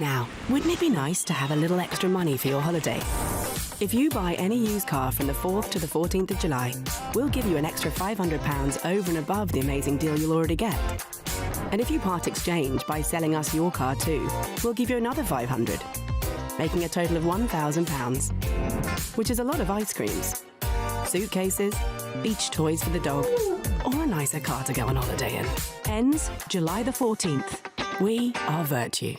Now, wouldn't it be nice to have a little extra money for your holiday? If you buy any used car from the 4th to the 14th of July, we'll give you an extra £500 over and above the amazing deal you'll already get. And if you part exchange by selling us your car too, we'll give you another £500, making a total of £1,000, which is a lot of ice creams, suitcases, beach toys for the dog, or a nicer car to go on holiday in. Ends July the 14th. We are Vertu.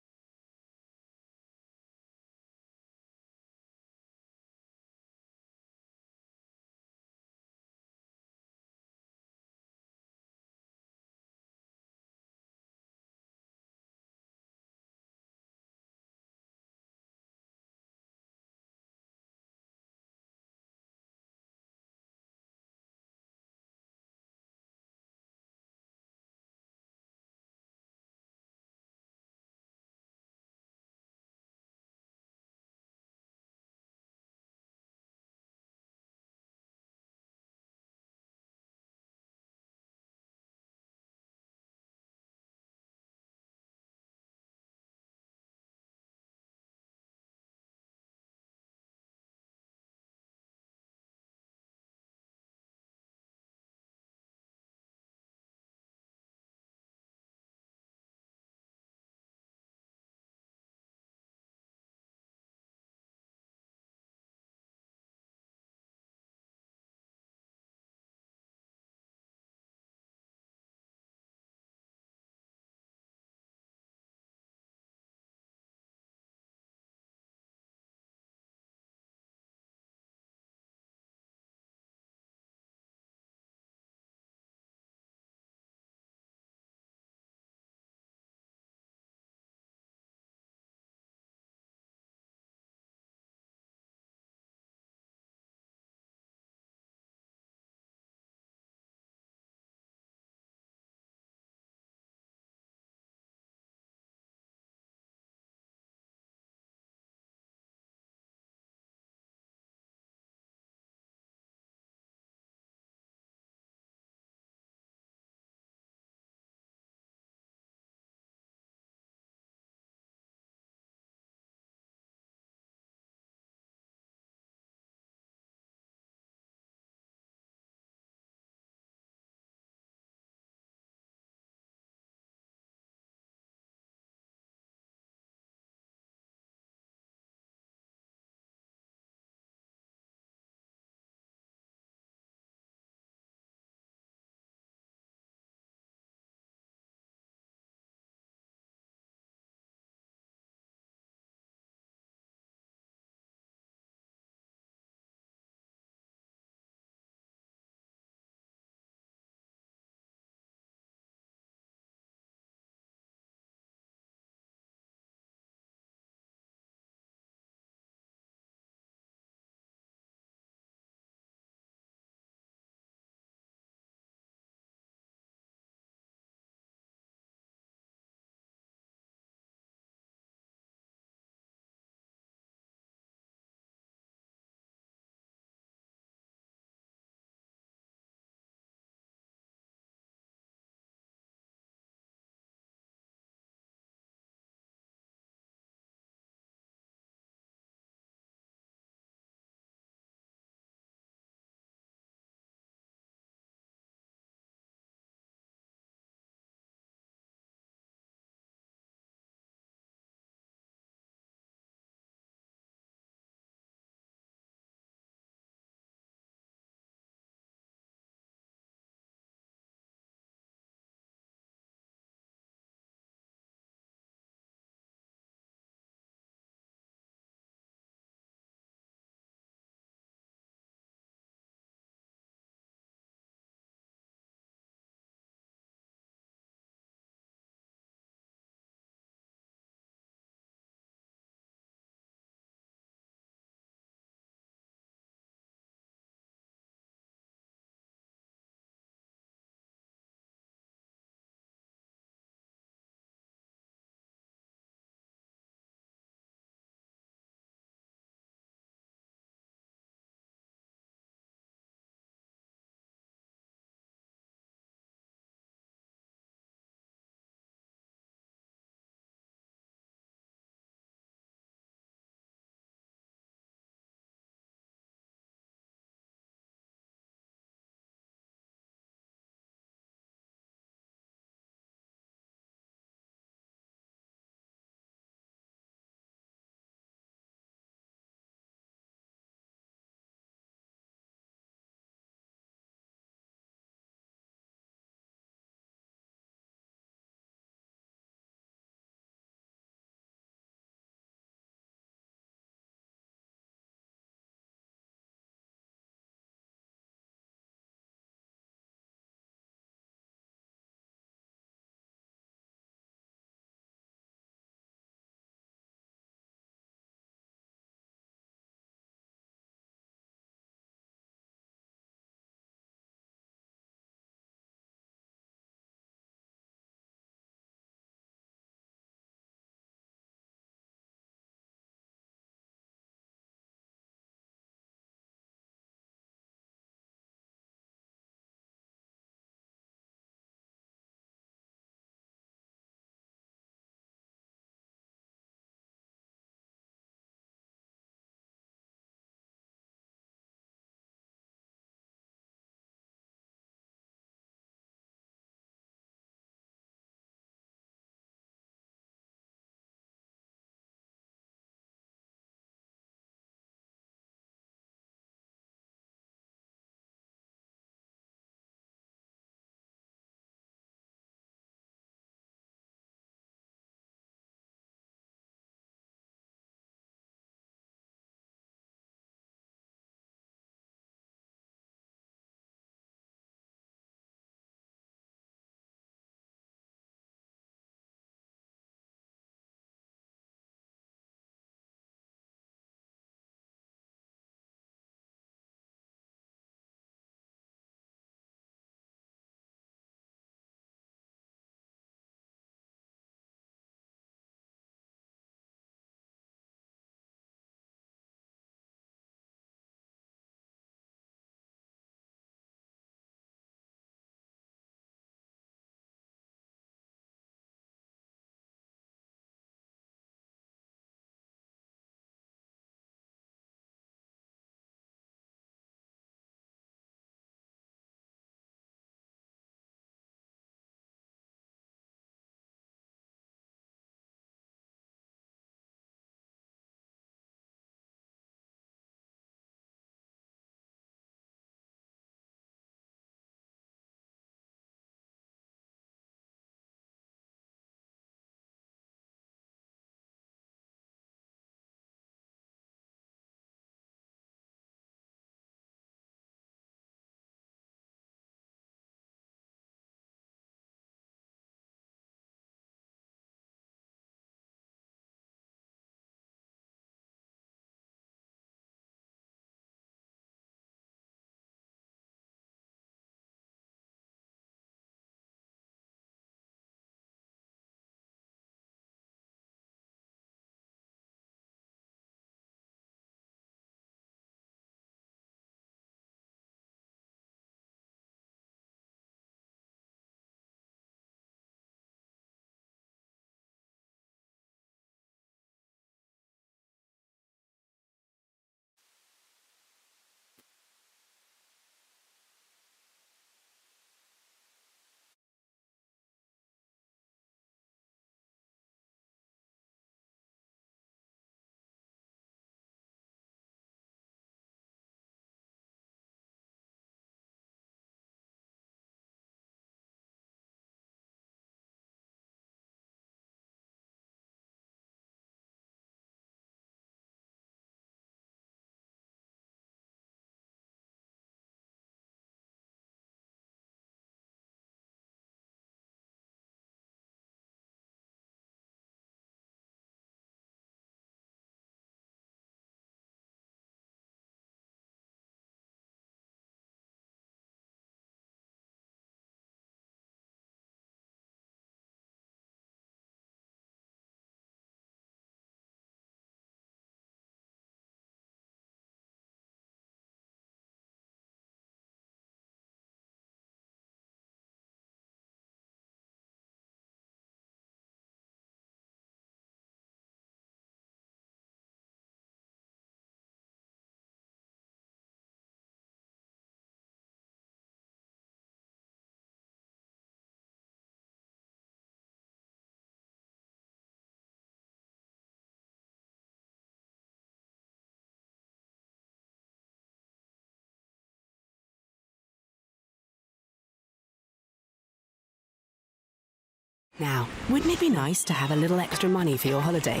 Now, wouldn't it be nice to have a little extra money for your holiday?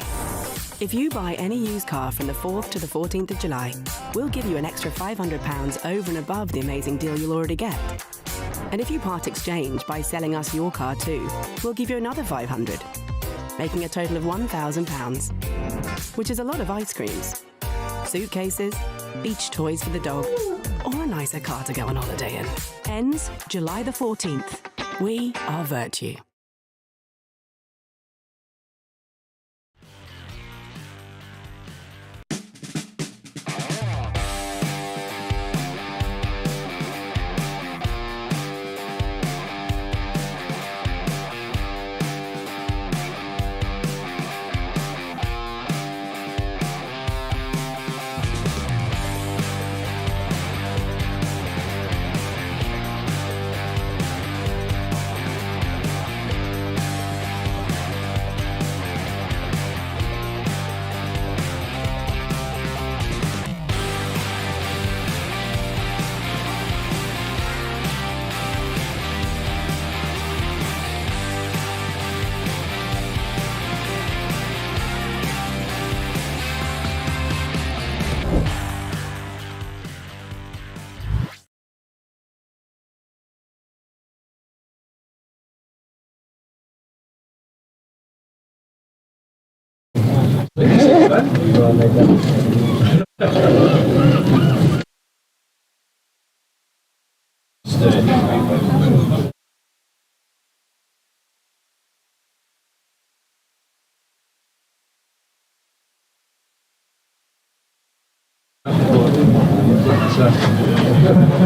If you buy any used car from the 4th to the 14th of July, we'll give you an extra £500 over and above the amazing deal you'll already get. And if you part exchange by selling us your car too, we'll give you another £500, making a total of £1,000, which is a lot of ice creams, suitcases, beach toys for the dog, or a nicer car to go on holiday in. Ends July the 14th. We are Vertu.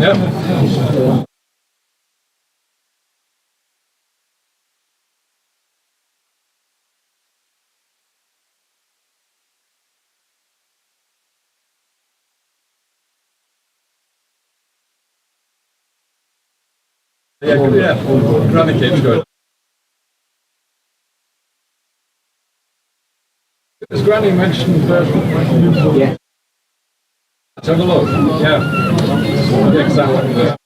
Yep. Yeah, Granny Kid's good. Has Granny mentioned yeah. Let's have a look. Yeah, exactly.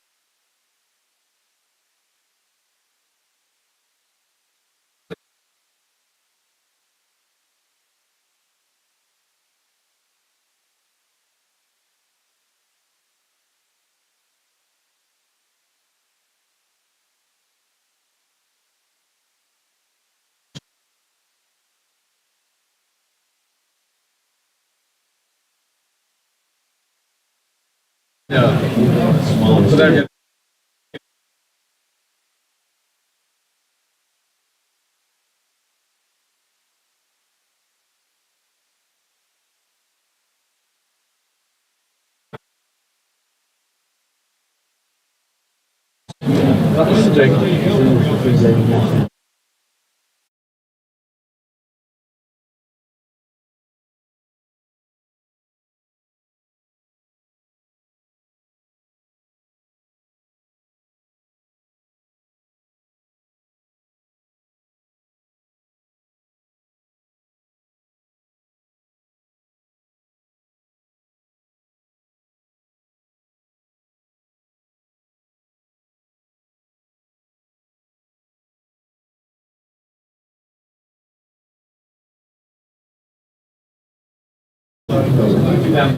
Yeah. So there you go. That's the Yeah.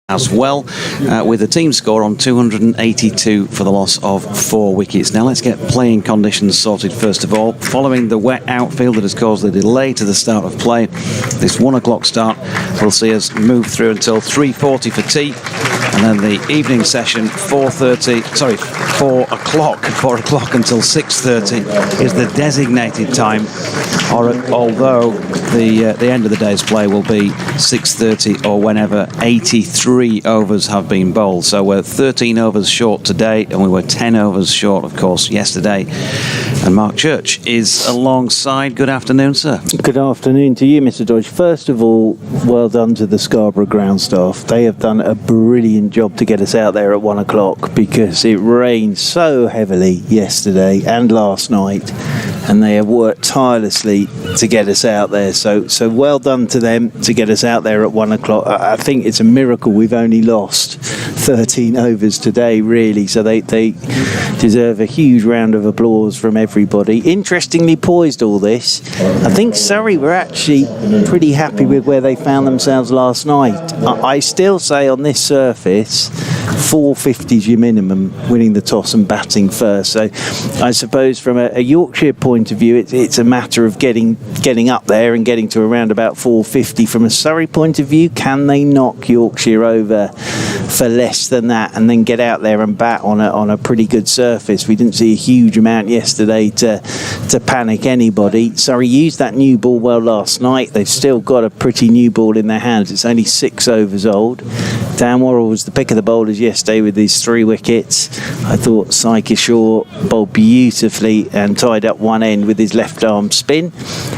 as well, with the team score on 282 for the loss of 4 wickets. Now let's get playing conditions sorted first of all. Following the wet outfield that has caused the delay to the start of play, this 1 o'clock start will see us move through until 3:40 for tea, and then the evening session 4 o'clock until 6:30 is the designated time, although the end of the day's play will be 6:30 or whenever 83 overs have been bowled. So we're 13 overs short today, and we were 10 overs short, of course, yesterday. And Mark Church is alongside. Good afternoon, sir. Good afternoon to you, Mr. Dodge. First of all, well done to the Scarborough ground staff. They have done a brilliant job to get us out there at 1 o'clock, because it rained so heavily yesterday and last night, and they have worked tirelessly to get us out there. So well done to them to get us out there at 1 o'clock. I think it's a miracle we've only lost 13 overs today, really. So they deserve a huge round of applause from everybody. Interestingly poised, all this. I think Surrey were actually pretty happy with where they found themselves last night. I still say on this surface, 450 is your minimum, winning the toss and batting first. So I suppose from a Yorkshire point of view, it's a matter of getting up there and getting to around about 450. From a Surrey point of view, can they knock Yorkshire over for less than that and then get out there and bat on a pretty good surface? We didn't see a huge amount yesterday to panic anybody. Surrey used that new ball well last night. They've still got a pretty new ball in their hands. It's only 6 overs old. Dan Worrell was the pick of the bowlers yesterday with his 3 wickets. I thought Syker Shaw bowled beautifully and tied up one end with his left arm spin.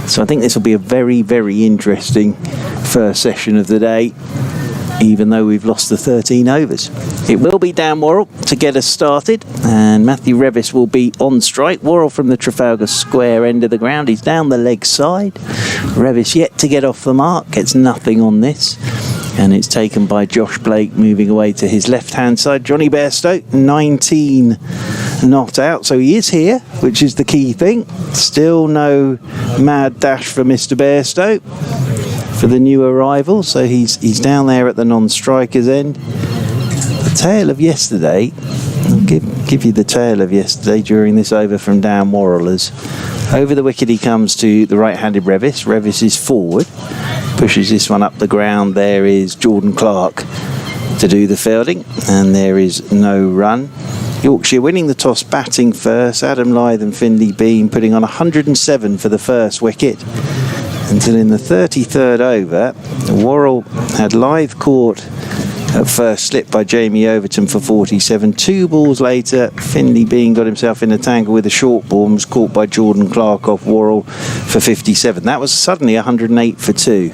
So I think this will be a very, very interesting first session of the day, even though we've lost the 13 overs. It will be Dan Worrell to get us started, and Matthew Revis will be on strike. Worrell from the Trafalgar Square end of the ground. He's down the leg side. Revis yet to get off the mark, gets nothing on this. And it's taken by Josh Blake, moving away to his left-hand side. Johnny Bairstow, 19 not out, so he is here, which is the key thing. Still no mad dash for Mr. Bairstow for the new arrival, so he's down there at the non-strikers end. The tale of yesterday, I'll give you the tale of yesterday during this over from Dan Worrell. As over the wicket he comes to the right-handed Revis. Revis is forward, pushes this one up the ground. There is Jordan Clark to do the fielding, and there is no run. Yorkshire winning the toss, batting first. Adam Lyth and Finley Bean putting on 107 for the first wicket, until in the 33rd over, Worrell had Lyth caught at first slip by Jamie Overton for 47. 2 balls later, Finley Bean got himself in a tangle with a short ball and was caught by Jordan Clark off Worrell for 57. That was suddenly 108 for 2.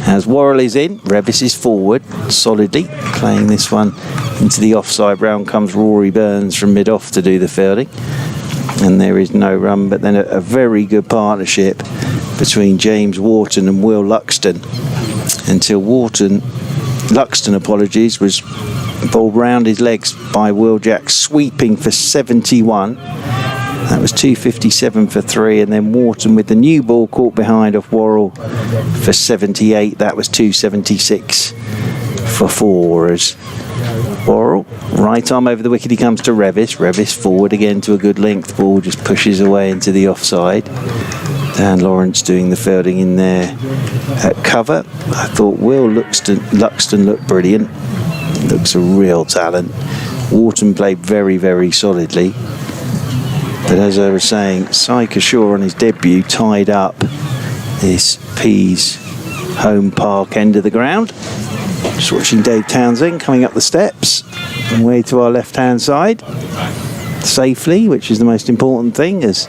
As Worrell is in, Revis is forward solidly, playing this one into the offside. Round comes Rory Burns from mid-off to do the fielding, and there is no run. But then a very good partnership between James Wharton and Will Luxton, until Luxton, apologies, was bowled round his legs by Will Jack, sweeping for 71. That was 257 for 3, and then Wharton with the new ball caught behind off Worrell for 78. That was 276 for 4. As Worrell, right arm over the wicket, he comes to Revis. Revis forward again to a good length ball, just pushes away into the offside. Dan Lawrence doing the fielding in there at cover. I thought Will Luxton looked brilliant. Looks a real talent. Wharton played very, very solidly. But as I was saying, Syker Shaw on his debut tied up this Pease home park end of the ground. Just watching Dave Townsend coming up the steps and way to our left-hand side safely, which is the most important thing. As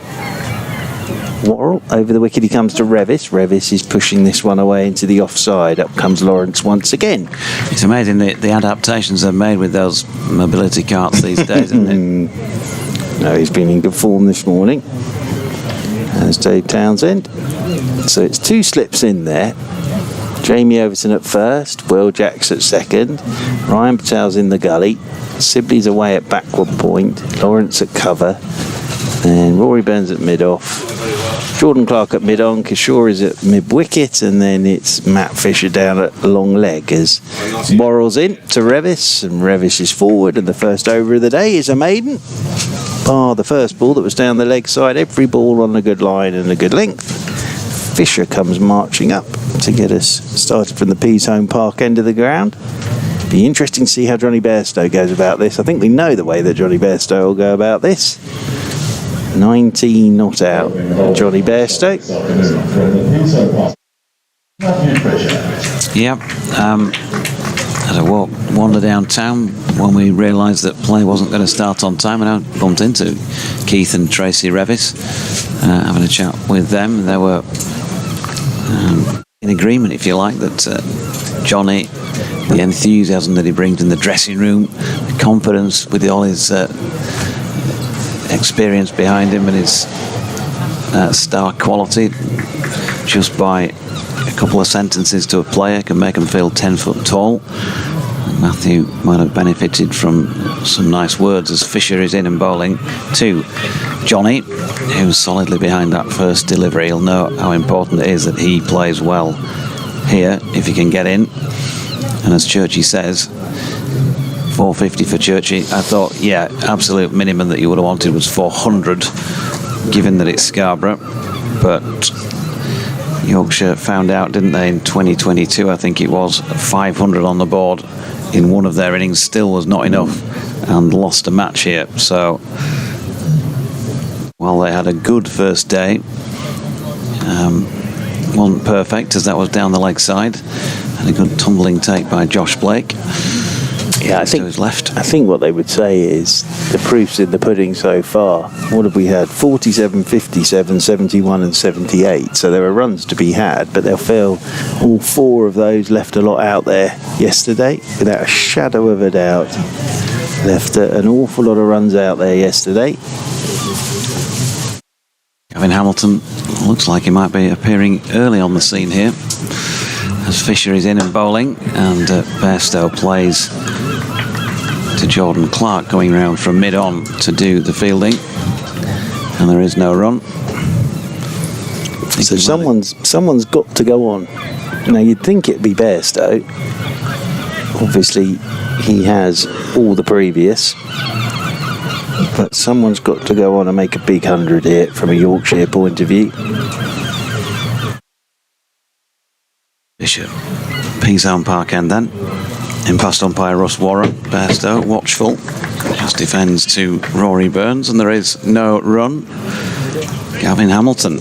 Worrell over the wicket, he comes to Revis. Revis is pushing this one away into the offside. Up comes Lawrence once again. It's amazing the adaptations they've made with those mobility carts these days, isn't it? No, he's been in good form this morning, as Dave Townsend. So it's 2 slips in there. Jamie Overton at first, Will Jacks at second, Ryan Patel's in the gully, Sibley's away at backward point, Lawrence at cover, and Rory Burns at mid-off, Jordan Clark at mid-on, Kishore is at mid-wicket, and then it's Matt Fisher down at long leg as Worrell's in to Revis, and Revis is forward, and the first over of the day is a maiden. Bar the first ball that was down the leg side, every ball on a good line and a good length. Fisher comes marching up to get us started from the Peas Home Park end of the ground. Be interesting to see how Johnny Bairstow goes about this. I think we know the way that Johnny Bairstow will go about this. 19 not out, Johnny Bairstow. Yep. Had a wander downtown when we realised that play wasn't going to start on time, and I bumped into Keith and Tracy Revis, having a chat with them. They were in agreement, if you like, that Johnny, the enthusiasm that he brings in the dressing room, the confidence with all his experience behind him and his star quality, just by a couple of sentences to a player can make them feel 10 foot tall. Matthew might have benefited from some nice words as Fisher is in and bowling to Johnny, who's solidly behind that first delivery. He'll know how important it is that he plays well here if he can get in. And as Churchy says, 450 for Churchy. I thought, yeah, absolute minimum that you would have wanted was 400, given that it's Scarborough. But Yorkshire found out, didn't they, in 2022, I think it was, 500 on the board in one of their innings still was not enough, and lost a match here. So while they had a good first day, wasn't perfect, as that was down the leg side, and a good tumbling take by Josh Blake. Yeah, I think what they would say is the proof's in the pudding so far. What have we had? 47, 57, 71 and 78. So there are runs to be had, but they'll feel all four of those left a lot out there yesterday, without a shadow of a doubt. Left an awful lot of runs out there yesterday. Gavin Hamilton looks like he might be appearing early on the scene here, as Fisher is in and bowling, and Bairstow plays to Jordan Clark, going round from mid-on to do the fielding, and there is no run. So someone's got to go on. Now you'd think it'd be Bairstow. Obviously he has all the previous, but someone's got to go on and make a big 100 here from a Yorkshire point of view. Fisher, Peas Home Park end then. In past umpire Russ Warren. Bairstow, watchful, just defends to Rory Burns, and there is no run. Gavin Hamilton.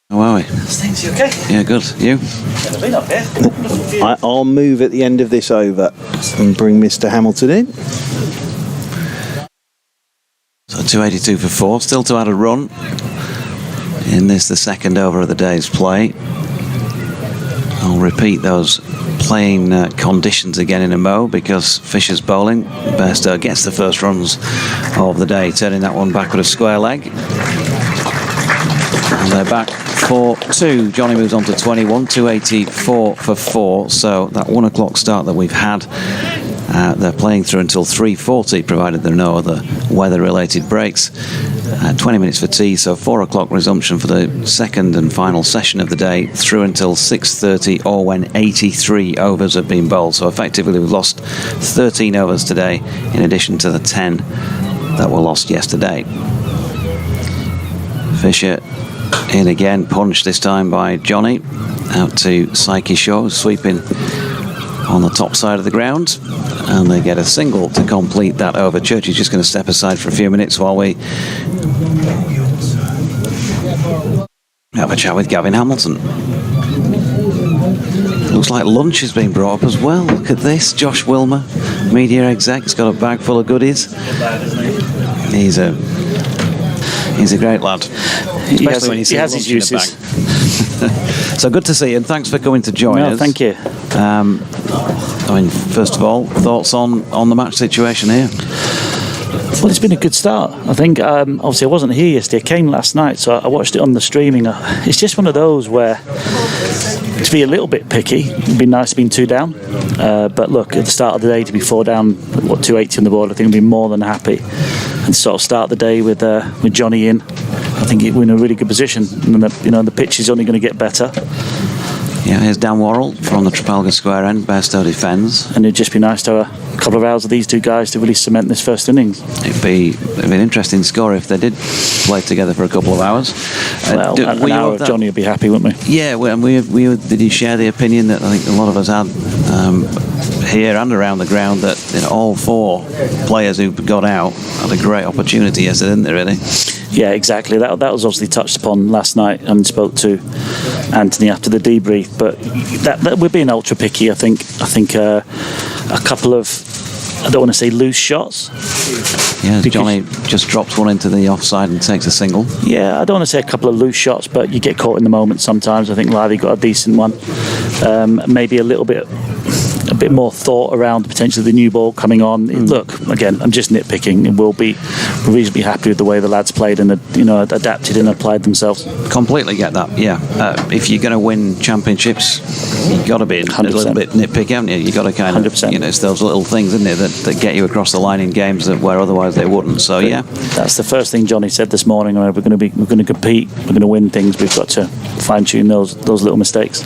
How are we? Thanks, you okay? Yeah, good. You? Never been up here. I'll move at the end of this over and bring Mr. Hamilton in. So 282 for 4, still to add a run in this, the second over of the day's play. I'll repeat those playing conditions again in a mo, because Fisher's bowling. Bairstow gets the first runs of the day, turning that one back with a square leg. And they're back for 2. Johnny moves on to 21, 284 for 4. So that 1 o'clock start that we've had, they're playing through until 3:40, provided there are no other weather-related breaks. 20 minutes for tea, so 4 o'clock resumption for the second and final session of the day, through until 6:30, or when 83 overs have been bowled. So effectively we've lost 13 overs today, in addition to the 10 that were lost yesterday. Fisher in again, punched this time by Johnny, out to Psyche Shaw, sweeping on the top side of the ground, and they get a single to complete that over. Church is just going to step aside for a few minutes while we have a chat with Gavin Hamilton. Looks like lunch has been brought up as well. Look at this, Josh Wilmer, media exec, has got a bag full of goodies. He's a great lad, especially when he has his uses. So good to see you, and thanks for coming to join us. Thank you. I mean, first of all, thoughts on the match situation here? Well, it's been a good start. I think, obviously, I wasn't here yesterday. I came last night, so I watched it on the streaming. It's just one of those where, to be a little bit picky, it'd be nice to be 2 down. But look, at the start of the day, to be 4 down, 280 on the board, I think I'd be more than happy. And sort of start the day with Johnny in. I think we're in a really good position. And the pitch is only going to get better. Yeah, here's Dan Worrell from the Trafalgar Square end. Bairstow defends. And it'd just be nice to have a couple of hours of these two guys to really cement this first innings. It'd be an interesting score if they did play together for a couple of hours. Well, an hour of Johnny would be happy, wouldn't we? Yeah, did you share the opinion that I think a lot of us had here and around the ground that all 4 players who got out had a great opportunity yesterday, didn't they, really? Yeah, exactly. That was obviously touched upon last night, and spoke to Anthony after the debrief. But that we're being ultra picky. I think a couple of, I don't want to say loose shots. Yeah, Johnny just drops one into the offside and takes a single. Yeah, I don't want to say a couple of loose shots, but you get caught in the moment sometimes. I think Livy got a decent one. Maybe a bit more thought around potentially the new ball coming on. Look, again, I'm just nitpicking, and we'll be reasonably happy with the way the lads played and adapted and applied themselves. Completely get that. Yeah, if you're going to win championships, you've got to be a 100%. little bit nitpicky, haven't you? You've got to kind of 100%. it's those little things, isn't it, that get you across the line in games where otherwise they wouldn't. So yeah, that's the first thing Johnny said this morning. We're going to compete, we're going to win things. We've got to fine tune those little mistakes.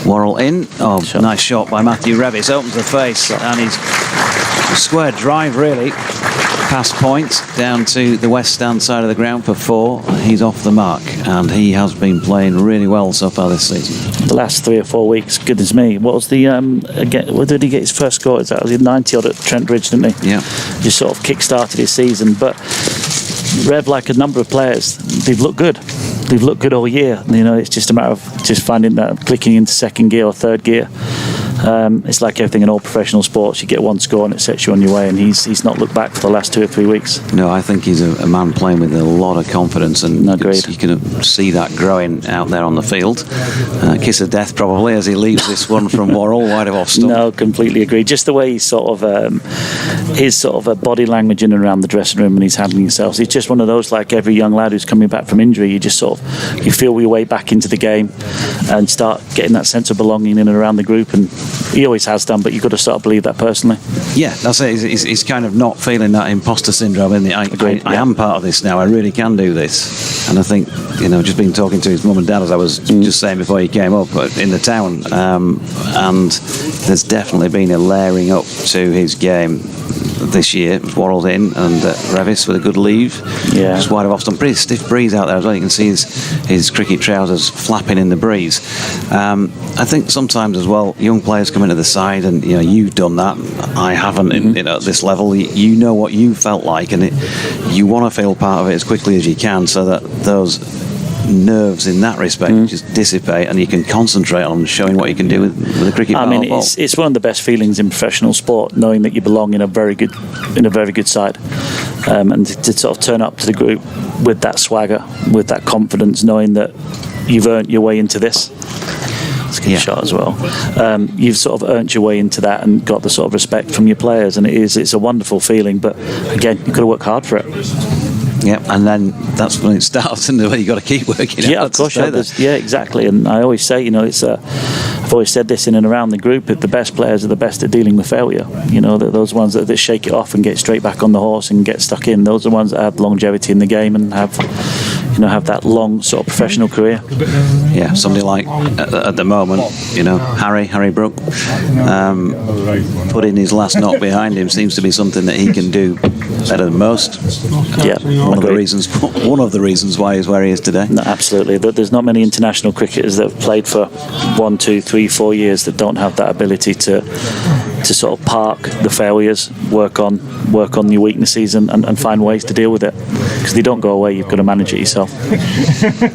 Worrell in. Oh, nice shot by Matthew Revis. Opens the face, and he's a square drive, really. Past point down to the west stand side of the ground for 4. He's off the mark, and he has been playing really well so far this season. The last 3 or 4 weeks, goodness me. What was the where did he get his first score? Was he 90 odd at Trent Bridge, didn't he? Yeah. Just sort of kick-started his season. But Rev, like a number of players, they've looked good. They've looked good all year. It's just a matter of just finding that, clicking into second gear or third gear. It's like everything in all professional sports. You get one score and it sets you on your way, and he's not looked back for the last 2 or 3 weeks. No, I think he's a man playing with a lot of confidence, and you can see that growing out there on the field. Kiss of death probably as he leaves this one from Worrell wide of off stump. No, completely agree. Just the way he's his body language in and around the dressing room, and he's handling himself. It's just one of those, like every young lad who's coming back from injury, you just you feel your way back into the game and start getting that sense of belonging in and around the group, and he always has done, but you've got to start to believe that personally. Yeah, that's it. He's kind of not feeling that imposter syndrome, isn't he? I am part of this now. I really can do this. And I think, just been talking to his mum and dad, as I was just saying before he came up, in the town, and there's definitely been a layering up to his game this year. Worrell's in, and Revis with a good leave. Yeah. Just wide of off stump. Pretty stiff breeze out there as well. You can see his cricket trousers flapping in the breeze. I think sometimes as well, young players come into the side, and you've done that. I haven't at this level. You know what you felt like, and you want to feel part of it as quickly as you can, so that those nerves in that respect just dissipate, and you can concentrate on showing what you can do with a cricket ball. It's one of the best feelings in professional sport, knowing that you belong in a very good side, and to sort of turn up to the group with that swagger, with that confidence, knowing that you've earned your way into this. It's a good shot as well. You've sort of earned your way into that and got the sort of respect from your players, and it's a wonderful feeling. But again, you've got to work hard for it. Yeah, and then that's when it starts, and you've got to keep working. Yeah, of course. Yeah, exactly. And I always say, I've always said this in and around the group, that the best players are the best at dealing with failure. Those ones that shake it off and get straight back on the horse and get stuck in. Those are the ones that have longevity in the game and have that long sort of professional career. Yeah, somebody like at the moment, Harry Brook, putting his last knock behind him seems to be something that he can do better than most. Yeah, one of the reasons why he's where he is today. No, absolutely. There's not many international cricketers that have played for 1, 2, 3, 4 years that don't have that ability to sort of park the failures, work on your weaknesses, and find ways to deal with it, because they don't go away. You've got to manage it yourself.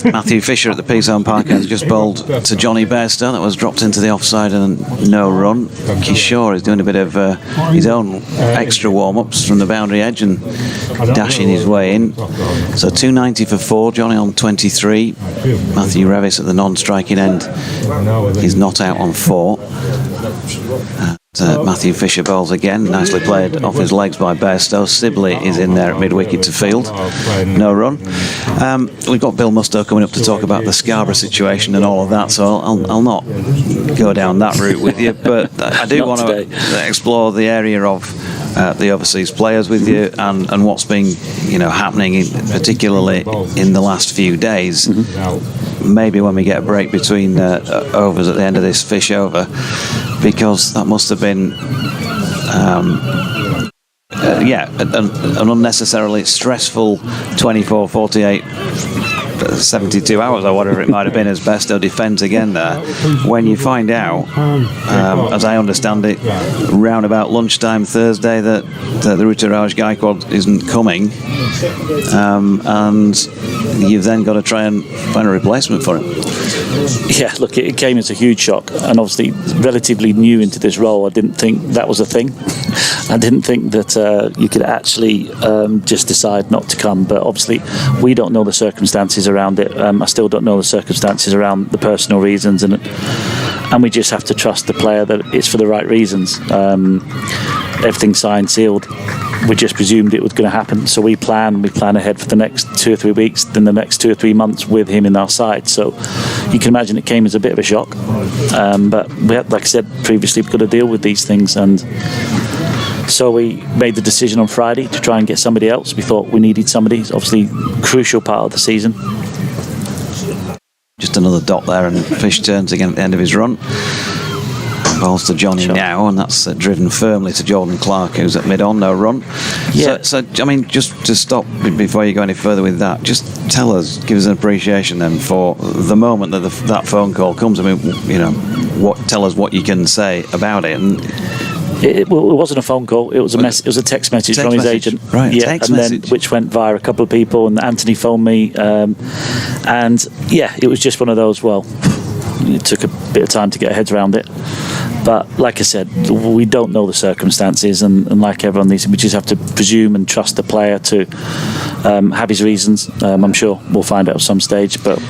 Matthew Fisher at the Peace-Home Park has just bowled to Johnny Bairstow. That was dropped into the offside and no run. Kishore is doing a bit of his own extra warm-ups from the boundary edge and dashing his way in. So 290 for 4, Johnny on 23. Matthew Revis at the non-striking end is not out on 4. Matthew Fisher bowls again, nicely played off his legs by Bairstow. Sibley is in there at mid-wicket to field, no run. We've got Bill Mustoe coming up to talk about the Scarborough situation and all of that, so I'll not go down that route with you, but I do want to explore the area of the overseas players with you and what's been happening particularly in the last few days. Maybe when we get a break between overs at the end of this fish over, because that must have been an unnecessarily stressful 24, 48, 72 hours or whatever it might have been as Bairstow defends again there. When you find out, as I understand it, round about lunchtime Thursday that the Rothesay Gaikwad isn't coming, and you've then got to try and find a replacement for him. Yeah, look, it came as a huge shock, and obviously relatively new into this role. I didn't think that was a thing. I didn't think that you could actually just decide not to come, but obviously we don't know the circumstances around it. I still don't know the circumstances around the personal reasons, and we just have to trust the player that it's for the right reasons. Everything's signed, sealed. We just presumed it was going to happen, so we plan ahead for the next 2 or 3 weeks, then the next 2 or 3 months with him in our side. So you can imagine it came as a bit of a shock, but we had, like I said previously, we've got to deal with these things, and so we made the decision on Friday to try and get somebody else. We thought we needed somebody. It's obviously a crucial part of the season. Just another dot there, and Fish turns again at the end of his run. Balls to Johnny now, and that's driven firmly to Jordan Clark, who's at mid-on, no run. Yeah. So I mean, just to stop before you go any further with that, just tell us, give us an appreciation then for the moment that that phone call comes. I mean, tell us what you can say about it. And it wasn't a phone call. It was a it was a text message from his agent, right? Yeah, text and message. then which went via a couple of people, and Anthony phoned me, and yeah, it was just one of those. Well, it took a bit of time to get our heads around it. But like I said, we don't know the circumstances, and like everyone, we just have to presume and trust the player to have his reasons. I'm sure we'll find out at some stage, but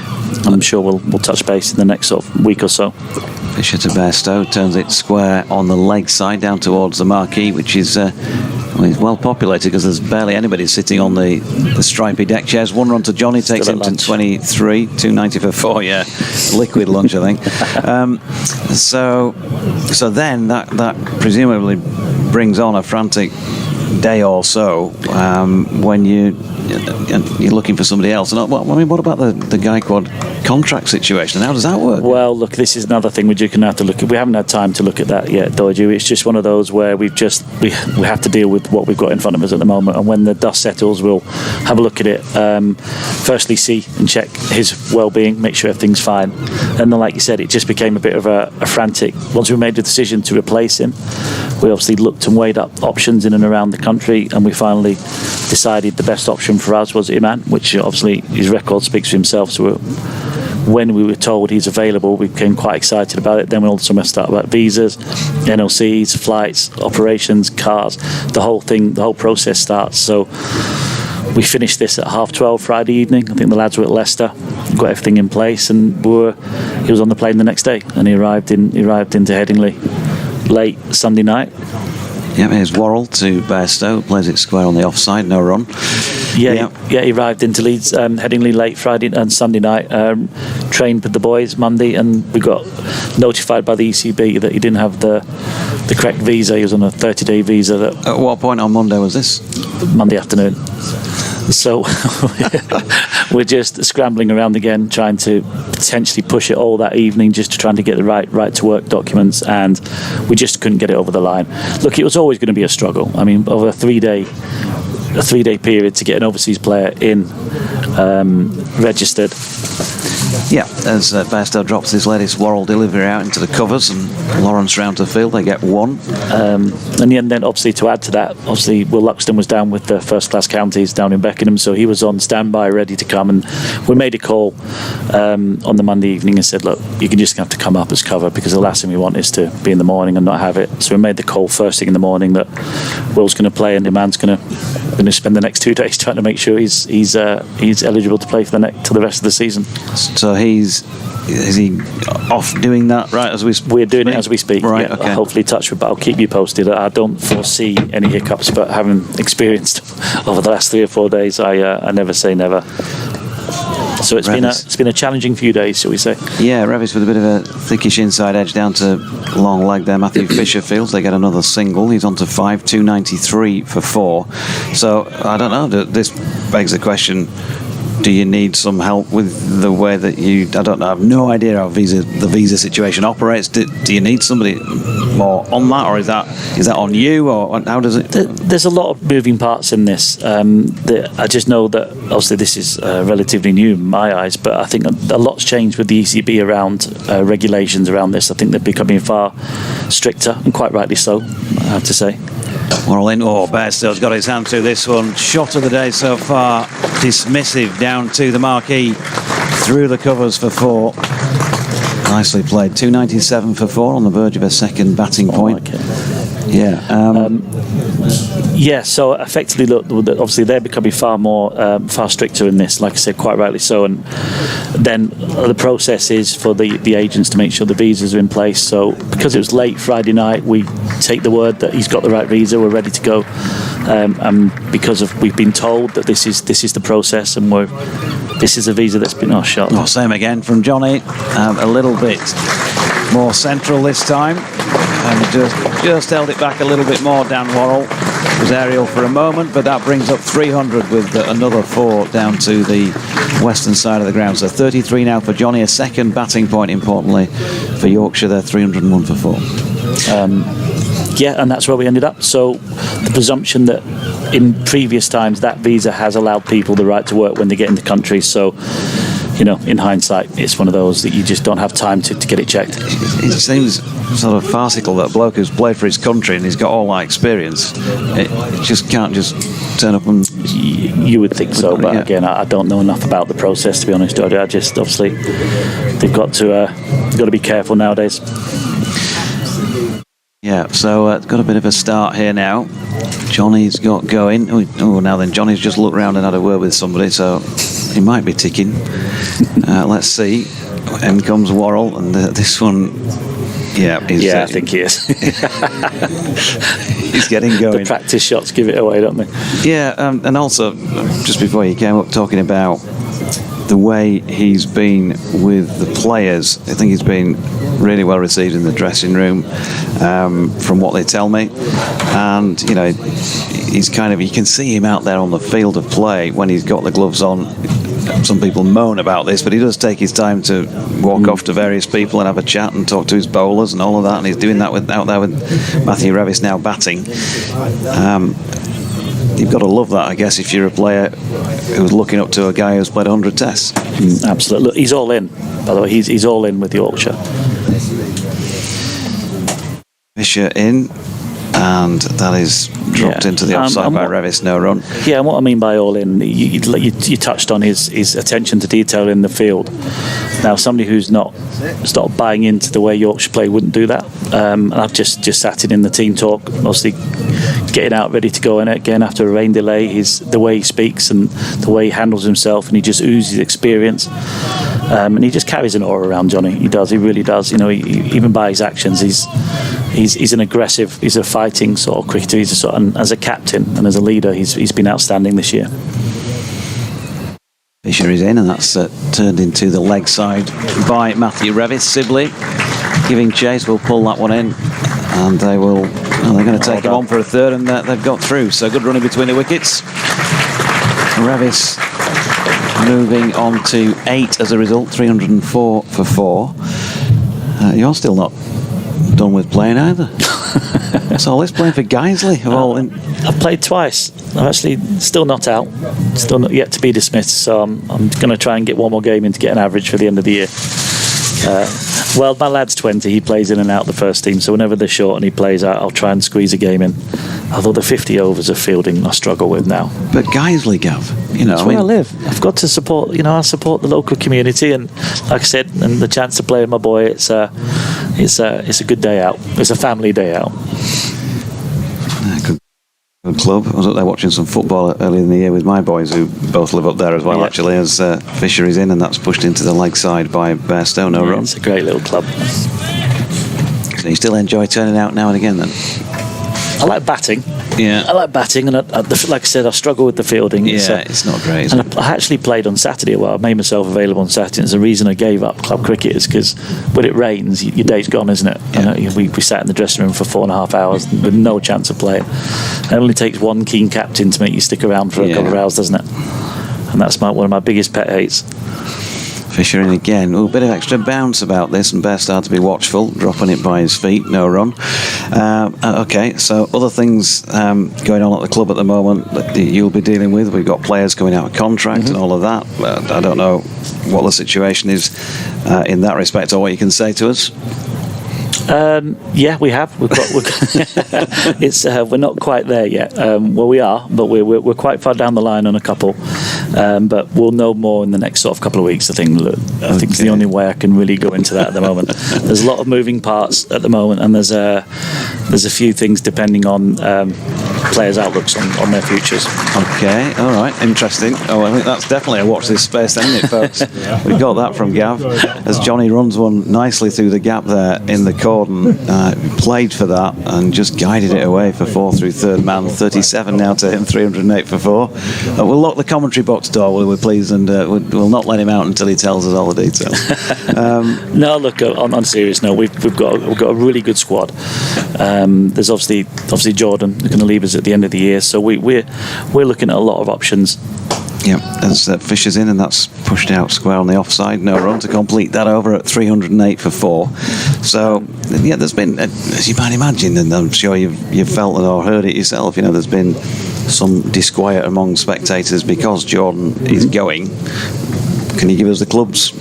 I'm sure we'll touch base in the next sort of week or so. Fisher to Bairstow, turns it square on the leg side down towards the marquee, which is well populated because there's barely anybody sitting on the stripy deck chairs. One run to Johnny, takes him to 23, 290 for 4, yeah, liquid lunch I think. So then that presumably brings on a frantic day or so when you're looking for somebody else. And what about the Gaikwad contract situation? How does that work? Well, look, this is another thing we're going to have to look at. We haven't had time to look at that yet, Doju. It's just one of those where we have to deal with what we've got in front of us at the moment, and when the dust settles, we'll have a look at it. Firstly, see and check his well-being, make sure everything's fine, and then, like you said, it just became a bit of a frantic. Once we made the decision to replace him, we obviously looked and weighed up options in and around the country, and we finally decided the best option for us was Iman, which obviously his record speaks for himself. So when we were told he's available, we became quite excited about it. Then we also messed up about visas, NLCs, flights, operations, cars, the whole thing, the whole process starts. So we finished this at 12:30 Friday evening. I think the lads were at Leicester, got everything in place, and he was on the plane the next day, and he arrived into Headingley late Sunday night. Yeah, here's Worrell to Bairstow, plays it square on the offside, no run. Yeah, he arrived into Leeds, Headingley late Friday and Sunday night. Trained with the boys Monday, and we got notified by the ECB that he didn't have the correct visa. He was on a 30-day visa. At what point on Monday was this? Monday afternoon. So we're just scrambling around again, trying to potentially push it all that evening, just to trying to get the right to work documents, and we just couldn't get it over the line. Look, it was always going to be a struggle. I mean, over a three-day period to get an overseas player in registered. Yeah, as Bairstow drops his latest Worrell delivery out into the covers, and Lawrence round to field, they get one. And then obviously to add to that, obviously Will Luxton was down with the first class counties down in Beckenham, so he was on standby ready to come, and we made a call on the Monday evening and said, look, you're just going to have to come up as cover, because the last thing we want is to be in the morning and not have it. So we made the call first thing in the morning that Will's going to play and Iman's going to going to spend the next 2 days trying to make sure he's eligible to play for the rest of the season. So is he off doing that right as we speak? We're doing it as we speak. Right, yeah. okay. Hopefully touch wood, but I'll keep you posted. I don't foresee any hiccups, but having experienced over the last 3 or 4 days, I never say never. So it's been a challenging few days, shall we say? Yeah, Revis with a bit of a thickish inside edge down to long leg there. Matthew Fisher fields. They get another single. He's on to 5, 293 for 4. So I don't know. This begs the question. Do you need some help with the way that I don't know, I have no idea how the visa situation operates. Do you need somebody more on that, or is that on you, or how does it? There's a lot of moving parts in this. I just know that obviously this is relatively new in my eyes, but I think a lot's changed with the ECB around regulations around this. I think they're becoming far stricter, and quite rightly so, I have to say. Well, Bairstow's got his hand through this one. Shot of the day so far. Dismissive down to the marquee. Through the covers for 4. Nicely played. 297 for 4 on the verge of a second batting point. Yeah. Yeah, so effectively, look, obviously they're becoming far stricter in this, like I said, quite rightly so. And then the process is for the agents to make sure the visas are in place. So because it was late Friday night, we take the word that he's got the right visa, we're ready to go. And because we've been told that this is the process, and this is a visa that's been shot. Oh, same again from Johnny. A little bit more central this time, and just held it back a little bit more. Dan Worrell was aerial for a moment, but that brings up 300 with another 4 down to the western side of the ground. So 33 now for Johnny, a second batting point, importantly, for Yorkshire. They're 301 for 4. Yeah, and that's where we ended up. So the presumption that in previous times that visa has allowed people the right to work when they get into countries. So, in hindsight, it's one of those that you just don't have time to get it checked. It seems sort of farcical that a bloke who's played for his country and he's got all that experience, it just can't just turn up and... You would think so, but again, I don't know enough about the process, to be honest. I just, obviously, they've got to be careful nowadays. Yeah, so got a bit of a start here now. Johnny's got going. Now then, Johnny's just looked round and had a word with somebody, so he might be ticking. Let's see. In comes Worrell, and this one, I think he is. He's getting going. The practice shots give it away, don't they? Yeah, and also, just before you came up talking about the way he's been with the players, I think he's been really well received in the dressing room, from what they tell me. And he's you can see him out there on the field of play when he's got the gloves on. Some people moan about this, but he does take his time to walk off to various people and have a chat and talk to his bowlers and all of that, and he's doing that out there with Matthew Revis now batting. You've got to love that, I guess, if you're a player who's looking up to a guy who's played 100 tests. Absolutely. Look, he's all in, by the way. He's all in with Yorkshire. Fisher in, and that is dropped into the offside by Revis, no run. Yeah, and what I mean by all in, you touched on his attention to detail in the field. Now, somebody who's not buying into the way Yorkshire play wouldn't do that. And I've just sat in the team talk, mostly getting out ready to go in it again after a rain delay. The way he speaks and the way he handles himself, and he just oozes experience. And he just carries an aura around, Johnny. He does. He really does. Even by his actions, he's an aggressive, he's a fighting sort of cricketer. And as a captain and as a leader, he's been outstanding this year. Fisher is in, and that's turned into the leg side by Matthew Revis. Sibley giving chase, will pull that one in, and they're going to take him on for a third, and they've got through. So good running between the wickets. Revis moving on to 8 as a result, 304 for 4. You're still not done with playing either. So let's play for Guiseley. I've played twice. I'm actually still not out, still not yet to be dismissed. So I'm going to try and get one more game in to get an average for the end of the year. Well, my lad's 20. He plays in and out the first team. So whenever they're short and he plays out, I'll try and squeeze a game in. Although the 50 overs of fielding I struggle with now. But Guiseley, Gav, that's where I live. I've got to support. I support the local community, and like I said, and the chance to play with my boy. It's a good day out. It's a family day out. Club. I was up there watching some football earlier in the year with my boys, who both live up there as well. Yeah. Actually, as Fisher is in, and that's pushed into the leg side by Bairstow. No run. It's a great little club. So you still enjoy turning out now and again, then? I like batting. Yeah. I like batting, and like I said, I struggle with the fielding. It's not great. Is it? And I actually played on Saturday. Well, I made myself available on Saturday. It's the reason I gave up club cricket is because when it rains, your day's gone, isn't it? Yeah. You know, we sat in the dressing room for 4.5 hours with no chance of playing. It only takes one keen captain to make you stick around for a couple of hours, doesn't it? And that's one of my biggest pet hates. Fisher in again. A bit of extra bounce about this, and Bairstow to be watchful, dropping it by his feet. No run. Okay, so other things going on at the club at the moment that you'll be dealing with. We've got players going out of contract and all of that. I don't know what the situation is in that respect, or what you can say to us. Yeah, we have. We've got it's we're not quite there yet. Well, we are, but we're quite far down the line on a couple. But we'll know more in the next sort of couple of weeks. I think it's the only way I can really go into that at the moment. There's a lot of moving parts at the moment, and there's a few things depending on players' outlooks on their futures. Okay, all right, interesting. Oh, I think that's definitely a watch this space, then, isn't it, folks? We got that from Gav as Johnny runs one nicely through the gap there in the cordon. Played for that and just guided it away for 4 through third man. 37 now to him, 308 for 4. We'll lock the commentary box door, will we please, and we'll not let him out until he tells us all the details. No, look, on a serious note, we've got a really good squad. There's obviously Jordan who's going to leave us at the end of the year, so we're looking at a lot of options. Yeah, as Fisher's in, and that's pushed out square on the offside. No run to complete that over at 308 for 4. So, yeah, there's been, as you might imagine, and I'm sure you've felt it or heard it yourself, you know, there's been some disquiet among spectators because Jordan is going. Can you give us the club's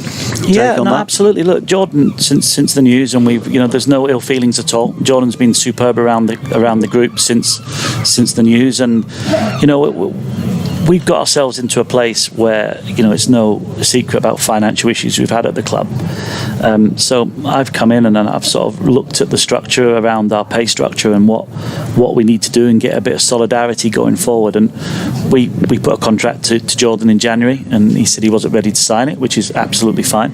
take on that? Absolutely. Look, Jordan, since the news, and there's no ill feelings at all. Jordan's been superb around the group since the news, and we've got ourselves into a place where it's no secret about financial issues we've had at the club. So I've come in and I've sort of looked at the structure around our pay structure and what we need to do and get a bit of solidarity going forward. And we put a contract to Jordan in January, and he said he wasn't ready to sign it, which is absolutely fine.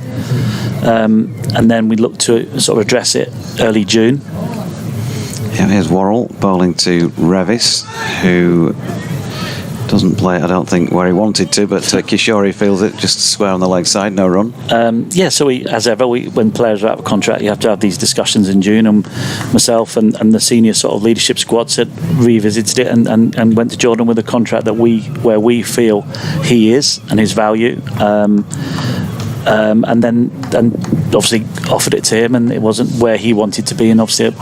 And then we looked to sort of address it early June. Yeah, here's Worrell bowling to Revis, who doesn't play, I don't think, where he wanted to, but Kishore feels it just square on the leg side, no run. So as ever, when players are out of contract, you have to have these discussions in June, and myself and the senior sort of leadership squad revisited it and went to Jordan with a contract where we feel he is and his value. And then obviously offered it to him, and it wasn't where he wanted to be, and obviously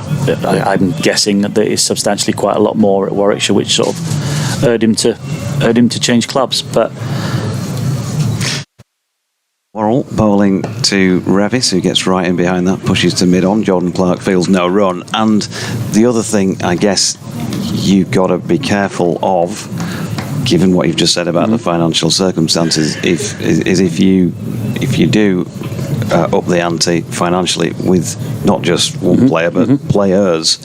I'm guessing that it's substantially quite a lot more at Warwickshire, which sort of urged him to change clubs. But Worrell bowling to Revis, who gets right in behind that, pushes to mid-on. Jordan Clark feels no run. And the other thing, I guess, you've got to be careful of, given what you've just said about the financial circumstances, if you do up the ante financially with not just one player but players,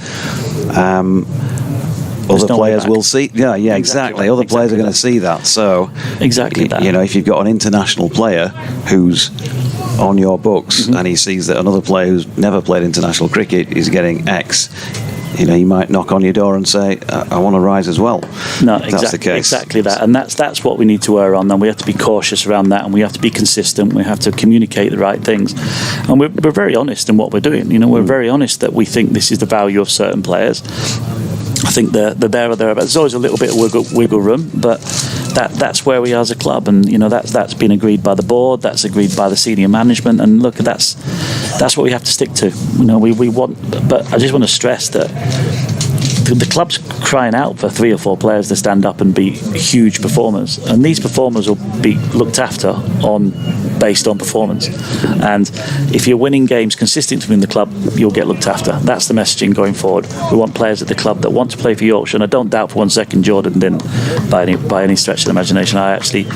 other players will see. Yeah, exactly. Other players are going to see that. So exactly that. If you've got an international player who's on your books and he sees that another player who's never played international cricket is getting X, he might knock on your door and say, I want to rise as well. No, that's the case. Exactly that. And that's what we need to err on. And we have to be cautious around that, and we have to be consistent. We have to communicate the right things. And we're very honest in what we're doing. We're very honest that we think this is the value of certain players. I think they're there or thereabouts. There's always a little bit of wiggle room, but that's where we are as a club, and that's been agreed by the board, that's agreed by the senior management, and look, that's what we have to stick to. We want, but I just want to stress that the club's crying out for 3 or 4 players to stand up and be huge performers, and these performers will be looked after based on performance. And if you're winning games consistently in the club, you'll get looked after. That's the messaging going forward. We want players at the club that want to play for Yorkshire, and I don't doubt for one second Jordan didn't, by any stretch of the imagination. I actually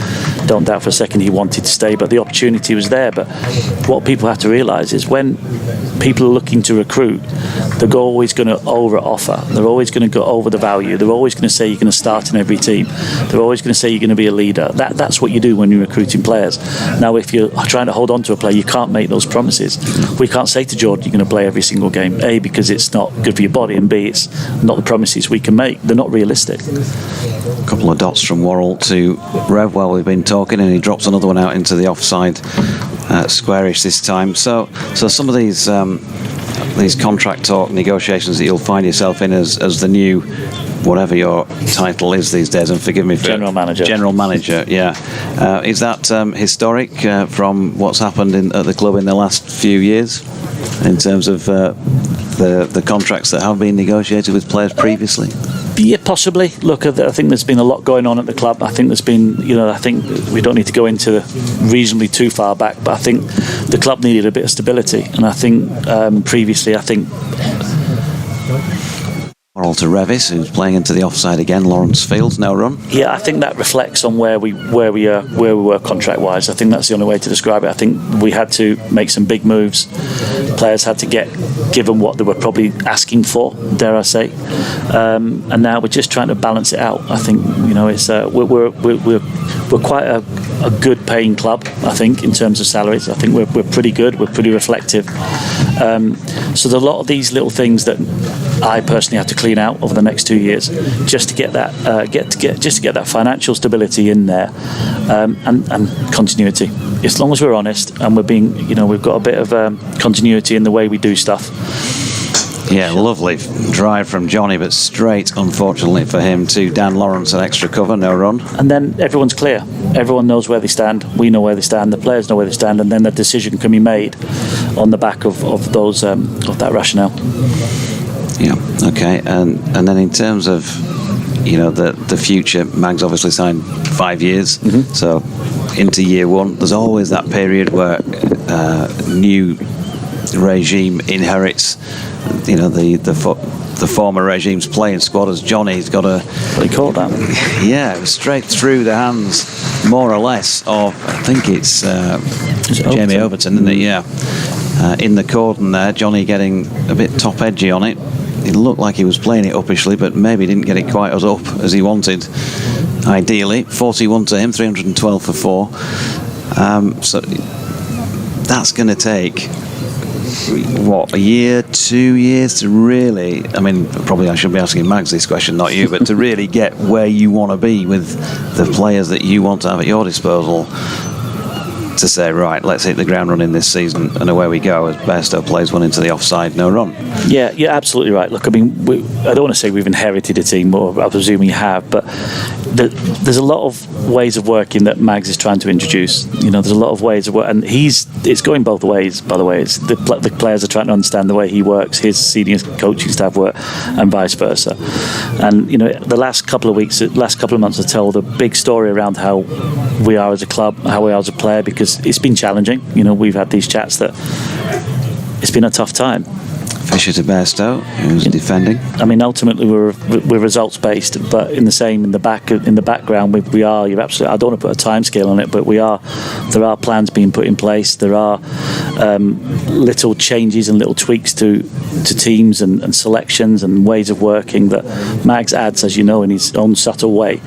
don't doubt for a second he wanted to stay, but the opportunity was there. But what people have to realise is when people are looking to recruit, they're always going to over-offer. They're always going to go over the value. They're always going to say you're going to start in every team. They're always going to say you're going to be a leader. That's what you do when you're recruiting players. Now, if you're trying to hold on to a player, you can't make those promises. We can't say to Jordan, you're going to play every single game. A, because it's not good for your body, and B, it's not the promises we can make. They're not realistic. A couple of dots from Worrell to Rev while we've been talking, and he drops another one out into the offside squarish this time. So some of these contract talk negotiations that you'll find yourself in as the new, whatever your title is these days, and forgive me for General manager, yeah. Is that historic from what's happened at the club in the last few years in terms of the contracts that have been negotiated with players previously? Yeah, possibly. Look, I think there's been a lot going on at the club. I think there's been, I think we don't need to go into reasonably too far back, but I think the club needed a bit of stability. And I think previously, Worrell to Revis, who's playing into the offside again. Lawrence Fields, no run. Yeah, I think that reflects on where we were contract wise. I think that's the only way to describe it. I think we had to make some big moves. Players had to get given what they were probably asking for, dare I say, and now we're just trying to balance it out. I think it's we're quite a good paying club. I think in terms of salaries, I think we're pretty good. We're pretty reflective. So there's a lot of these little things that I personally have to clean out over the next 2 years, just to get that that financial stability in there, and continuity. As long as we're honest and we're being, we've got a bit of continuity in the way we do stuff. Yeah, lovely drive from Johnny, but straight, unfortunately for him, to Dan Lawrence, an extra cover, no run. And then everyone's clear. Everyone knows where they stand. We know where they stand. The players know where they stand, and then the decision can be made on the back of those of that rationale. Yeah. Okay. And then in terms of the future, Mag's obviously signed 5 years, so into year one, there's always that period where new regime inherits the former regime's playing squad. As Johnny's got a, what do you call that? Yeah, straight through the hands, more or less, of, I think it's Jamie Overton, isn't it? Yeah. In the cordon there, Johnny getting a bit top edgy on it. It looked like he was playing it uppishly, but maybe didn't get it quite as up as he wanted. Ideally, 41 to him, 312 for 4. So that's going to take a year, 2 years to really, probably I should be asking Mags this question, not you, but to really get where you want to be with the players that you want to have at your disposal, to say, right, let's hit the ground running this season, and away we go as Bairstow plays one into the offside, no run. Yeah, you're absolutely right. Look, I don't want to say we've inherited a team, or I presume you have, but there's a lot of ways of working that Mags is trying to introduce. There's a lot of ways of work, and it's going both ways, by the way. It's the players are trying to understand the way he works, his senior coaching staff work, and vice versa. And the last couple of months have told a big story around how we are as a club, how we are as a player, because it's been challenging. We've had these chats that it's been a tough time. Fisher to Bairstow, who's defending. Ultimately we're results based, but in the background we are. You're absolutely. I don't want to put a time scale on it, but there are plans being put in place. There are little changes and little tweaks to teams and selections and ways of working that Mags adds, as you know, in his own subtle way.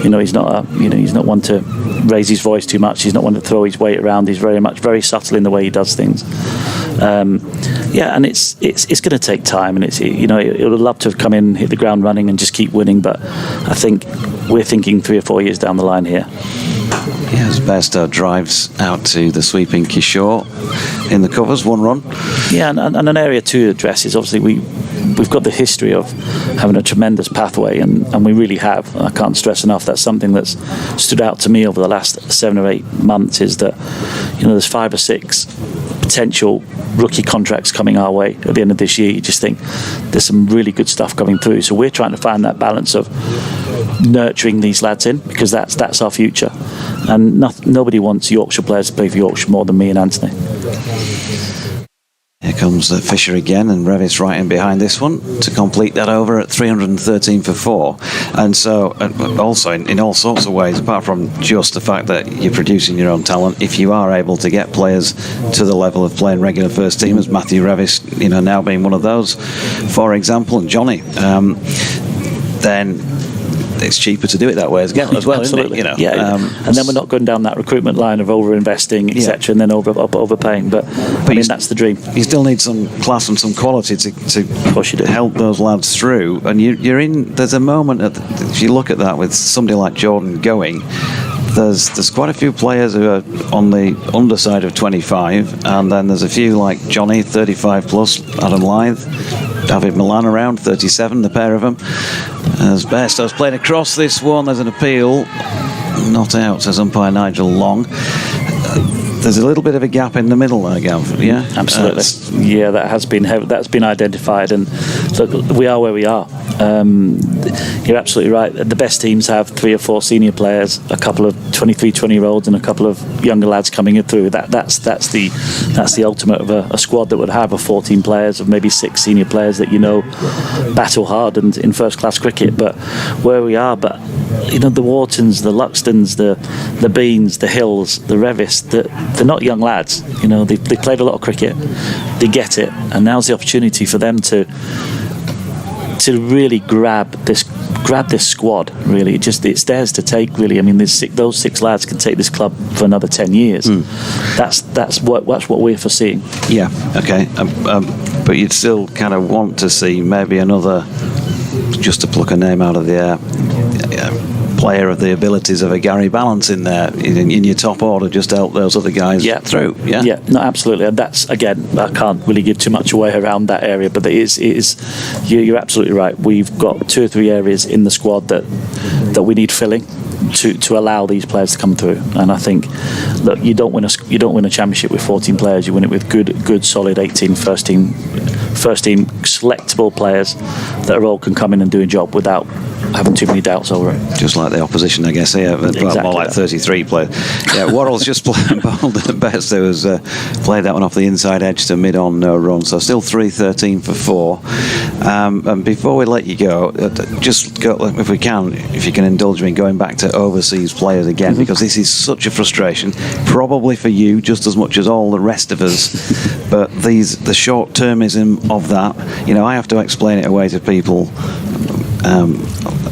He's not he's not one to raise his voice too much. He's not one to throw his weight around. He's very subtle in the way he does things. And it's going to take time, and it would love to have come in, hit the ground running, and just keep winning. But I think we're thinking 3 or 4 years down the line here. Yeah, as Bairstow drives out to the sweeping Kishore in the covers, 1 run. Yeah, and an area to address is obviously we've got the history of having a tremendous pathway, and we really have. I can't stress enough, that's something that's stood out to me over the last 7 or 8 months, is that there's 5 or 6 potential rookie contracts coming our way at the end of this year. You just think there's some really good stuff coming through, so we're trying to find that balance of nurturing these lads in, because that's our future, and nobody wants Yorkshire players to play for Yorkshire more than me and Anthony. Here comes Fisher again, and Revis right in behind this one to complete that over at 313 for 4. And so, also in all sorts of ways, apart from just the fact that you're producing your own talent, if you are able to get players to the level of playing regular first team, as Matthew Revis, now being one of those, for example, and Johnny, then it's cheaper to do it that way as well, Absolutely. Isn't it? And then we're not going down that recruitment line of over-investing, etc., and then overpaying. But I mean, that's the dream. You still need some class and some quality to help those lads through. And you're in. There's a moment if you look at that with somebody like Jordan going. There's quite a few players who are on the underside of 25, and then there's a few like Johnny, 35 plus, Adam Lythe, David Milan around 37, the pair of them. As Bairstow's played across this one, there's an appeal, not out, says umpire Nigel Long. There's a little bit of a gap in the middle there, Gav. Yeah, absolutely. That's been identified, and look, we are where we are. You're absolutely right. The best teams have 3 or 4 senior players, a couple of 23, 20-year-olds, and a couple of younger lads coming in through. That's the ultimate of a squad that would have 14 players, of maybe 6 senior players that battle hard and in first-class cricket. But where we are, the Whartons, the Luxtons, the Beans, the Hills, the Revis, they're not young lads. They played a lot of cricket, they get it, and now's the opportunity for them to really grab this squad. Really, it's theirs to take. Really, I mean, those 6 lads can take this club for another 10 years. That's what we're foreseeing. Yeah. Okay. But you'd still kind of want to see maybe another, just to pluck a name out of the air, player of the abilities of a Gary Balance in there in your top order, just to help those other guys through. Yeah, no, absolutely. And that's, again, I can't really give too much away around that area, but it is you're absolutely right. We've got 2 or 3 areas in the squad that we need filling to allow these players to come through. And I think, look, you don't win a championship with 14 players. You win it with good solid 18 first team selectable players that all can come in and do a job without having too many doubts over it. Just like the opposition, I guess, here. Exactly, more like 33 players. Yeah, Worrell's just bowled at best. There was played that one off the inside edge to mid-on, no run. So still 313 for 4. And before we let you go, just go, if you can indulge me, going back to overseas players again, because this is such a frustration, probably for you just as much as all the rest of us. But the short-termism of that, I have to explain it away to people.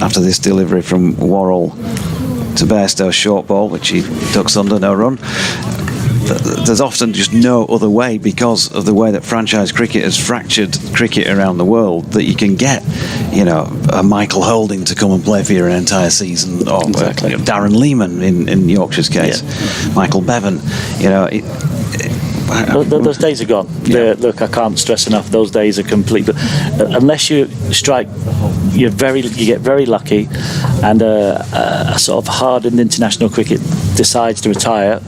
After this delivery from Worrell to Bairstow's short ball, which he ducks under, no run, there's often just no other way, because of the way that franchise cricket has fractured cricket around the world, that you can get a Michael Holding to come and play for you an entire season, or Darren Lehman in Yorkshire's case, Michael Bevan. Those days are gone. Look, I can't stress enough. Those days are complete. But unless you strike, you get very lucky, and a sort of hardened international cricket decides to retire,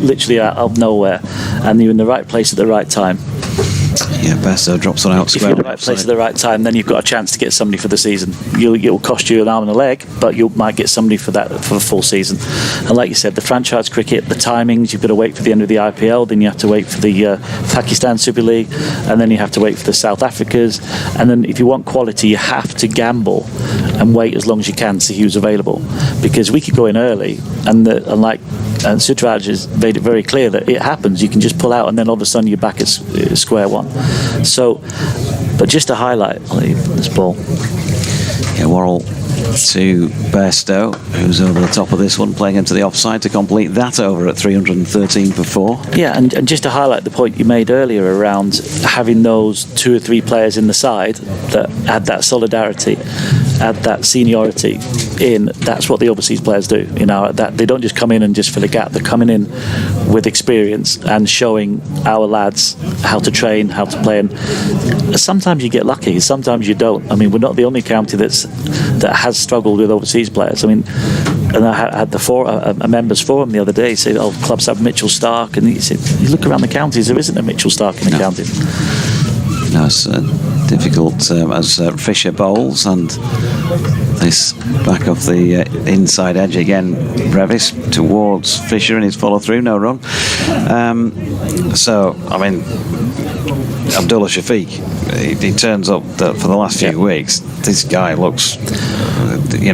literally out of nowhere, and you're in the right place at the right time. Yeah, Bairstow drops on out. If you're in the right place at the right time, then you've got a chance to get somebody for the season. It will cost you an arm and a leg, but you might get somebody for the full season. And like you said, the franchise cricket, the timings, you've got to wait for the end of the IPL, then you have to wait for the Pakistan Super League, and then you have to wait for the South Africas. And then if you want quality, you have to gamble and wait as long as you can to see who's available. Because we could go in early, and Sutraj has made it very clear that it happens. You can just pull out, and then all of a sudden you're back at square one. So, but just to highlight this ball. Yeah, Worrell to Bairstow, who's over the top of this one, playing into the offside to complete that over at 313 for 4. Yeah, and just to highlight the point you made earlier around having those 2 or 3 players in the side that add that solidarity, add that seniority in, that's what the overseas players do. That they don't just come in and just fill a gap. They're coming in with experience and showing our lads how to train, how to play. And sometimes you get lucky, sometimes you don't. I mean, we're not the only county that has struggled with overseas players. I mean, and I had a members forum the other day say, clubs have Mitchell Stark, and he said, you look around the counties, there isn't a Mitchell Stark in the county. No, it's difficult as Fisher bowls, and this back off the inside edge again. Revis towards Fisher in his follow through, no run. So I mean, Abdullah Shafiq, he turns up for the last few weeks. This guy looks, you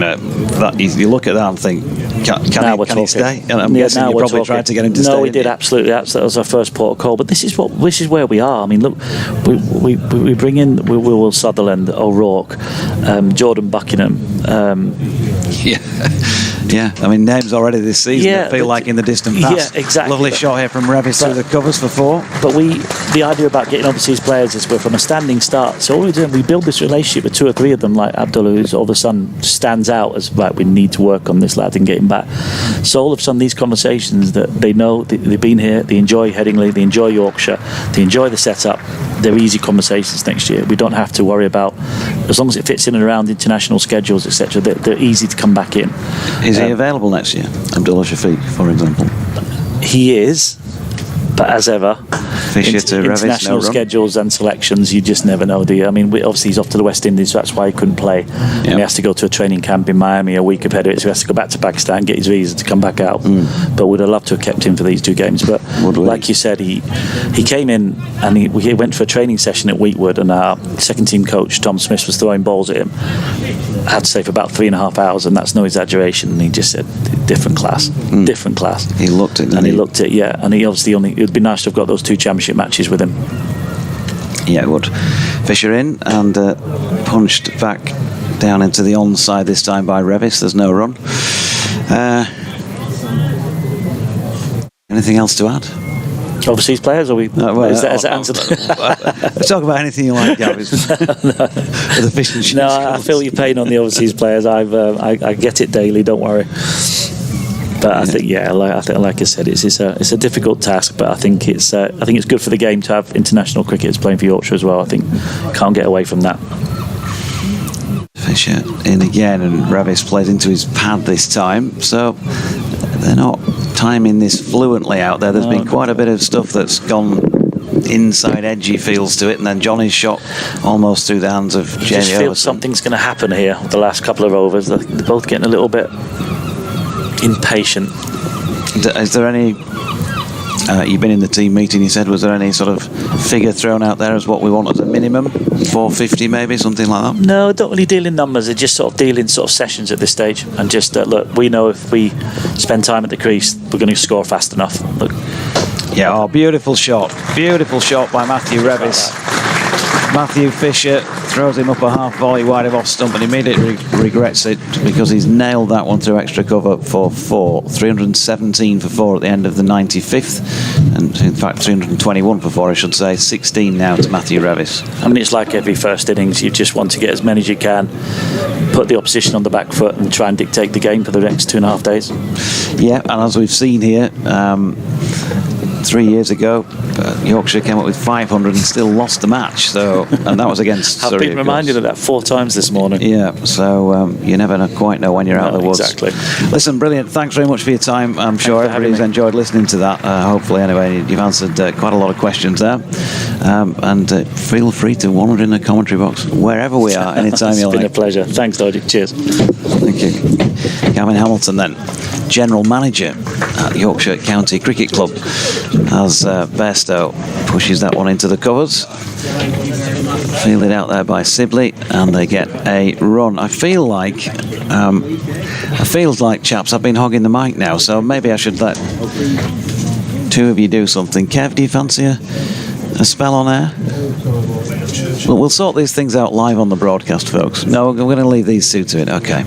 look at that and think, can he stay? And I'm guessing you probably tried to get him to stay. No, we did, absolutely. That was our first port of call. But this is where we are. I mean, look, we bring in Will Sutherland, O'Rourke, Jordan Buckingham. Yeah, I mean, names already this season that feel like in the distant past. Yeah, exactly. Lovely shot here from Revis through the covers for 4. But the idea about getting overseas players is we're from a standing start. So all we're doing, we build this relationship with 2 or 3 of them, like Abdullah, who's all of a sudden stands out as, like, we need to work on this lad and get him back. So all of a sudden, these conversations that they know, they've been here, they enjoy Headingley, they enjoy Yorkshire, they enjoy the setup, they're easy conversations next year. We don't have to worry about, as long as it fits in and around international schedules, etc., they're easy to come back in. Is he available next year, Abdullah Shafiq, for example? He is, but as ever, Fisher to Revis, international schedules and selections, you just never know, do you? I mean, obviously he's off to the West Indies, so that's why he couldn't play. And he has to go to a training camp in Miami a week ahead of it, so he has to go back to Pakistan, get his visa to come back out. But we'd have loved to have kept him for these 2 games. But like you said, he came in and he went for a training session at Wheatwood, and our second team coach, Tom Smith, was throwing balls at him. I had to say for about 3.5 hours, and that's no exaggeration. And he just said, different class. He looked it, and he looked it, yeah. And he obviously it would be nice to have got those 2 championship matches with him. Yeah, it would. Fisher in and punched back down into the onside this time by Revis. There's no run. Anything else to add? Overseas players, or is that answered? Let's talk about anything you like, Gav. The fish and chips. No, I feel your pain on the overseas players. I get it daily. Don't worry. But I think, like I said, it's a difficult task. But I think it's good for the game to have international cricketers playing for Yorkshire as well. I think can't get away from that. Fisher in again, and Revis played into his pad this time. So they're not timing this fluently out there. There's been quite a bit of stuff that's gone inside edgy feels to it, and then Johnny's shot almost through the hands of Jamie. I just feel something's going to happen here the last couple of overs. They're both getting a little bit impatient. Is there any you've been in the team meeting, you said, was there any sort of figure thrown out there as what we want as a minimum? 450 maybe, something like that? No, don't really deal in numbers. They just sort of deal in sort of sessions at this stage, and just look, we know if we spend time at the crease, we're going to score fast enough. Look. Yeah, beautiful shot by Matthew Revis. Matthew Fisher throws him up a half volley wide of off stump and immediately regrets it because he's nailed that one through extra cover for 4. 317 for 4 at the end of the 95th, and in fact 321 for 4 I should say. 16 now to Matthew Revis. I mean, it's like every first innings, you just want to get as many as you can, put the opposition on the back foot and try and dictate the game for the next 2.5 days. Yeah, and as we've seen here, 3 years ago, Yorkshire came up with 500 and still lost the match. So, and that was against Surrey. I've been reminded of that 4 times this morning. Yeah, so you never quite know when you're out of the woods. Exactly. Listen, brilliant. Thanks very much for your time. I'm sure everybody's enjoyed listening to that. Hopefully, anyway, you've answered quite a lot of questions there. And feel free to wander in the commentary box wherever we are, anytime you like. It's been a pleasure. Thanks, Dodgy. Cheers. Thank you. Gavin Hamilton then, General Manager at Yorkshire County Cricket Club, as Bairstow pushes that one into the covers. Fielded out there by Sibley, and they get a run. I feel like, chaps, I've been hogging the mic now, so maybe I should let 2 of you do something. Kev, do you fancy a spell on air? Well, we'll sort these things out live on the broadcast, folks. No, we're going to leave these 2 to it. Okay.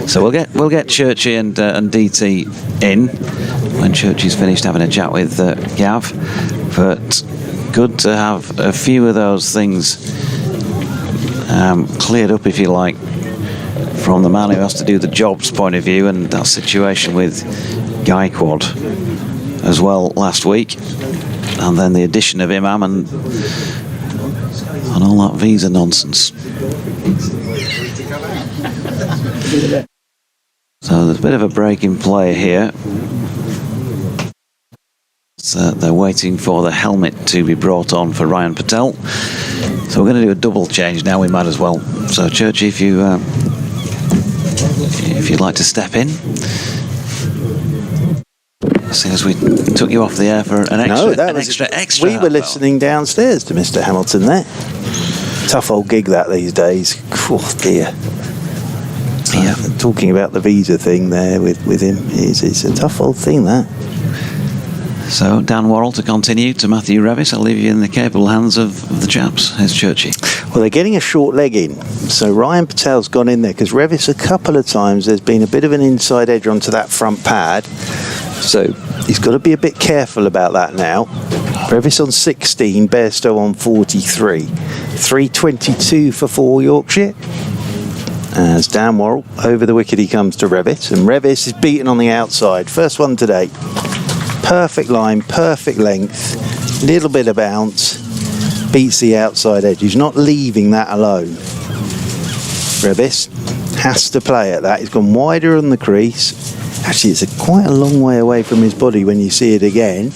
So we'll get Churchy and DT in when Churchy's finished having a chat with Gav. But good to have a few of those things cleared up, if you like, from the man who has to do the job's point of view, and that situation with Gaikwad as well last week, and then the addition of Imam and all that visa nonsense. So there's a bit of a break in play here. So they're waiting for the helmet to be brought on for Ryan Patel. So we're going to do a double change now, we might as well. So Churchy, if you if you'd like to step in. Seeing as we took you off the air for an extra, extra. We were listening downstairs to Mr. Hamilton there. Tough old gig that these days. Oh dear. Yeah, talking about the visa thing there with him, it's a tough old thing that. So Dan Worrell to continue to Matthew Revis. I'll leave you in the capable hands of the chaps. Here's Churchy. Well, they're getting a short leg in, so Ryan Patel's gone in there because Revis a couple of times there's been a bit of an inside edge onto that front pad, so he's got to be a bit careful about that now. Revis on 16, Bairstow on 43, 322 for 4 Yorkshire. As Dan Worrell over the wicket he comes to Revis, and Revis is beaten on the outside. First one today. Perfect line, perfect length, little bit of bounce, beats the outside edge. He's not leaving that alone. Revis has to play at that. He's gone wider on the crease. Actually, it's quite a long way away from his body when you see it again,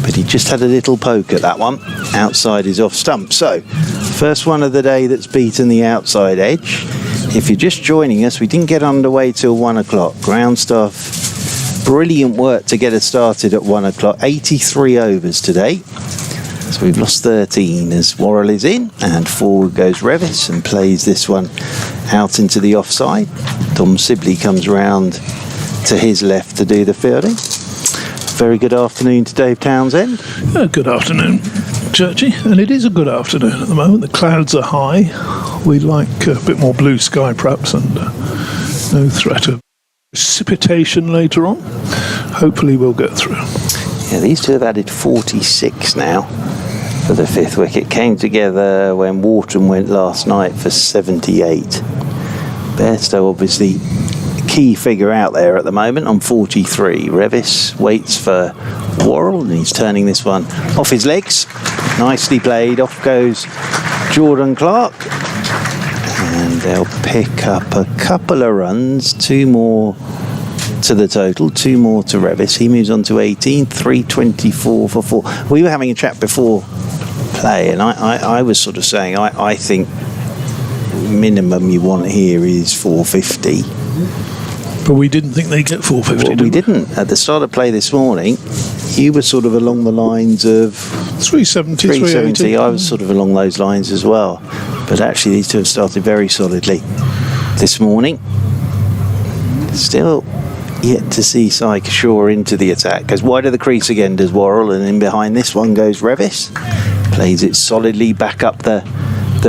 but he just had a little poke at that one. Outside is off stump. So, first one of the day that's beaten the outside edge. If you're just joining us, we didn't get underway till 1 o'clock. Ground staff, brilliant work to get us started at 1 o'clock. 83 overs today. So we've lost 13 as Worrell is in, and forward goes Revis and plays this one out into the offside. Tom Sibley comes round to his left to do the fielding. Very good afternoon to Dave Townsend. Good afternoon, Churchy, and it is a good afternoon at the moment. The clouds are high. We'd like a bit more blue sky perhaps, and no threat of precipitation later on. Hopefully we'll get through. Yeah, these two have added 46 now for the 5th wicket. Came together when Wharton went last night for 78. Bairstow obviously key figure out there at the moment on 43. Revis waits for Worrell and he's turning this one off his legs. Nicely played. Off goes Jordan Clark. And they'll pick up a couple of runs, 2 more to the total, 2 more to Revis. He moves on to 18, 324 for 4. We were having a chat before play, and I was sort of saying I think minimum you want here is 450. But we didn't think they'd get 450. Well, we didn't. At the start of play this morning, you were sort of along the lines of 370, 380. I was sort of along those lines as well. But actually, these two have started very solidly this morning. Still yet to see Sai Kishore into the attack. Goes wide of the crease again, does Worrell, and in behind this one goes Revis. Plays it solidly back up the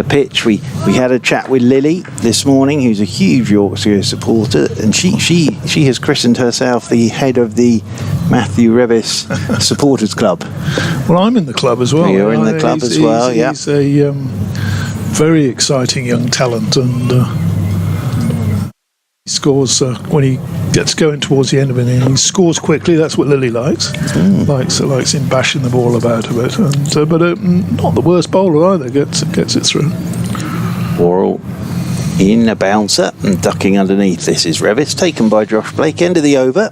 pitch. We had a chat with Lily this morning, who's a huge Yorkshire supporter, and she has christened herself the head of the Matthew Revis Supporters Club. Well, I'm in the club as well. You're in the club as well, yeah. He's a very exciting young talent, and he scores when he gets going towards the end of an inning. He scores quickly. That's what Lily likes. Likes him bashing the ball about a bit, but not the worst bowler either. Gets it through. Worrell in a bouncer and ducking underneath. This is Revis, taken by Josh Blake. End of the over.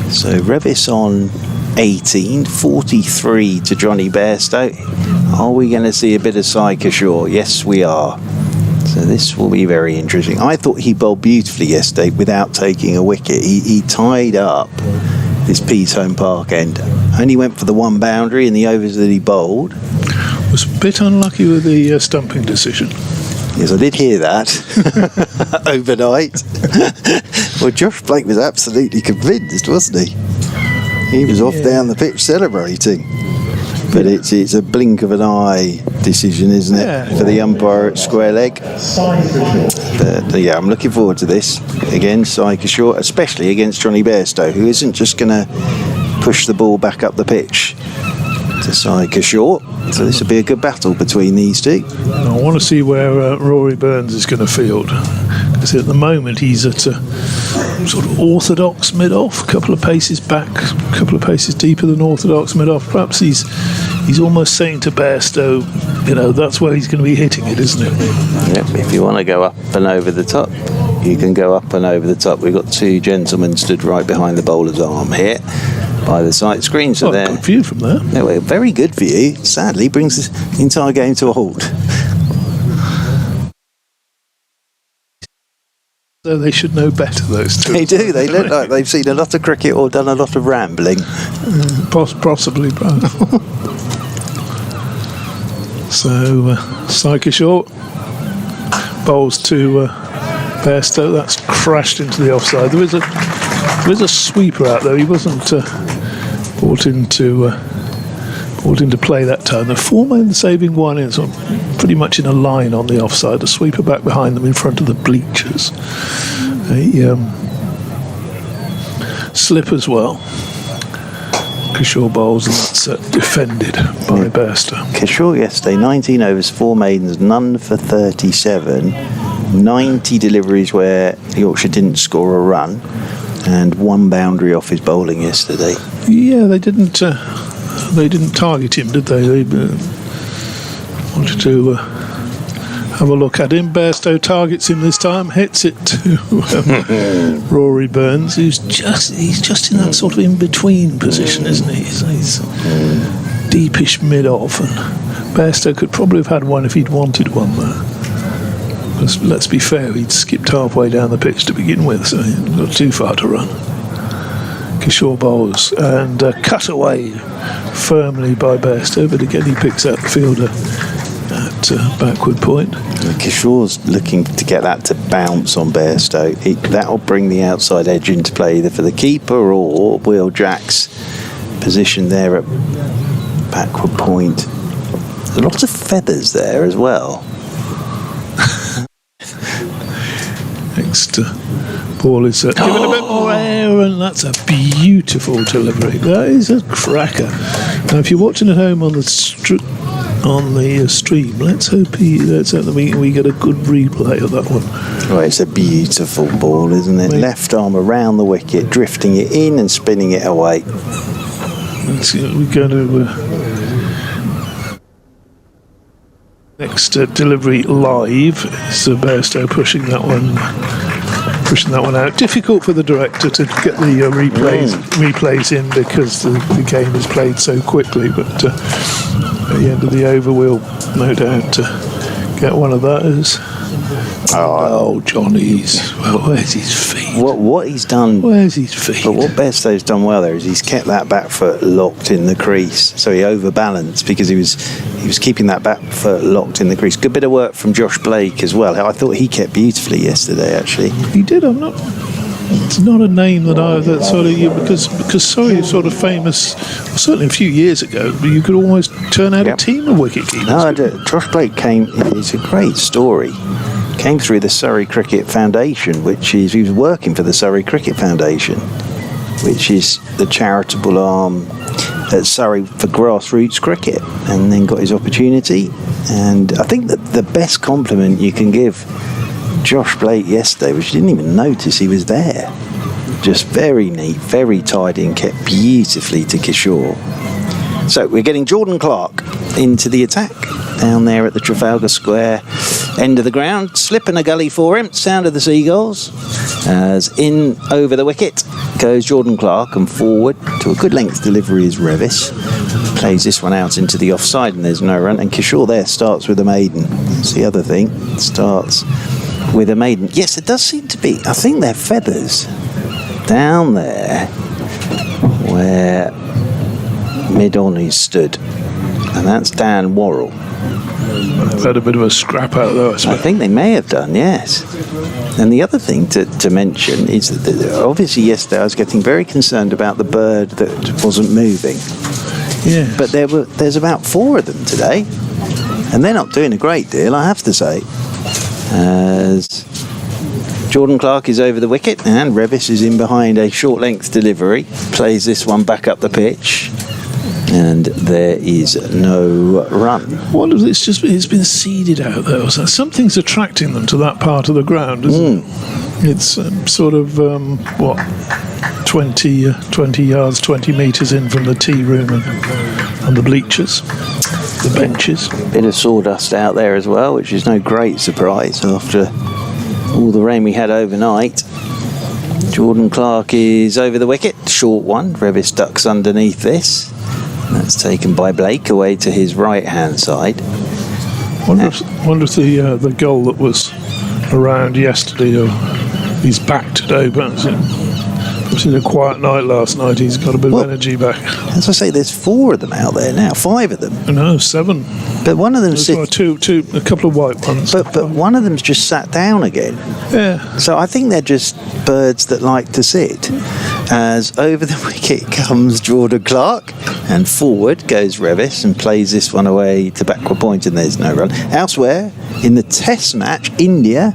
So Revis on 18, 43 to Johnny Bairstow. Are we going to see a bit of Sai Kishore? Yes, we are. So this will be very interesting. I thought he bowled beautifully yesterday without taking a wicket. He tied up this Peatone Park end. Only went for the one boundary in the overs that he bowled. Was a bit unlucky with the stumping decision. Yes, I did hear that overnight. Well, Josh Blake was absolutely convinced, wasn't he? He was off down the pitch celebrating. But it's a blink of an eye decision, isn't it, for the umpire at square leg? But yeah, I'm looking forward to this. Again, Sai Kishore, especially against Johnny Bairstow, who isn't just going to push the ball back up the pitch to Sai Kishore. So this will be a good battle between these two. I want to see where Rory Burns is going to field. Because at the moment he's at a sort of orthodox mid-off, a couple of paces back, a couple of paces deeper than orthodox mid-off. Perhaps he's almost saying to Bairstow, that's where he's going to be hitting it, isn't it? Yep, if you want to go up and over the top, you can go up and over the top. We've got 2 gentlemen stood right behind the bowler's arm here by the sight screen. So they're good view from there. Anyway, very good view. Sadly, brings the entire game to a halt. So they should know better, those two. They do. They look like they've seen a lot of cricket or done a lot of rambling. Possibly. So, Kishore bowls to Bairstow. That's crashed into the offside. There is a sweeper out there. He wasn't brought into play that time. The four-man saving one is pretty much in a line on the offside. A sweeper back behind them in front of the bleachers. A slip as well. Kishore bowls, and that's defended by Bairstow. Kishore yesterday, 19 overs, 4 maidens, none for 37. 90 deliveries where Yorkshire didn't score a run, and 1 boundary off his bowling yesterday. Yeah, they didn't target him, did they? They wanted to have a look at him. Bairstow targets him this time, hits it to Rory Burns, who's just in that sort of in-between position, isn't he? He's deepish mid-off, and Bairstow could probably have had one if he'd wanted one there. Because let's be fair, he'd skipped halfway down the pitch to begin with, so he hadn't got too far to run. Kishore bowls and cut away firmly by Bairstow, but again he picks out the fielder at backward point. Kishore's looking to get that to bounce on Bairstow. That'll bring the outside edge into play either for the keeper or Will Jack's position there at backward point. There's a lot of feathers there as well. Next ball is given a bit more air, and that's a beautiful delivery. That is a cracker. Now, if you're watching at home on the stream, let's hope that we get a good replay of that one. Right, it's a beautiful ball, isn't it? Left arm around the wicket, drifting it in and spinning it away. We're going to next delivery live. So Bairstow pushing that one out. Difficult for the director to get the replays in because the game is played so quickly. But at the end of the over, we'll no doubt get one of those. Oh, Johnny's. Where's his feet? What he's done. Where's his feet? But what Bairstow's done well there is he's kept that back foot locked in the crease, so he overbalanced because he was keeping that back foot locked in the crease. Good bit of work from Josh Blake as well. I thought he kept beautifully yesterday. Actually, he did. It's not a name that because Surrey is sort of famous. Well, certainly a few years ago, you could almost turn out a team of wicket keepers. No, Josh Blake came. It's a great story. Came through the Surrey Cricket Foundation, he was working for the Surrey Cricket Foundation, which is the charitable arm at Surrey for grassroots cricket, and then got his opportunity. And I think that the best compliment you can give Josh Blake yesterday was you didn't even notice he was there. Just very neat, very tidy, and kept beautifully to Kishore. So we're getting Jordan Clark into the attack down there at the Trafalgar Square end of the ground. Slip and a gully for him. Sound of the seagulls. As in over the wicket goes Jordan Clark, and forward to a good length delivery is Revis. Plays this one out into the offside, and there's no run. And Kishore there starts with a maiden. That's the other thing. Starts with a maiden. Yes, it does seem to be. I think they're feathers down there where mid-on is stood, and that's Dan Worrell. They've had a bit of a scrap out though, I think they may have done, yes. And the other thing to mention is that obviously yesterday I was getting very concerned about the bird that wasn't moving. Yeah. But there's about 4 of them today, and they're not doing a great deal, I have to say. As Jordan Clark is over the wicket, and Revis is in behind a short length delivery. Plays this one back up the pitch, and there is no run. What is it's been seeded out though, so something's attracting them to that part of the ground, isn't it? It's sort of 20 yards, 20 metres in from the tea room and the bleachers, the benches. Bit of sawdust out there as well, which is no great surprise after all the rain we had overnight. Jordan Clark is over the wicket, short one. Revis ducks underneath this. That's taken by Blake away to his right-hand side. Wonder if the goal that was around yesterday he's back today, but it was a quiet night last night. He's got a bit of energy back. As I say, there's 4 of them out there now, 5 of them. No, 7. But one of them's two, a couple of white ones. But one of them's just sat down again. Yeah. So I think they're just birds that like to sit. As over the wicket comes Jordan Clark, and forward goes Revis and plays this one away to backward point, and there's no run. Elsewhere, in the Test match, India,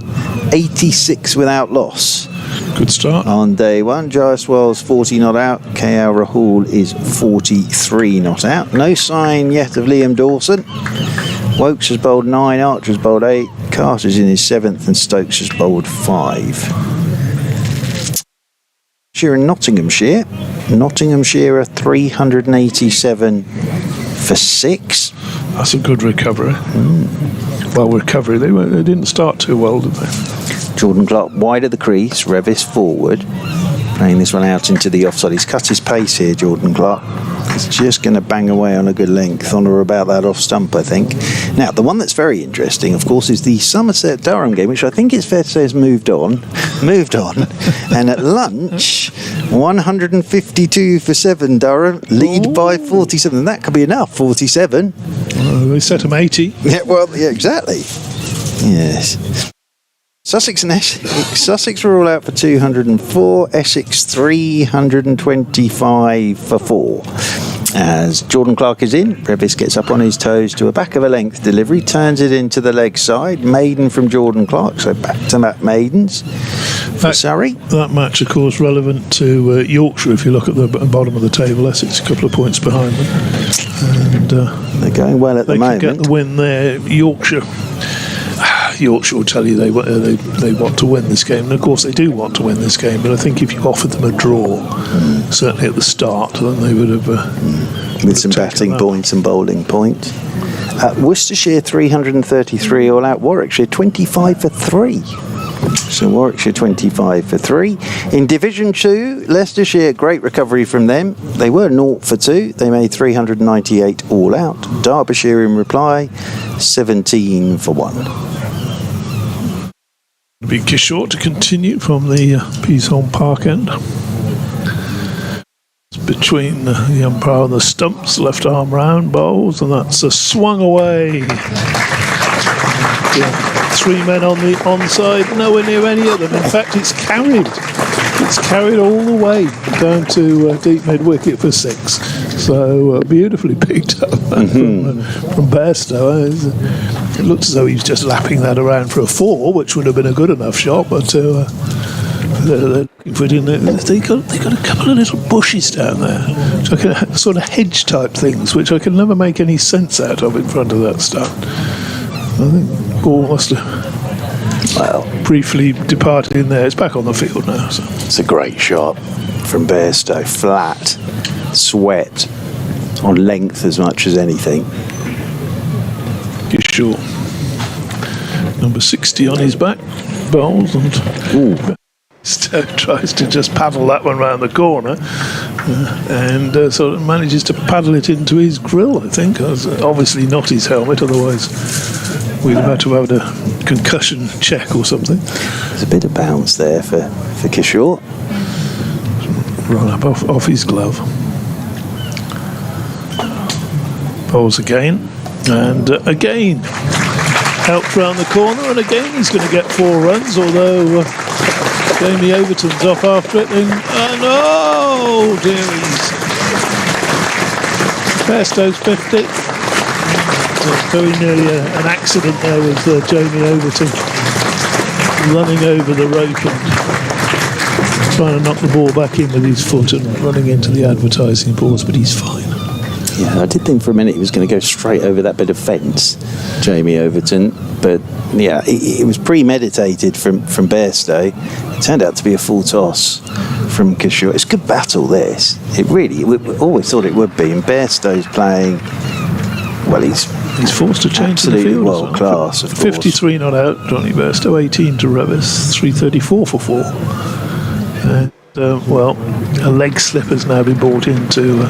86 without loss. Good start. On day 1, Jaiswal's 40 not out, KL Rahul is 43 not out. No sign yet of Liam Dawson. Wokes has bowled 9, Archer's bowled 8, Carter's in his 7th, and Stokes has bowled 5. Here in Nottinghamshire are 387 for 6. That's a good recovery. Well, recovery. They didn't start too well, did they? Jordan Clark wide of the crease, Revis forward, playing this one out into the offside. He's cut his pace here, Jordan Clark. He's just going to bang away on a good length on or about that off stump, I think. Now, the one that's very interesting, of course, is the Somerset-Durham game, which I think it's fair to say has moved on. And at lunch, 152 for 7, Durham, lead by 47. That could be enough, 47. They set them 80. Yeah, well, yeah, exactly. Yes. Sussex and Essex. Sussex were all out for 204, Essex 325 for 4. As Jordan Clark is in, Revis gets up on his toes to a back of a length delivery, turns it into the leg side, maiden from Jordan Clark, so back-to-back maidens for Surrey. That match, of course, relevant to Yorkshire. If you look at the bottom of the table, Essex a couple of points behind them, and they're going well at the moment. They can get the win there. Yorkshire will tell you they want to win this game, and of course they do want to win this game, but I think if you offered them a draw, certainly at the start, then they would have with some batting points and bowling points. Worcestershire 333 all out, Warwickshire 25 for 3. So Warwickshire 25 for 3. In Division 2, Leicestershire, great recovery from them. They were 0 for 2. They made 398 all out. Derbyshire in reply, 17 for 1. Big Kishore to continue from the Peasholm Park end. It's between the umpire and the stumps, left arm round, bowls, and that's a swung away. 3 men on the onside, nowhere near any of them. In fact, it's carried all the way down to deep mid wicket for 6. So beautifully picked up from Bairstow. It looks as though he's just lapping that around for a 4, which would have been a good enough shot, but they're looking for it in there. They got a couple of little bushes down there, sort of hedge type things, which I can never make any sense out of in front of that stuff. I think ball must have briefly departed in there. It's back on the field now. So. It's a great shot from Bairstow, flat, sweat, on length as much as anything. Sure. Number 60 on his back, bowls, and tries to just paddle that one round the corner, and sort of manages to paddle it into his grill, I think. Obviously not his helmet, otherwise we'd have had to have a concussion check or something. There's a bit of bounce there for Kishore. Run up off his glove. Bowls again. And again, helped round the corner, and again he's going to get 4 runs, although Jamie Overton's off after it. And oh, dearies. Bairstow's 50. Very nearly an accident there with Jamie Overton running over the rope and trying to knock the ball back in with his foot and running into the advertising boards, but he's fine. Yeah, I did think for a minute he was going to go straight over that bit of fence, Jamie Overton, but yeah, it was premeditated from Bairstow. It turned out to be a full toss from Kishore. It's a good battle, this. We always thought it would be, and Bairstow's playing, well, he's forced to change to the field. World class, of course. 53 not out, Johnny Bairstow, 18 to Revis, 334 for 4. Well, a leg slip has now been brought in to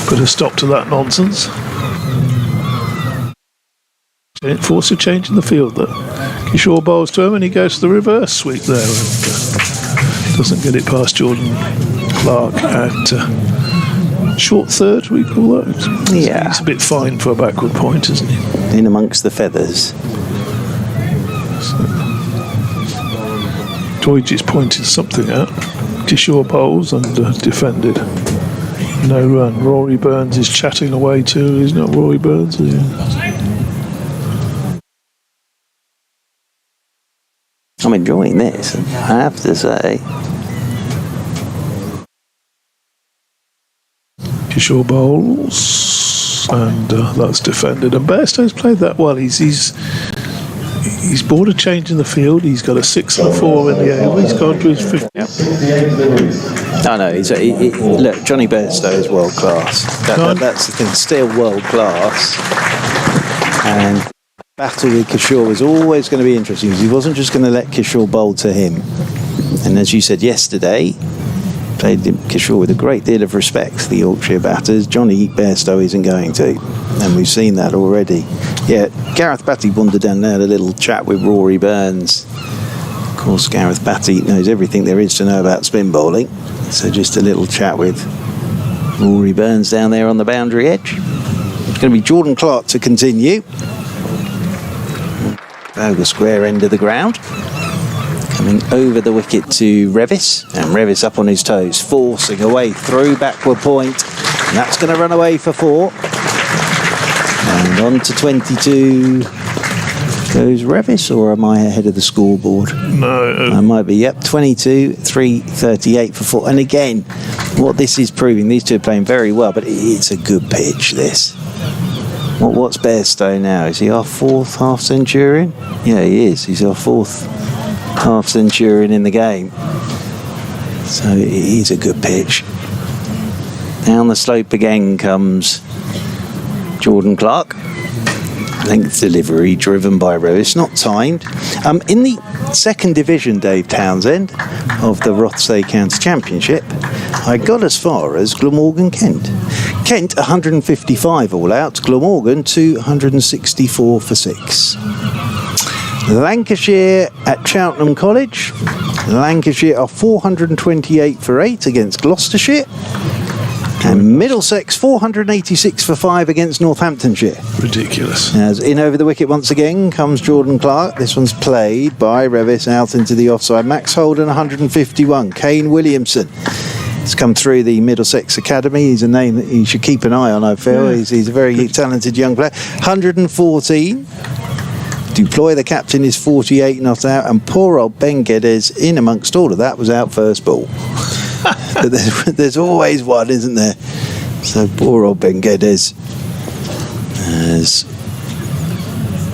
put a stop to that nonsense. Forced a change in the field, though. Kishore bowls to him and he goes to the reverse sweep there and doesn't get it past Jordan Clark at short third, we call that. Yeah. He's a bit fine for a backward point, isn't he? In amongst the feathers. Deutsch is pointed something out. Kishore bowls and defended. No run. Rory Burns is chatting away too. He's not Rory Burns, is he? I'm enjoying this, I have to say. Kishore bowls and that's defended. And Bairstow's played that well. He's bought a change in the field. He's got a 6 and a 4 in the over. He's gone to his 50. No, look, Johnny Bairstow is world class. That's the thing, still world class. And battle with Kishore was always going to be interesting because he wasn't just going to let Kishore bowl to him. And as you said yesterday, played Kishore with a great deal of respect, the Yorkshire batters. Johnny Bairstow isn't going to, and we've seen that already. Yeah, Gareth Batty wandered down there, had a little chat with Rory Burns. Of course, Gareth Batty knows everything there is to know about spin bowling, so just a little chat with Rory Burns down there on the boundary edge. It's going to be Jordan Clark to continue. Over square end of the ground. Coming over the wicket to Revis, and Revis up on his toes, forcing away through backward point, and that's going to run away for 4. And on to 22 goes Revis, or am I ahead of the scoreboard? No. I might be, yep, 22, 338 for 4. And again, what this is proving, these two are playing very well, but it's a good pitch, this. What's Bairstow now? Is he our 4th half centurion? Yeah, he is. He's our 4th half centurion in the game. So it is a good pitch. Down the slope again comes Jordan Clark. Length delivery driven by Revis, not timed. In the 2nd division, Dave Townsend, of the Rothesay County Championship, I got as far as Glamorgan Kent. Kent 155 all out, Glamorgan 264 for 6. Lancashire at Cheltenham College. Lancashire are 428 for 8 against Gloucestershire. And Middlesex 486 for 5 against Northamptonshire. Ridiculous. As in over the wicket once again comes Jordan Clark. This one's played by Revis out into the offside. Max Holden 151. Kane Williamson has come through the Middlesex Academy. He's a name that you should keep an eye on, I feel. Yeah. He's a very talented young player. 114. Duploy, the captain, is 48 not out, and poor old Ben Geddes, in amongst all of that, was out first ball. But there's always one, isn't there? So poor old Ben Geddes. As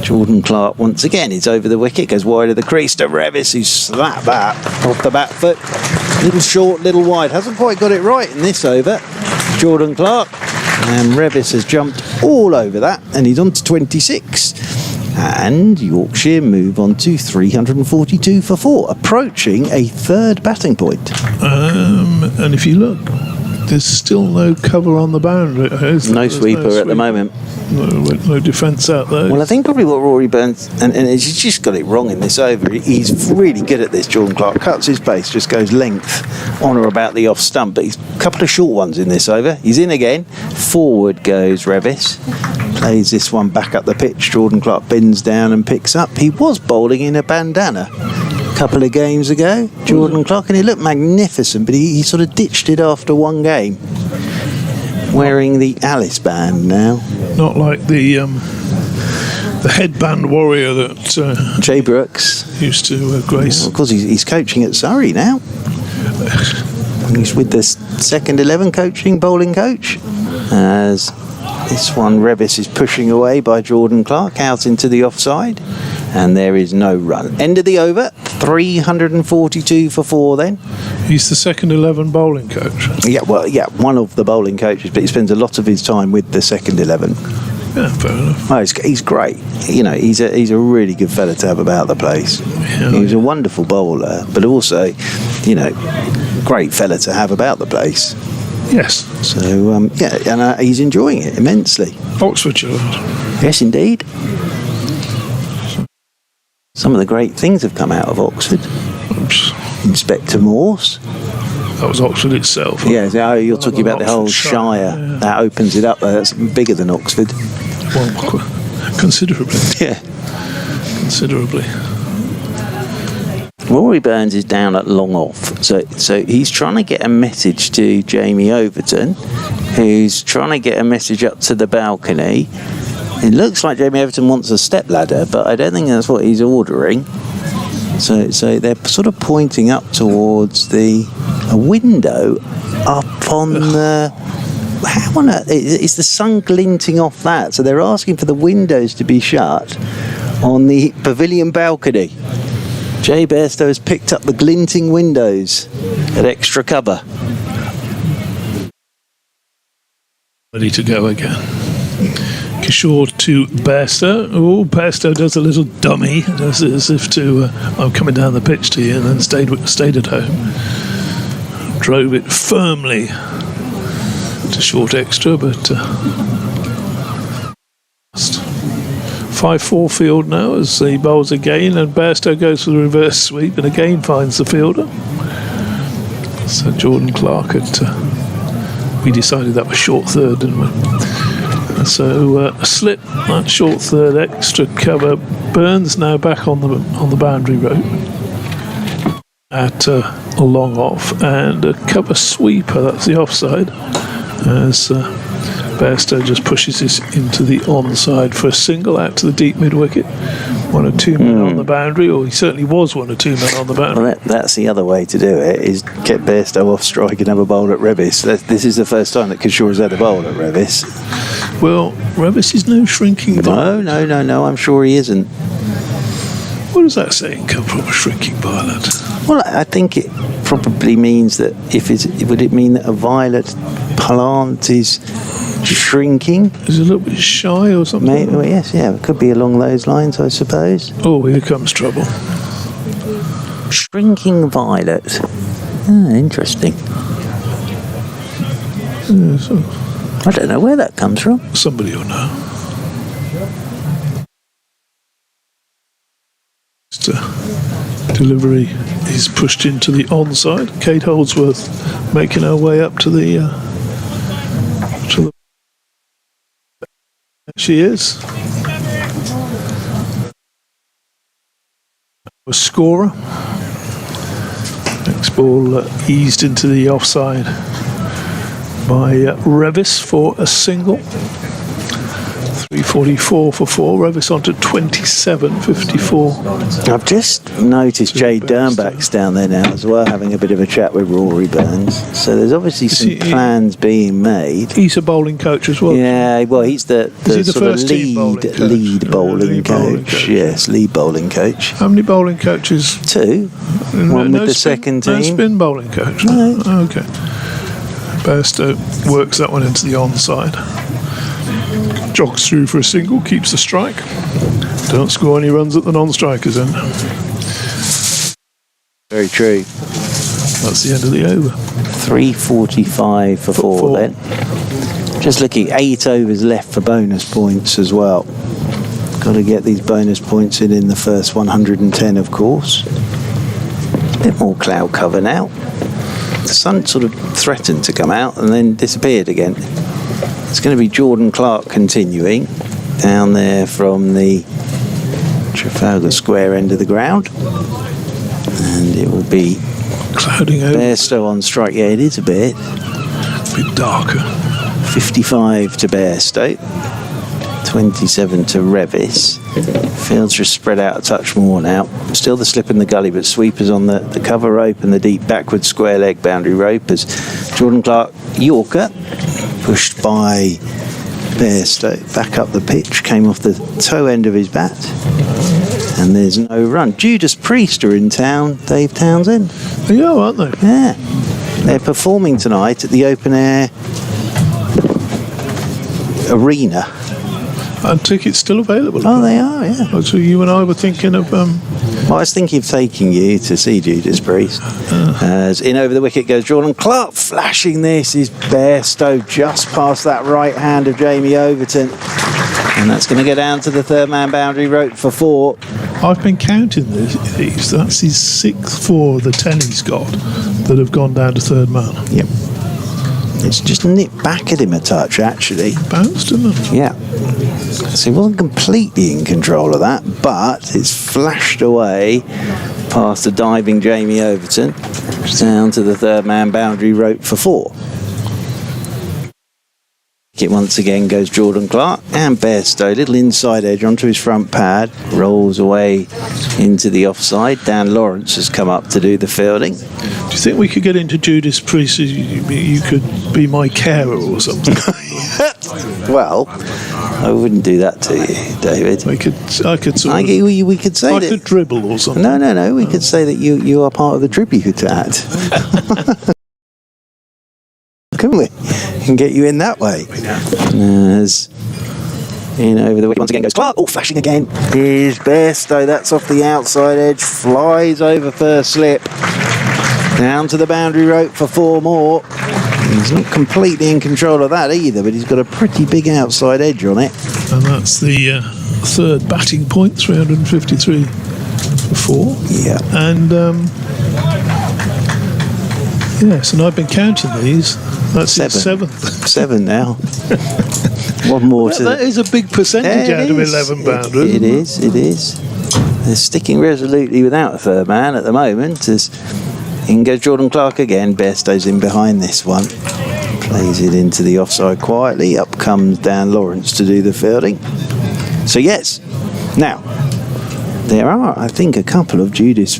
Jordan Clark once again is over the wicket, goes wide of the crease to Revis, who slapped that off the back foot. Little short, little wide. Hasn't quite got it right in this over. Jordan Clark. And Revis has jumped all over that, and he's on to 26. And Yorkshire move on to 342 for 4, approaching a 3rd batting point. And if you look, there's still no cover on the boundary. No sweeper at the moment. No defence out there. Well, I think probably what Rory Burns, and he's just got it wrong in this over. He's really good at this, Jordan Clark. Cuts his pace, just goes length on or about the off stump. But he's a couple of short ones in this over. He's in again. Forward goes Revis. Plays this one back up the pitch. Jordan Clark bends down and picks up. He was bowling in a bandana a couple of games ago, Jordan Clark, and he looked magnificent, but he sort of ditched it after one game. Wearing the Alice band now. Not like the headband warrior that Jay Brooks used to grace. Well, of course, he's coaching at Surrey now. He's with the 2nd 11 coaching, bowling coach. As this one, Revis is pushing away by Jordan Clark out into the offside, and there is no run. End of the over, 342 for 4 then. He's the 2nd 11 bowling coach. Yeah, one of the bowling coaches, but he spends a lot of his time with the 2nd 11. Yeah, fair enough. Oh, he's great. You know, he's a really good fella to have about the place. Yeah. He's a wonderful bowler, but also, you know, great fella to have about the place. Yes. So, and he's enjoying it immensely. Oxfordshire. Yes, indeed. Some of the great things have come out of Oxford. Oops. Inspector Morse. That was Oxford itself. Yeah, so you're talking about the whole Oxford Shire. yeah. That opens it up. That's bigger than Oxford. Well, considerably. Yeah. Considerably. Rory Burns is down at long off, so he's trying to get a message to Jamie Overton, who's trying to get a message up to the balcony. It looks like Jamie Overton wants a stepladder, but I don't think that's what he's ordering. So they're sort of pointing up towards a window up on the. How on earth is the sun glinting off that? So they're asking for the windows to be shut on the pavilion balcony. Jay Bairstow has picked up the glinting windows at extra cover. Ready to go again. Kishore to Bairstow. Oh, Bairstow does a little dummy, does it as if to, I'm coming down the pitch to you, and then stayed at home. Drove it firmly to short extra, but 5-4 field now as he bowls again, and Bairstow goes for the reverse sweep and again finds the fielder. So Jordan Clark we decided that was short third, didn't we? So a slip, that short third, extra cover. Burns now back on the boundary rope at a long off, and a cover sweeper, that's the offside, as Bairstow just pushes this into the onside for a single out to the deep mid wicket. 1 or 2 men on the boundary, or he certainly was 1 or 2 men on the boundary. Well, that's the other way to do it, is get Bairstow off strike and have a bowl at Revis. This is the first time that Kishore has had a bowl at Revis. Well, Revis is no shrinking violet. No, I'm sure he isn't. What does that saying come from, a shrinking violet? Well, I think it probably means that would it mean that a violet plant is shrinking? Is it a little bit shy or something? Maybe, well, yes, yeah, it could be along those lines, I suppose. Oh, here comes trouble. Shrinking violet. Interesting. Yeah, so I don't know where that comes from. somebody will know. Delivery is pushed into the onside. Kate Holdsworth making her way up to the she is a scorer. Next ball eased into the offside by Revis for a single. 344 for 4. Revis on to 27.54. I've just noticed Jay Dernbach's down there now as well, having a bit of a chat with Rory Burns. So there's obviously some plans being made. He's a bowling coach as well. Yeah, well, he's the sort of lead bowling bowling coach. Yes, lead bowling coach. How many bowling coaches? 2. One with the second team. No spin bowling coach. No. Okay. Bairstow works that one into the onside. Jogs through for a single, keeps the strike. Don't score any runs at the non-strikers end. Very true. That's the end of the over. 345 for 4 then. Just looking, 8 overs left for bonus points as well. Got to get these bonus points in the first 110, of course. A bit more cloud cover now. The sun sort of threatened to come out and then disappeared again. It's going to be Jordan Clark continuing down there from the Trafalgar Square end of the ground. And it will be clouding over. Bairstow on strike. Yeah, it is a bit. A bit darker. 55 to Bairstow. 27 to Revis. Fields just spread out a touch more now. Still the slip in the gully, but sweepers on the cover rope and the deep backward square leg boundary rope as Jordan Clark Yorker pushed by Bairstow back up the pitch, came off the toe end of his bat, and there's no run. Judas Priest are in town, Dave Townsend. They are, aren't they? Yeah. They're performing tonight at the open air arena. And tickets still available. Oh, they are, yeah. So you and I were thinking of... Well, I was thinking of taking you to see Judas Priest. As in over the wicket goes Jordan Clark, flashing this is Bairstow just past that right hand of Jamie Overton. And that's going to go down to the third man boundary rope for 4. I've been counting these. That's his 6th 4 of the 10 he's got that have gone down to third man. Yep. It's just nipped back at him a touch, actually. Bounced, didn't it? Yeah. So he wasn't completely in control of that, but it's flashed away past the diving Jamie Overton down to the third man boundary rope for 4. It once again goes Jordan Clark and Bairstow, little inside edge onto his front pad, rolls away into the offside. Dan Lawrence has come up to do the fielding. Do you think we could get into Judas Priest? You could be my carer or something. Well, I wouldn't do that to you, David. I could We could say that. could dribble or something. No. We could say that you are part of the tribute act. Couldn't we? And get you in that way. As in over the wicket once again goes Clark. Oh, flashing again. Here's Bairstow. That's off the outside edge. Flies over first slip. Down to the boundary rope for 4 more. He's not completely in control of that either, but he's got a pretty big outside edge on it. And that's the third batting point, 353 for 4. Yeah. And yes, and I've been counting these. That's his 7th. 7 now. One more to... That is a big percentage out of 11 boundaries. It is. They're sticking resolutely without a third man at the moment. As in goes Jordan Clark again. Bairstow's in behind this one. Plays it into the offside quietly. Up comes Dan Lawrence to do the fielding. So yes. Now, there are, I think, a couple of Judas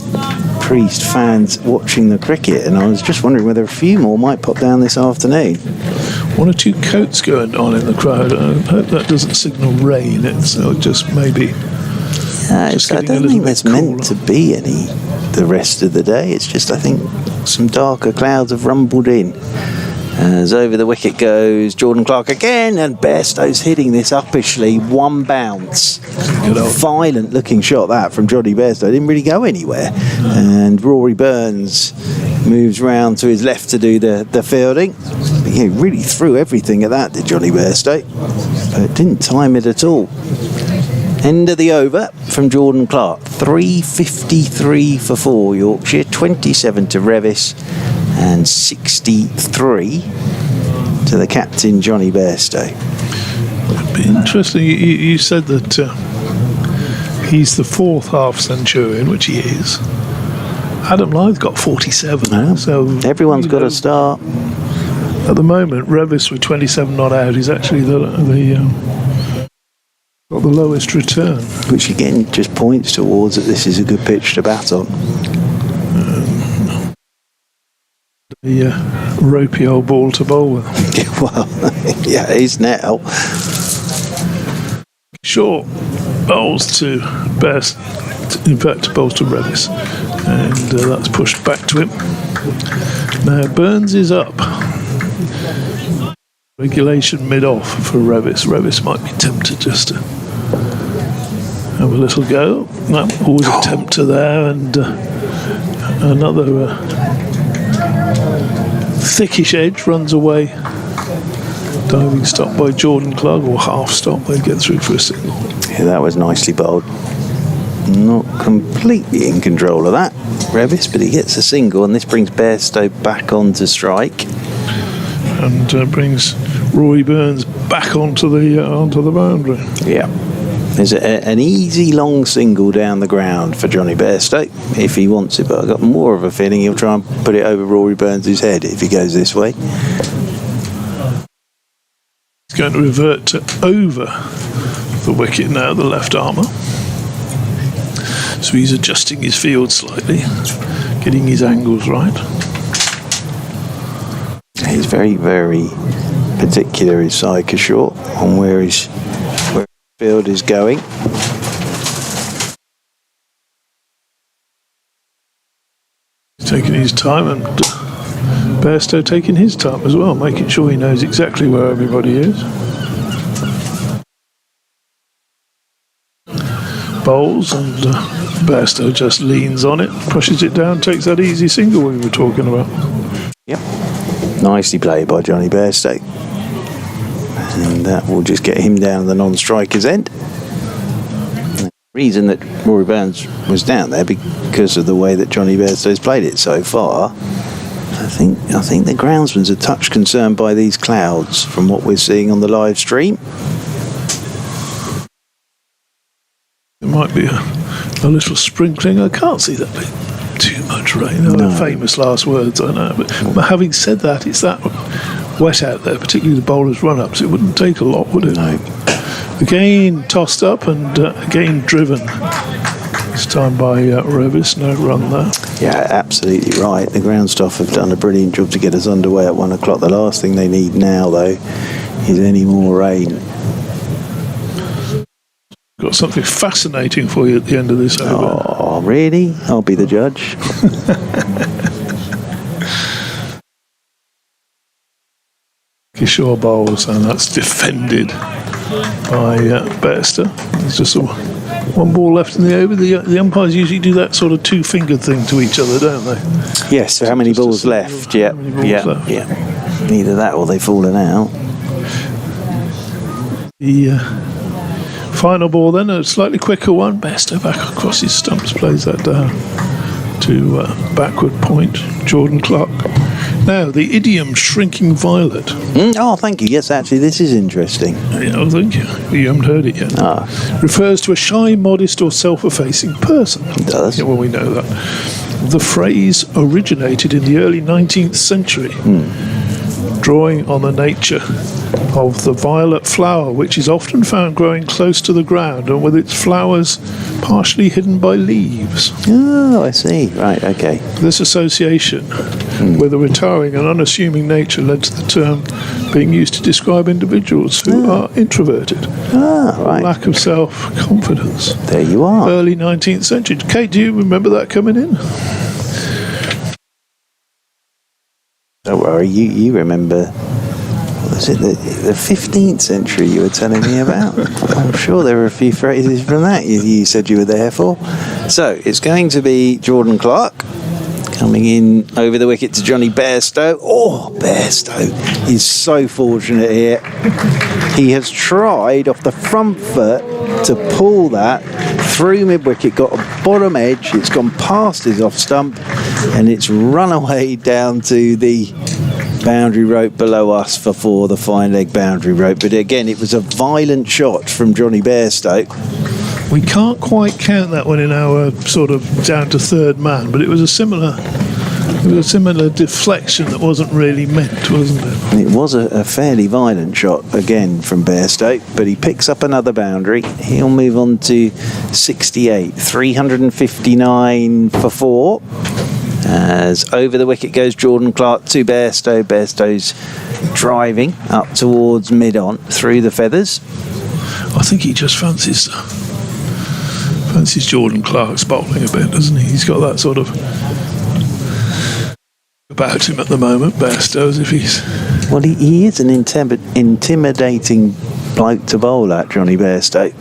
Priest fans watching the cricket, and I was just wondering whether a few more might pop down this afternoon. 1 or 2 coats going on in the crowd. I hope that doesn't signal rain. It's just maybe. I don't think there's meant to be any the rest of the day. It's just, I think, some darker clouds have rumbled in. As over the wicket goes Jordan Clark again, and Bairstow's hitting this uppishly. 1 bounce. Violent looking shot that from Johnny Bairstow. Didn't really go anywhere. And Rory Burns moves round to his left to do the fielding. But he really threw everything at that, did Johnny Bairstow. But didn't time it at all. End of the over from Jordan Clark. 353 for 4 Yorkshire, 27 to Revis, and 63 to the captain Johnny Bairstow. It'd be interesting. You said that he's the 4th half centurion, which he is. Adam Lyth got 47. So everyone's got a start. At the moment, Revis with 27 not out is actually got the lowest return. Which again just points towards that this is a good pitch to bat on. The ropey old ball to bowl with. Well, yeah, he's now. Short bowls to best, in fact, bowls to Revis, and that's pushed back to him. Now Burns is up. Regulation mid-off for Revis. Revis might be tempted just to have a little go. No, always a tempter there, and another thickish edge runs away. Diving stop by Jordan Clark, or half stop. They get through for a single. Yeah, that was nicely bowled. Not completely in control of that, Revis, but he gets a single, and this brings Bairstow back onto strike. And brings Roy Burns back onto the boundary. Yeah. There's an easy long single down the ground for Johnny Bairstow if he wants it, but I've got more of a feeling he'll try and put it over Rory Burns' head if he goes this way. He's going to revert to over the wicket now, the left armour. So he's adjusting his field slightly, getting his angles right. He's very, very particular, his Saika short, on where his field is going. He's taking his time, and Bairstow taking his time as well, making sure he knows exactly where everybody is. Bowls, and Bairstow just leans on it, pushes it down, takes that easy single we were talking about. Yep. Nicely played by Johnny Bairstow. and that will just get him down the non-striker's end. The reason that Rory Burns was down there because of the way that Johnny Bairstow's played it so far. I think the groundsman's a touch concerned by these clouds from what we're seeing on the live stream. There might be a little sprinkling. I can't see that being too much rain. No. Famous last words, I know. But having said that, it's that wet out there, particularly the bowlers' run-ups. It wouldn't take a lot, would it? No. Again tossed up and again driven. This time by Revis, no run there. Yeah, absolutely right. The ground staff have done a brilliant job to get us underway at 1 o'clock. The last thing they need now, though, is any more rain. Got something fascinating for you at the end of this over. Oh, really? I'll be the judge. Kishore bowls, and that's defended by Bairstow. There's just one ball left in the over. The umpires usually do that sort of two-fingered thing to each other, don't they? Yes, so how many balls left? Yeah. Either that or they've fallen out. The final ball then, a slightly quicker one. Bairstow back across his stumps, plays that down to backward point. Jordan Clark. Now, the idiom shrinking violet. Oh, thank you. Yes, actually, this is interesting. Oh, thank you. You haven't heard it yet. Refers to a shy, modest or self-effacing person. It does. Yeah, well, we know that. The phrase originated in the early 19th century, drawing on the nature of the violet flower, which is often found growing close to the ground and with its flowers partially hidden by leaves. Oh, I see. Right, okay. This association with a retiring and unassuming nature led to the term being used to describe individuals who are introverted. Right. Lack of self-confidence. There you are. Early 19th century. Kate, do you remember that coming in? Don't worry, you remember, was it the 15th century you were telling me about? I'm sure there were a few phrases from that you said you were there for. So, it's going to be Jordan Clark coming in over the wicket to Johnny Bairstow. Oh, Bairstow is so fortunate here. He has tried off the front foot to pull that through mid-wicket, got a bottom edge, it's gone past his off stump, and it's run away down to the boundary rope below us for 4, the fine leg boundary rope. But again, it was a violent shot from Johnny Bairstow. We can't quite count that one in our sort of down to third man, but it was a similar deflection that wasn't really meant, wasn't it? It was a fairly violent shot again from Bairstow, but he picks up another boundary. He'll move on to 68, 359 for 4. As over the wicket goes Jordan Clark to Bairstow. Bairstow's driving up towards mid-on through the feathers. I think he just fancies Jordan Clark's bowling a bit, doesn't he? He's got that sort of about him at the moment, Bairstow, as if he's... Well, he is an intimidating bloke to bowl at, Johnny Bairstow.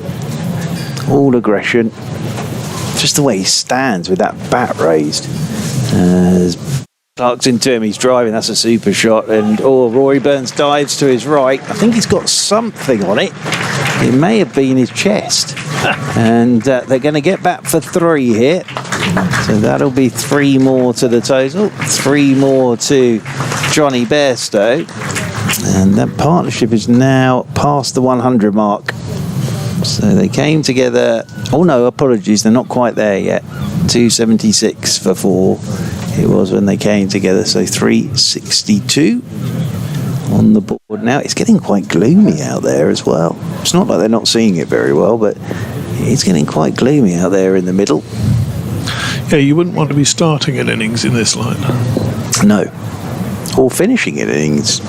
All aggression. Just the way he stands with that bat raised. As Clark's into him, he's driving, that's a super shot, and Rory Burns dives to his right. I think he's got something on it. It may have been his chest. And they're going to get back for 3 here. So that'll be 3 more to the total. 3 more to Johnny Bairstow. And that partnership is now past the 100 mark. So they came together. Oh no, apologies, they're not quite there yet. 276 for 4. It was when they came together. So 362 on the board now. It's getting quite gloomy out there as well. It's not like they're not seeing it very well, but it's getting quite gloomy out there in the middle. Yeah, you wouldn't want to be starting an innings in this line. No. Or finishing an innings.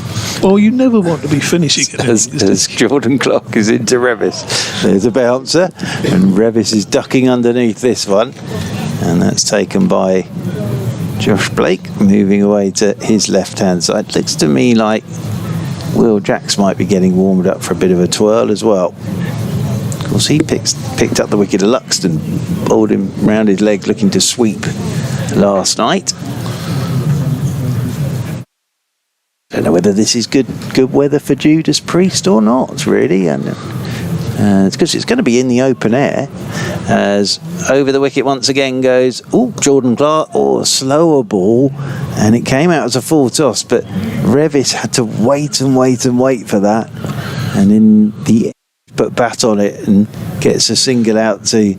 Well, you never want to be finishing an innings. As Jordan Clark is into Revis. There's a bouncer, and Revis is ducking underneath this one. And that's taken by Josh Blake, moving away to his left-hand side. Looks to me like Will Jacks might be getting warmed up for a bit of a twirl as well. Of course, he picked up the wicket of Luxton, bowled him round his leg looking to sweep last night. Don't know whether whether this is good weather for Judas Priest or not, really. And it's because it's going to be in the open air. As over the wicket once again goes, Jordan Clark, or slower ball, and it came out as a full toss, but Revis had to wait for that, and in the put bat on it and gets a single out to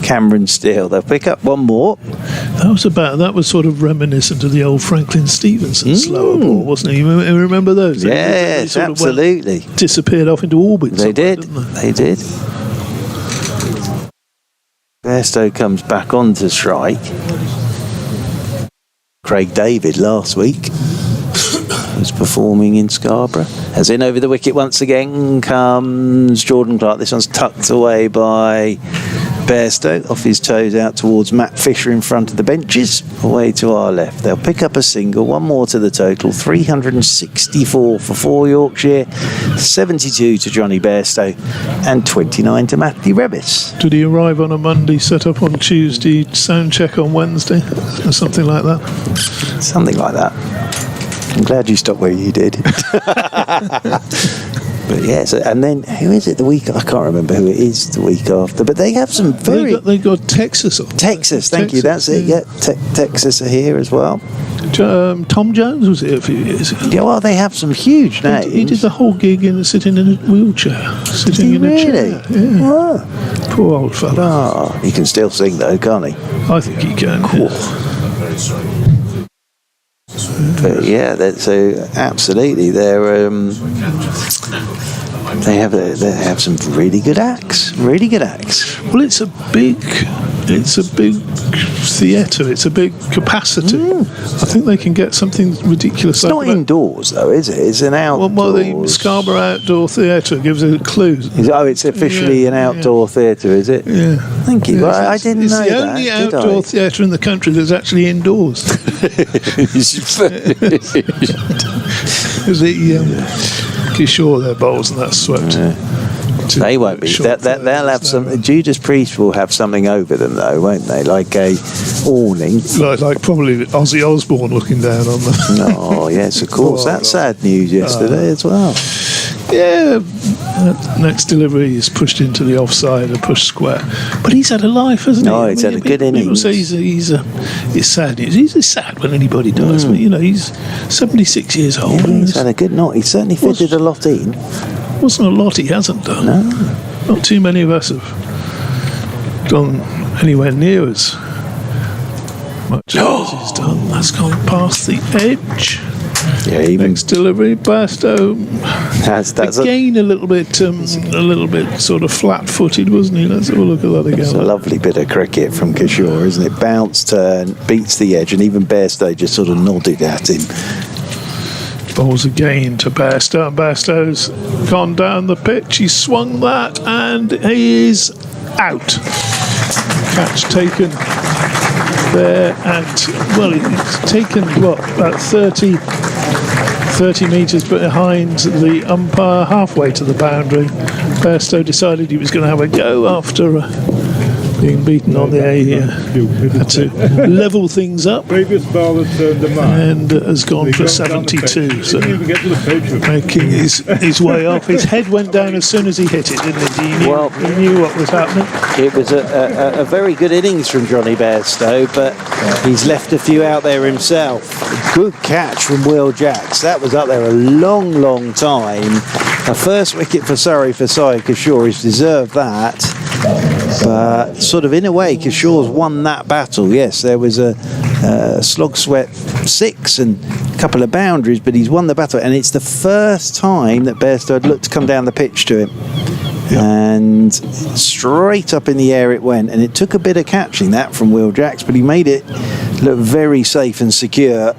Cameron Steele. They'll pick up one more. That was sort of reminiscent of the old Franklin Stevenson slower ball, wasn't it? You remember those? Yes, they absolutely. Disappeared off into orbit. They did. They did. Bairstow comes back onto strike. Craig David last week was performing in Scarborough. As in over the wicket once again comes Jordan Clark. This one's tucked away by Bairstow, off his toes out towards Matt Fisher in front of the benches, away to our left. They'll pick up a single, one more to the total, 364 for Yorkshire, 72 to Johnny Bairstow, and 29 to Matthew Revis. Did he arrive on a Monday, set up on Tuesday, sound check on Wednesday, or something like that? Something like that. I'm glad you stopped where you did. But yes, and then who is it the week? I can't remember who it is the week after. But they have some very. They got Texas on. Texas, thank you. That's it. Yeah, Texas are here as well. Tom Jones was here a few years ago. Yeah, well, they have some huge names. He did the whole gig sitting in a wheelchair, sitting in a chair. Yeah. Oh. Poor old fella. Oh, he can still sing though, can't he? I think he can. Cool. But yeah, so absolutely, they have some really good acts. Well, it's a big theatre. It's a big capacity. I think they can get something ridiculous. It's not indoors though, is it? It's an outdoor. Well, the Scarborough Outdoor Theatre gives a clue. It's officially an outdoor theatre, is it? Yeah. Thank you. Well, I didn't know that. It's the only outdoor theatre in the country that's actually indoors. Kishore, their bowls, and that's swept. They won't be. They'll have some. Judas Priest will have something over them, though, won't they? Like a awning. Like probably Ozzy Osbourne looking down on them. Oh yes, of course. That's sad news yesterday as well. Yeah, next delivery is pushed into the offside and pushed square. But he's had a life, hasn't he? No, he's had a good innings. People say it's sad news. He's sad when anybody does. But, he's 76 years old. Yeah, he's had a good night. He certainly fitted a lot in. Wasn't a lot he hasn't done. No. Not too many of us have gone anywhere near as much as he's done. That's gone past the edge. Yeah, even next delivery, Bairstow. That's again a little bit sort of flat-footed, wasn't he? Let's have a look at that again. It's a lovely bit of cricket from Kishore, isn't it? Bounce, turn, beats the edge, and even Bairstow just sort of nodded at him. Bowls again to Bairstow, and Bairstow's gone down the pitch. He swung that, and he is out. Catch taken there at, well, it's taken about 30 metres behind the umpire, halfway to the boundary. Bairstow decided he was going to have a go after being beaten on the A here. Had to level things up, and has gone for 72, so making his way off. His head went down as soon as he hit it, didn't it? He knew what was happening. It was a very good innings from Johnny Bairstow, but he's left a few out there himself. Good catch from Will Jacks. That was up there a long time. A first wicket for Surrey for Sai Kishore. He's deserved that. But sort of in a way, Kishore's won that battle. Yes, there was a slog sweat 6 and a couple of boundaries, but he's won the battle, and it's the first time that Bairstow had looked to come down the pitch to him. Yep. And straight up in the air it went, and it took a bit of catching that from Will Jacks, but he made it look very safe and secure.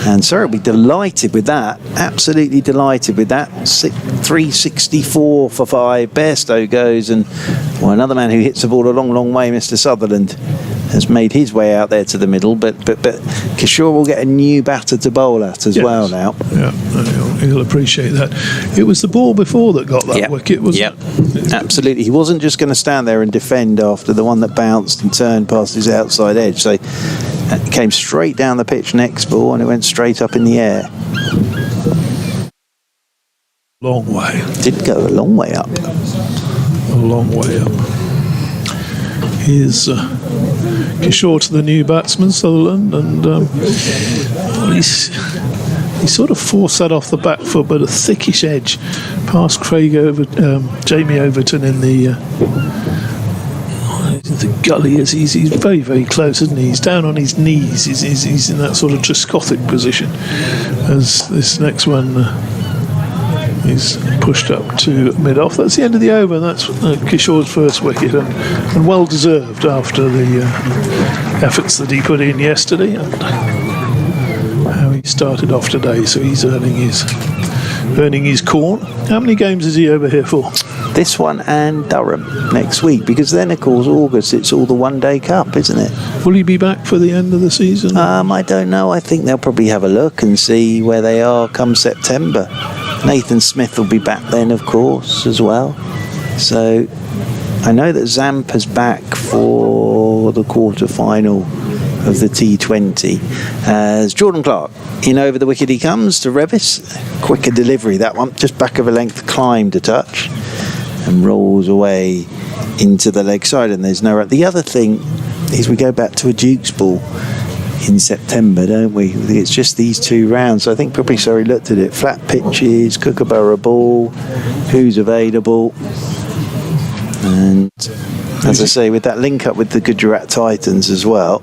And Surrey will be delighted with that, absolutely delighted with that. 364 for 5. Bairstow goes, and another man who hits the ball a long way, Mr. Sutherland, has made his way out there to the middle, but Kishore will get a new batter to bowl at as well now. Yeah, he'll appreciate that. It was the ball before that got that wicket, wasn't it? Absolutely. He wasn't just going to stand there and defend after the one that bounced and turned past his outside edge. So it came straight down the pitch next ball, and it went straight up in the air. Long way. Did go a long way up. A long way up. Here's Kishore to the new batsman, Sutherland, and he sort of forced that off the back foot, but a thickish edge past Jamie Overton in the gully. He's very, very close, isn't he? He's down on his knees. He's in that sort of Trescothic position as this next one is pushed up to mid-off. That's the end of the over. That's Kishore's first wicket, and well deserved after the efforts that he put in yesterday and how he started off today. So he's earning his corn. How many games is he over here for? This one and Durham next week, because then of course August it's all the one-day cup, isn't it? Will he be back for the end of the season? I don't know. I think they'll probably have a look and see where they are come September. Nathan Smith will be back then, of course, as well. So I know that Zampa's back for the quarter-final of the T20 as Jordan Clark in over the wicket he comes to Revis. Quicker delivery, that one, just back of a length, climbed a touch and rolls away into the leg side, and there's no run. The other thing is we go back to a Duke's ball in September, don't we? It's just these 2 rounds. I think probably Surrey looked at it. Flat pitches, Kookaburra ball, who's available. And as I say, with that link up with the Gujarat Titans as well,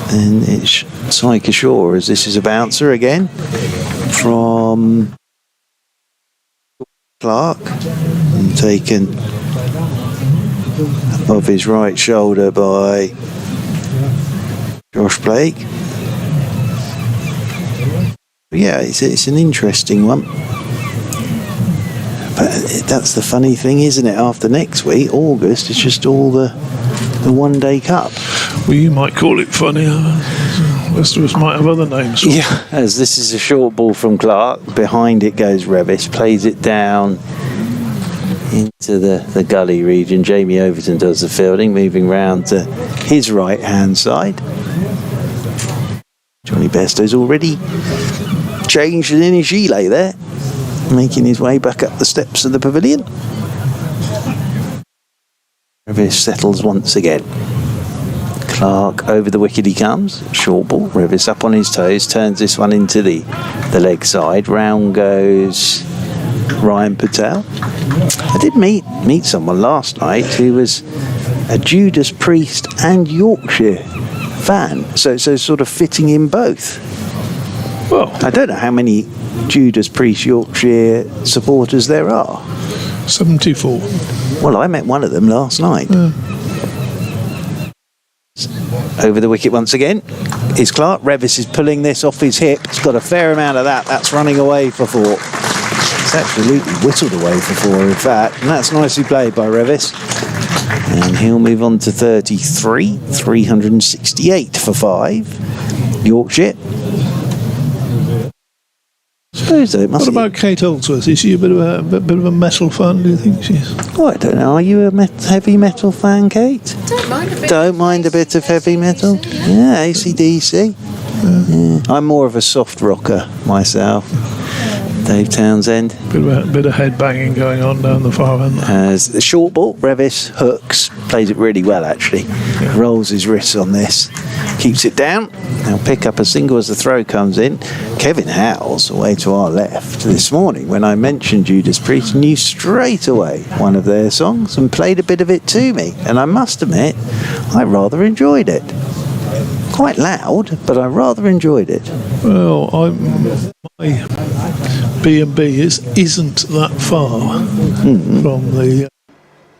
then it's Sai Kishore, as this is a bouncer again from Clark, and taken above his right shoulder by Josh Blake. But yeah, it's an interesting one. But that's the funny thing, isn't it? After next week, August, it's just all the one-day cup. Well, you might call it funny. The rest of us might have other names. Yeah, as this is a short ball from Clark. Behind it goes Revis, plays it down into the gully region. Jamie Overton does the fielding, moving round to his right-hand side. Johnny Bairstow's already changed in his gilet there, making his way back up the steps of the pavilion. Revis settles once again. Clark over the wicket he comes. Short ball. Revis up on his toes, turns this one into the leg side. Round goes Ryan Patel. I did meet someone last night who was a Judas Priest and Yorkshire fan, so sort of fitting in both. Well, I don't know how many Judas Priest Yorkshire supporters there are. 74. Well, I met one of them last night. Over the wicket once again is Clark. Revis is pulling this off his hip. It's got a fair amount of that. That's running away for 4. It's absolutely whistled away for 4, in fact. And that's nicely played by Revis. And he'll move on to 33. 368 for 5. Yorkshire. Suppose though, it must. What about Kate Holdsworth? Is she a bit of a metal fan? Do you think she's? Oh, I don't know. Are you a heavy metal fan, Kate? Don't mind a bit of heavy metal. Yeah, AC/DC. Yeah. I'm more of a soft rocker myself. Dave Townsend. Bit of head banging going on down the far end. As the short ball, Revis hooks, plays it really well actually. Yeah. Rolls his wrists on this, keeps it down. They'll pick up a single as the throw comes in. Kevin Howells, away to our left this morning, when I mentioned Judas Priest, knew straight away one of their songs and played a bit of it to me. And I must admit, I rather enjoyed it. Quite loud, but I rather enjoyed it. Well, my B&B isn't that far from the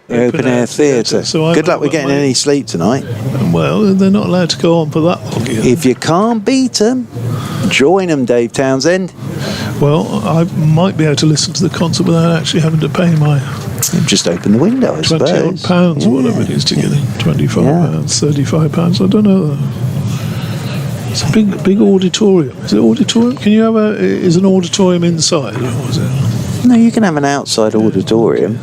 open air theatre. So good luck with getting any sleep tonight. Well, they're not allowed to go on for that long yet. If you can't beat them, join them, Dave Townsend. Well, I might be able to listen to the concert without actually having to pay my... Just open the window, I suppose. £20 or whatever it is to get in. £25, £35, I don't know. It's a big auditorium. Is it auditorium? Can you have is an auditorium inside, or is it? No, you can have an outside auditorium.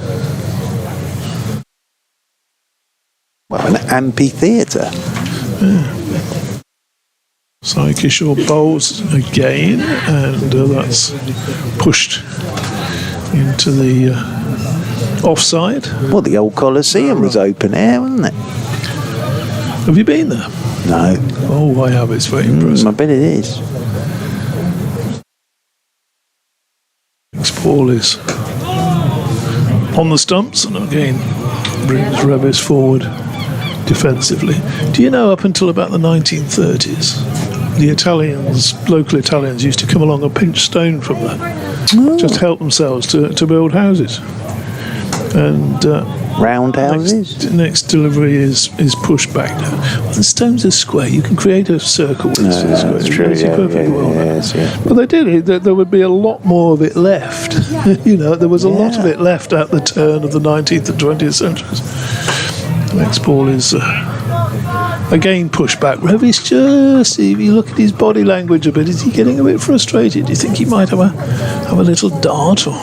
Well, an amphitheatre. Yeah. So Kishore bowls again, and that's pushed into the offside. Well, the old Coliseum was open air, wasn't it? Have you been there? No. Oh, I have. It's very impressive. I bet it is. Next ball is on the stumps, and again brings Revis forward defensively. Do you know, up until about the 1930s, the local Italians used to come along and pinch stone from that, just to help themselves to build houses. And round houses. Next delivery is pushed back now. Well, the stones are square. You can create a circle with That's true. Yeah. But they did. There would be a lot more of it left. There was a lot of it left at the turn of the 19th and 20th centuries. The next ball is again pushed back. Revis just, if you look at his body language a bit, is he getting a bit frustrated? Do you think he might have a little dart or?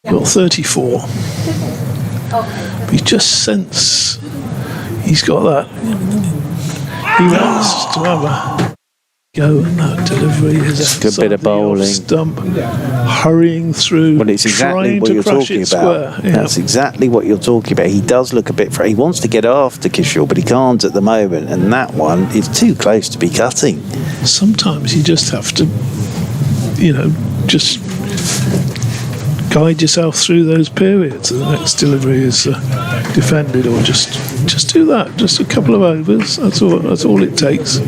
Got 34. But you just sense he's got that. He wants to have a go, and that delivery is a good bit of bowling. Stump, hurrying through. Well, it's exactly what you're talking about. Yeah. That's exactly what you're talking about. He does look a bit. He wants to get after Kishore, but he can't at the moment, and that one is too close to be cutting. Sometimes you just have to, just guide yourself through those periods. The next delivery is defended, or just do that. Just a couple of overs. That's all it takes.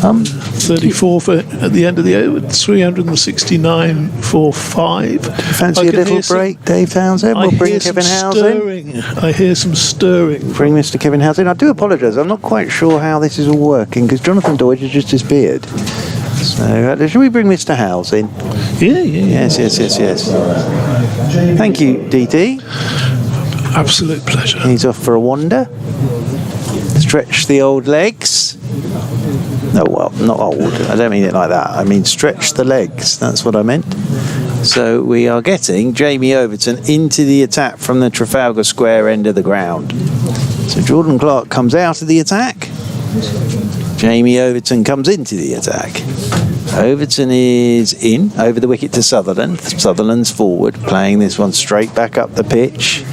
34 at the end of the over. 369 for 5. Fancy a little break, Dave Townsend? We'll bring Kevin Howes in. I hear some stirring. Bring Mr. Kevin Howes in. I do apologise. I'm not quite sure how this is all working because Jonathan Deutsch has just disappeared. So, should we bring Mr. Howes in? Yeah. Yes. Thank you, DT. Absolute pleasure. He's off for a wander. Stretch the old legs. No, well, not old. I don't mean it like that. I mean stretch the legs. That's what I meant. So we are getting Jamie Overton into the attack from the Trafalgar Square end of the ground. So Jordan Clark comes out of the attack. Jamie Overton comes into the attack. Overton is in, over the wicket to Sutherland. Sutherland's forward, playing this one straight back up the pitch.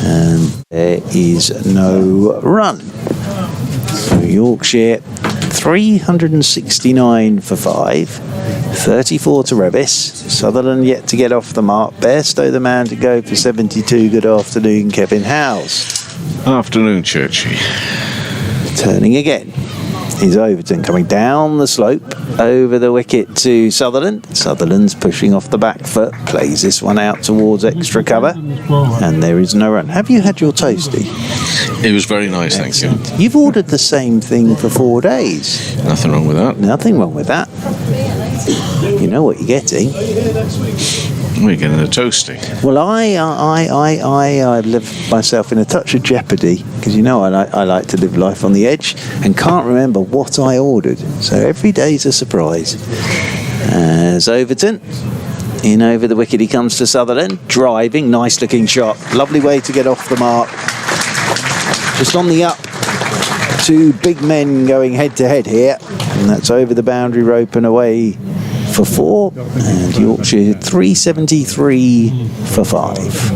And there is no run. So Yorkshire, 369 for 5. 34 to Revis. Sutherland yet to get off the mark. Bairstow the man to go for 72. Good afternoon, Kevin Howes. Afternoon, Churchy. Turning again is Overton, coming down the slope over the wicket to Sutherland. Sutherland's pushing off the back foot, plays this one out towards extra cover, and there is no run. Have you had your toasty? It was very nice, Excellent. Thank you. You've ordered the same thing for 4 days. Nothing wrong with that. Nothing wrong with that. You know what you're getting. We're getting a toasty. Well, I live myself in a touch of jeopardy because I like to live life on the edge and can't remember what I ordered. So every day's a surprise. As Overton in over the wicket, he comes to Sutherland, driving, nice looking shot, lovely way to get off the mark. Just on the up, 2 big men going head to head here, and that's over the boundary rope and away for 4, and Yorkshire 373 for 5.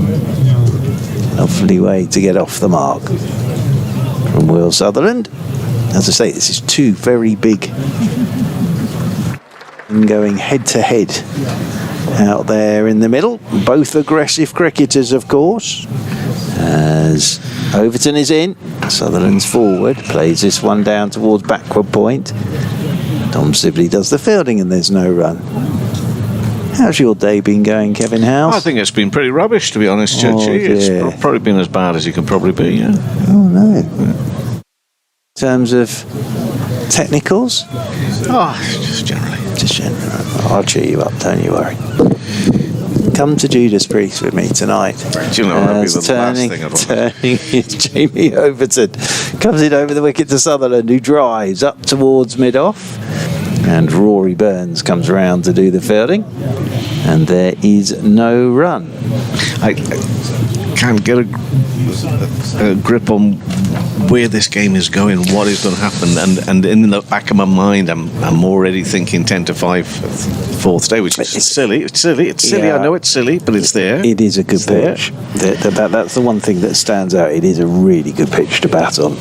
Lovely way to get off the mark from Will Sutherland. As I say, this is 2 very big going head to head out there in the middle. Both aggressive cricketers, of course. As Overton is in, Sutherland's forward, plays this one down towards backward point. Tom Sibley does the fielding and there's no run. How's your day been going, Kevin Howes? I think it's been pretty rubbish, to be honest, Churchy. It's probably been as bad as you can probably be, yeah. Oh, no. In terms of technicals? Just generally. Just generally. I'll cheer you up, don't you worry. Come to Judas Priest with me tonight. Do you know, that'd be the last thing I'd want. Turning is Jamie Overton. Comes in over the wicket to Sutherland, who drives up towards mid-off. And Rory Burns comes around to do the fielding. And there is no run. I can't get a grip on where this game is going, what is going to happen, and in the back of my mind, I'm already thinking 10-5 fourth day, which is silly. It's silly. Yeah. I know it's silly, but it's there. It is a good pitch. That's the one thing that stands out. It is a really good pitch to bat on.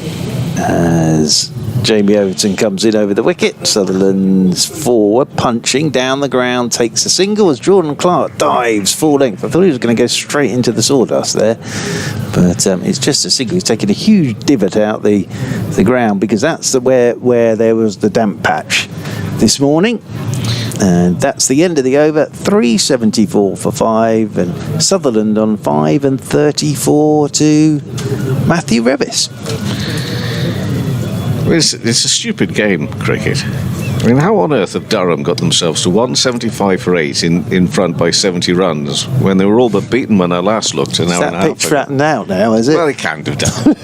As Jamie Overton comes in over the wicket, Sutherland's forward, punching down the ground, takes a single as Jordan Clark dives full length. I thought he was going to go straight into the sawdust there, but it's just a single. He's taken a huge divot out the ground, because that's where there was the damp patch this morning. And that's the end of the over. 374 for 5, and Sutherland on 5 and 34 to Matthew Revis. It's a stupid game, cricket. I mean, how on earth have Durham got themselves to 175 for 8 in front by 70 runs when they were all but beaten when I last looked an hour and a half ago? Is that pitch flattened out now, is it? Well, they can't have done.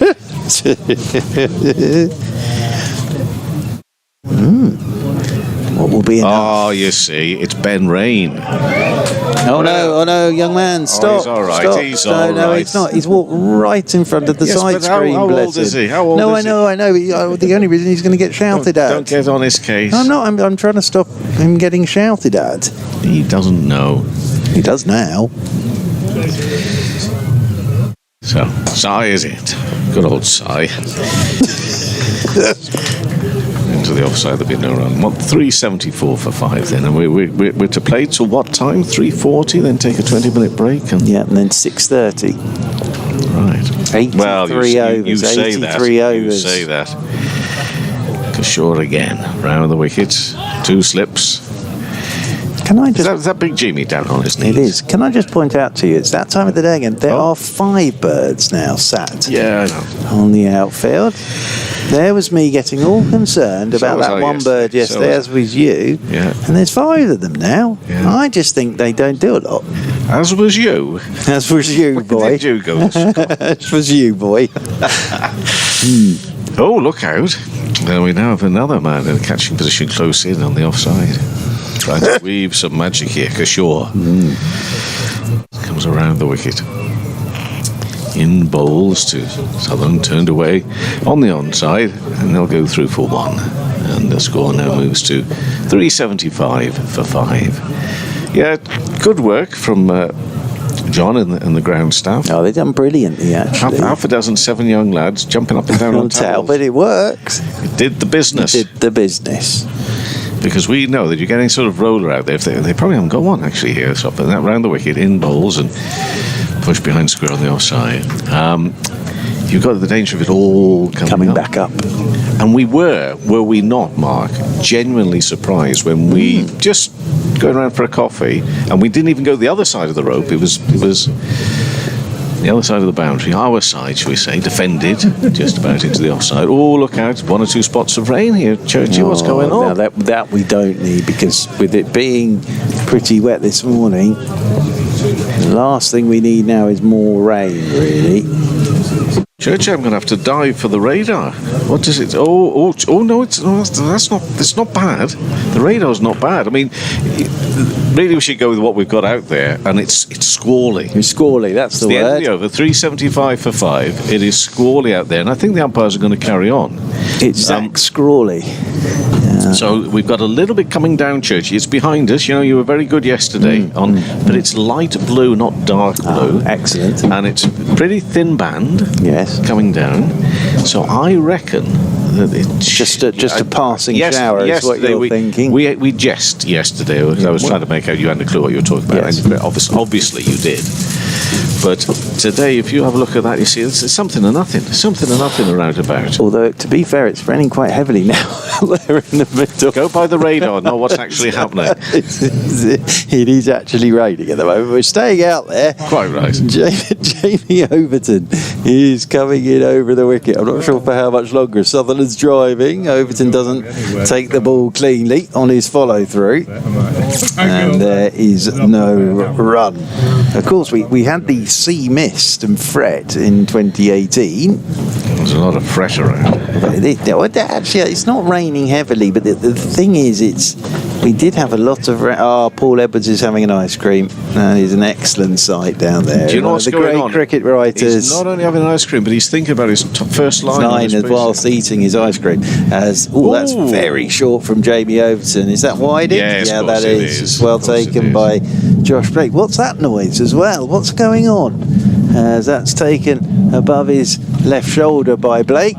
What will be enough? Oh, you see, it's Ben Rain. Oh no, young man, stop. He's all right, Stop. he's all No, right. he's not. He's walked right in front of the Yes, side but how screen. old bless is him. he? How old No, is he? I know. The only reason he's going to get shouted at. Don't get on his case. I'm not. I'm trying to stop him getting shouted at. He doesn't know. He does now. So, Sai is it? Good old Sai. Into the offside, there'll be no run. 374 for 5 then, and we're to play till what time? 3:40, then take a 20-minute break, and Yeah, and then 6:30. right. 83 overs. You say 83 that. overs. You say that. Kishore again, round the wickets, 2 slips. Can I Is just? that big Jimmy down on his knees? It is. Can I just point out to you, it's that time of the day again. There are 5 birds now sat Yeah, I know. on the outfield. There was me getting all concerned about was that I one bird yesterday. yesterday, as was you. Yeah. And there's 5 of them now. Yeah. I just think they don't do a lot. As was you. As was you, boy. Did you go? As was you, boy. Oh, look out. Well, we now have another man in a catching position close in on the offside. Trying to weave some magic here. Kishore comes around the wicket. In bowls to Southern, turned away on the onside, and they'll go through for 1. And the score now moves to 375 for 5. Yeah, good work from John and the ground staff. Oh, they've done brilliantly, actually. Half a dozen 7 young lads jumping up and down on Can't tell, towels. but it works. It did the business. Did the business. Because we know that you get any sort of roller out there. If they probably haven't got one actually here. So up and that round the wicket, in bowls, and push behind square on the offside. You've got the danger of it all coming up. back up. And we were we not, Mark, genuinely surprised when we just going around for a coffee, and we didn't even go the other side of the rope. It was the other side of the boundary, our side, shall we say, defended just about into the offside. Oh, look out, 1 or 2 spots of rain here, Churchy. What's going on? Now that we don't need, because with it being pretty wet this morning, the last thing we need now is more rain, really. Churchy, I'm going to have to dive for the radar. What is it? Oh no, it's not bad. The radar's not bad. I mean, really we should go with what we've got out there, and it's squally. It's squally, that's the The end of word. the over, 375 for 5. It is squally out there, and I think the umpires are going to carry on. It's Zach Scrawley. So we've got a little bit coming down, Churchy. It's behind us. You know, you were very good yesterday but it's light blue, not dark blue. Excellent. And it's pretty thin band. Yes. Coming down. So I reckon that it's Just a passing shower is what you're thinking. We jest yesterday. I was trying to make out you hadn't a clue what you were talking about. Yes. And obviously you did. But today, if you have a look at that, you see it's something or nothing. Something or nothing around about. Although, to be fair, it's raining quite heavily now. They're in the middle. Go by the radar, not what's actually happening. It is actually raining at the moment. We're staying out there. Quite right. Jamie Overton is coming in over the wicket. I'm not sure for how much longer. Sutherland's driving. Overton doesn't take the ball cleanly on his follow through. And there is no run. Of course, we had the sea mist and fret in 2018. There's a lot of fresh around. Actually, it's not raining heavily, but the thing is, it's We did have a lot of... Paul Edwards is having an ice cream. And he's an excellent sight down there. Do you know One what's of the going great on? cricket writers. He's not only having ice cream, but he's thinking about his first line. As whilst eating his ice cream. That's very short from Jamie Overton. Is that wided? Yes, yeah, of course that it is. is. Well Of course it taken is. by Josh Blake. What's that noise as well? What's going on? As that's taken above his left shoulder by Blake.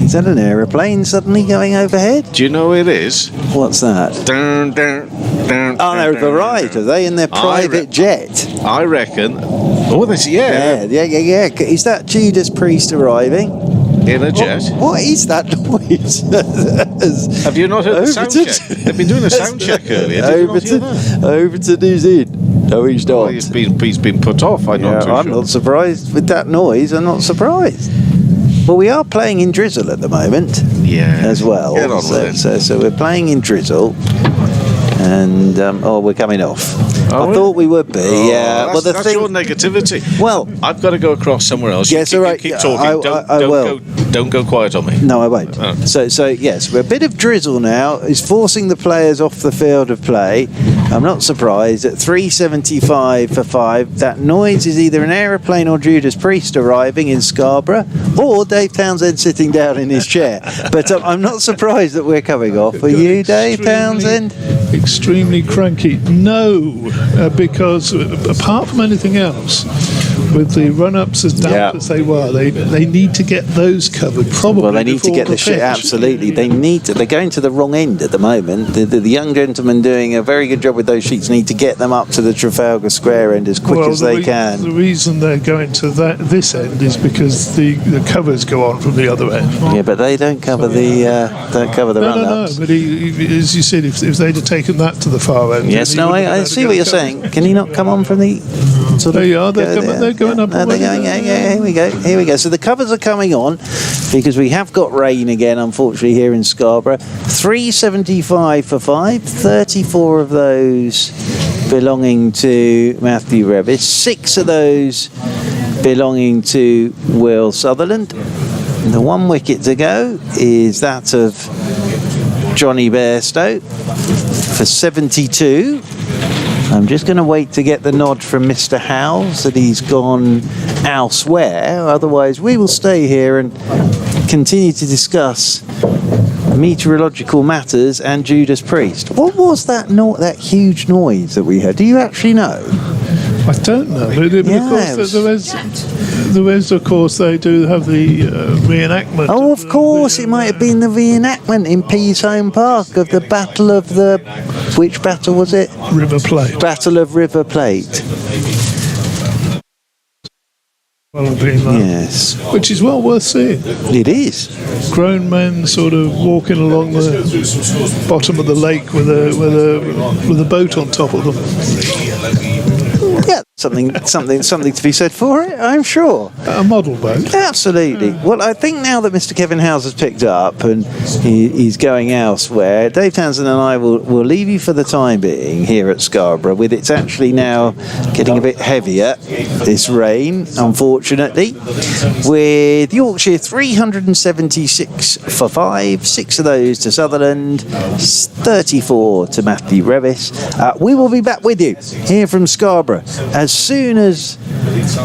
Is that an aeroplane suddenly going overhead? Do you know who it is? What's that? Dun, dun, dun, Oh, they're dun, right. Are they in their private jet? I reckon. Oh, that's Yeah. Is that Judas Priest arriving? in a jet. What is that noise? Have you not heard the sound check? They've been doing a sound check earlier. Did you not hear that? Overton is in. No, he's not. Well, he's been put off. I'm not too I'm sure. not surprised with that noise. I'm not surprised. Well, we are playing in drizzle at the moment. Yeah. As well. Get on with it. So we're playing in drizzle. And we're coming off. Are I we? thought we would be. Yeah. That's, Well, that's your negativity. Well, I've got to go across somewhere else. Yes, you all right. keep talking. I will. Don't go quiet on me. No, I won't. Oh. So yes, we're a bit of drizzle now. Is forcing the players off the field of play. I'm not surprised. At 375 for 5, that noise is either an aeroplane or Judas Priest arriving in Scarborough, or Dave Townsend sitting down in his chair. But I'm not surprised that we're coming off. Are you, Dave Townsend? Extremely cranky. No, because apart from anything else, with the run-ups as damp as they were, they need to get those covered. Probably. Well, they need to get the shit. Absolutely, they need to. They're going to the wrong end at the moment. The young gentlemen doing a very good job with those sheets need to get them up to the Trafalgar Square end as quick as they can. The reason they're going to this end is because the covers go on from the other end. Yeah, but they don't cover the run-ups. No. But as you said, if they'd have taken that to the far end. Yes, no, I see what you're saying. Can he not come on from the sort of? They are. They're going up. No, they're going. Yeah. Here we go. So the covers are coming on because we have got rain again, unfortunately, here in Scarborough. 375 for 5. 34 of those belonging to Matthew Revis. 6 of those belonging to Will Sutherland. The 1 wicket to go is that of Johnny Bairstow for 72. I'm just going to wait to get the nod from Mr. Howes that he's gone elsewhere. Otherwise, we will stay here and continue to discuss meteorological matters and Judas Priest. What was that that huge noise that we heard? Do you actually know? I don't know. But of course, there is, of course, they do have the reenactment. Oh, of course, it might have been the reenactment in Pease Home Park of the Battle of the... Which battle was it? River Plate. Battle of River Plate. Well, I've been there. Yes. Which is well worth seeing. It is. Grown men sort of walking along the bottom of the lake with a boat on top of them. Yeah, something to be said for it, I'm sure. A model boat. Absolutely. Well, I think now that Mr. Kevin Howes has picked up and he's going elsewhere, Dave Townsend and I will leave you for the time being here at Scarborough, with it's actually now getting a bit heavier, this rain, unfortunately, with Yorkshire 376 for 5, 6 of those to Sutherland, 34 to Matthew Revis. We will be back with you here from Scarborough as soon as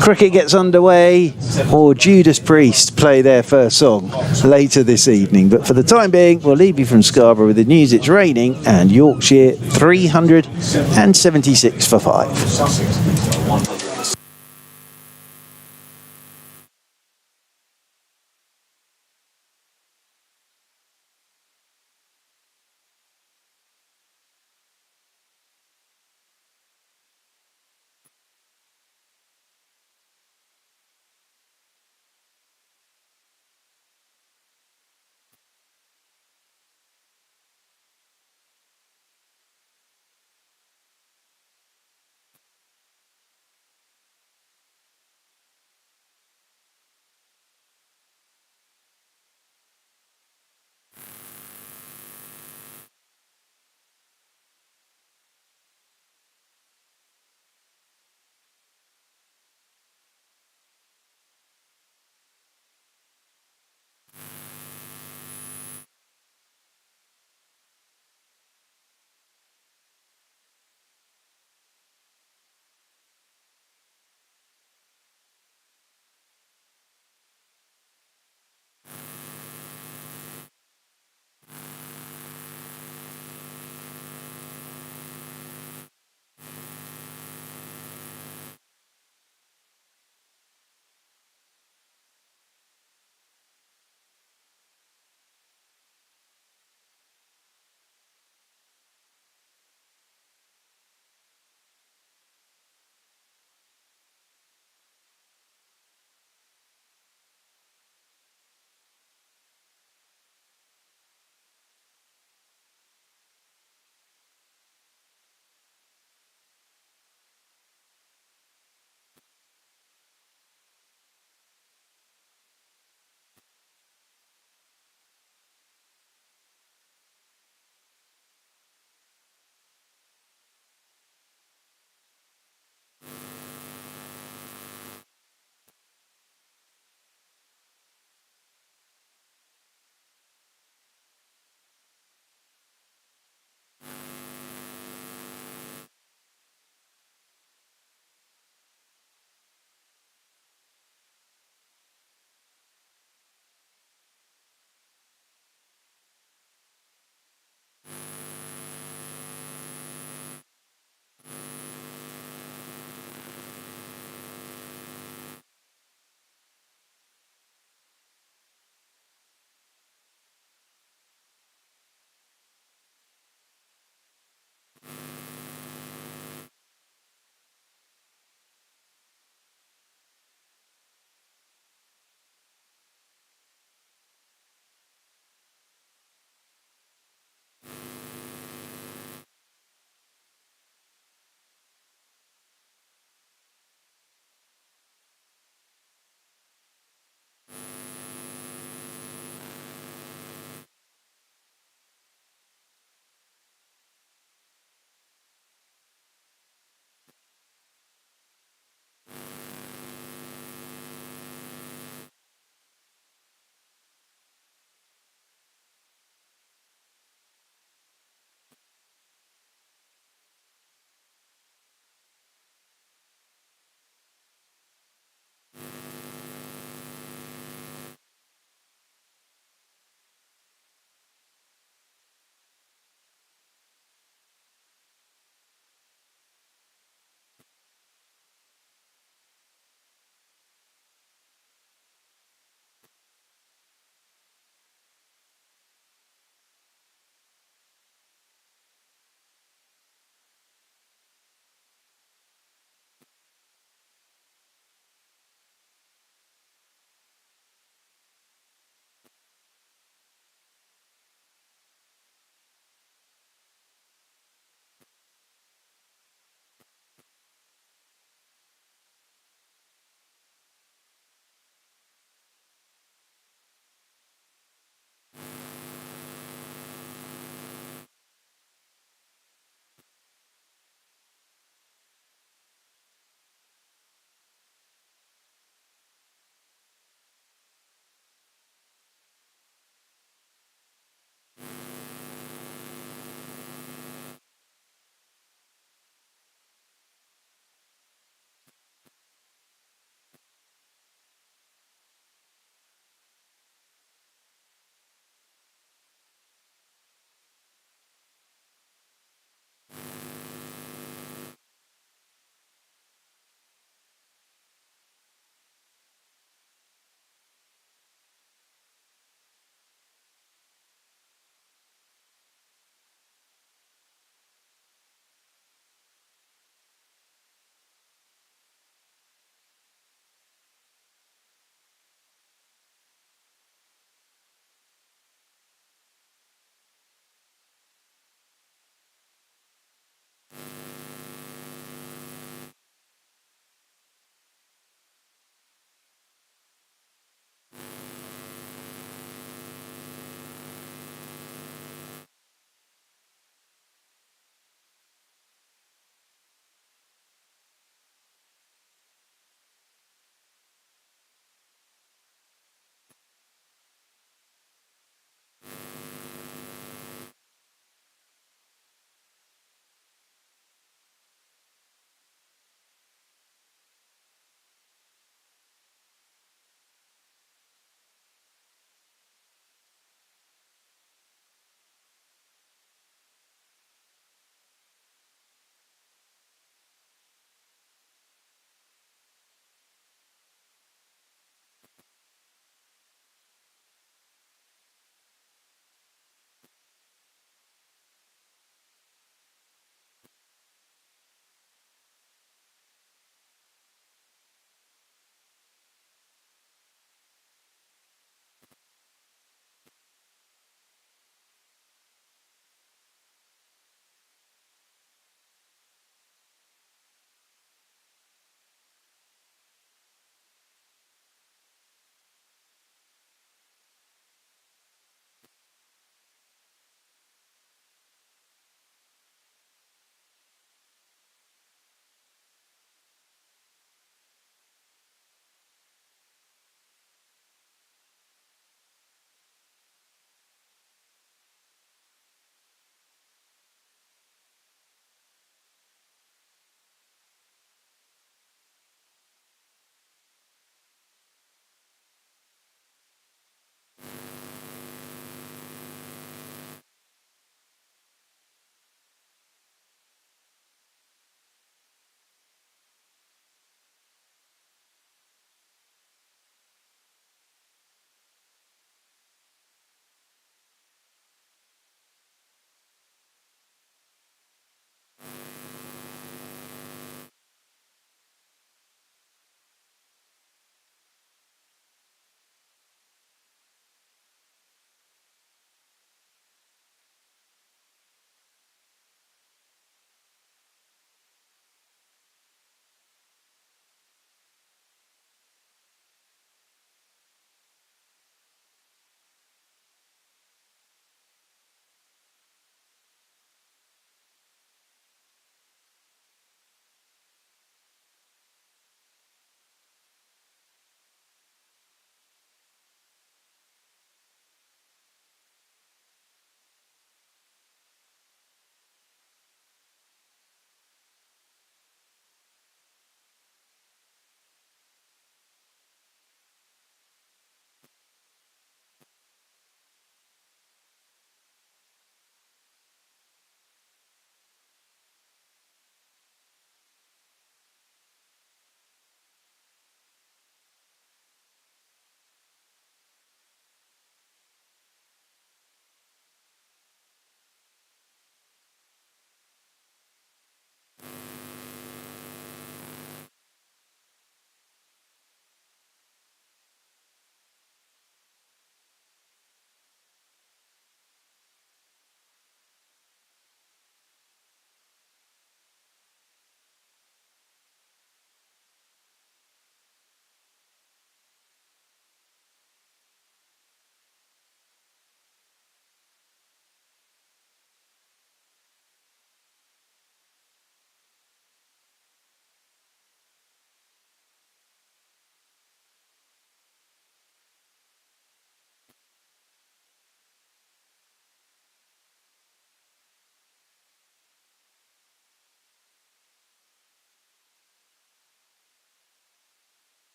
cricket gets underway or Judas Priest play their first song later this evening. But for the time being, we'll leave you from Scarborough with the news it's raining and Yorkshire 376 for 5.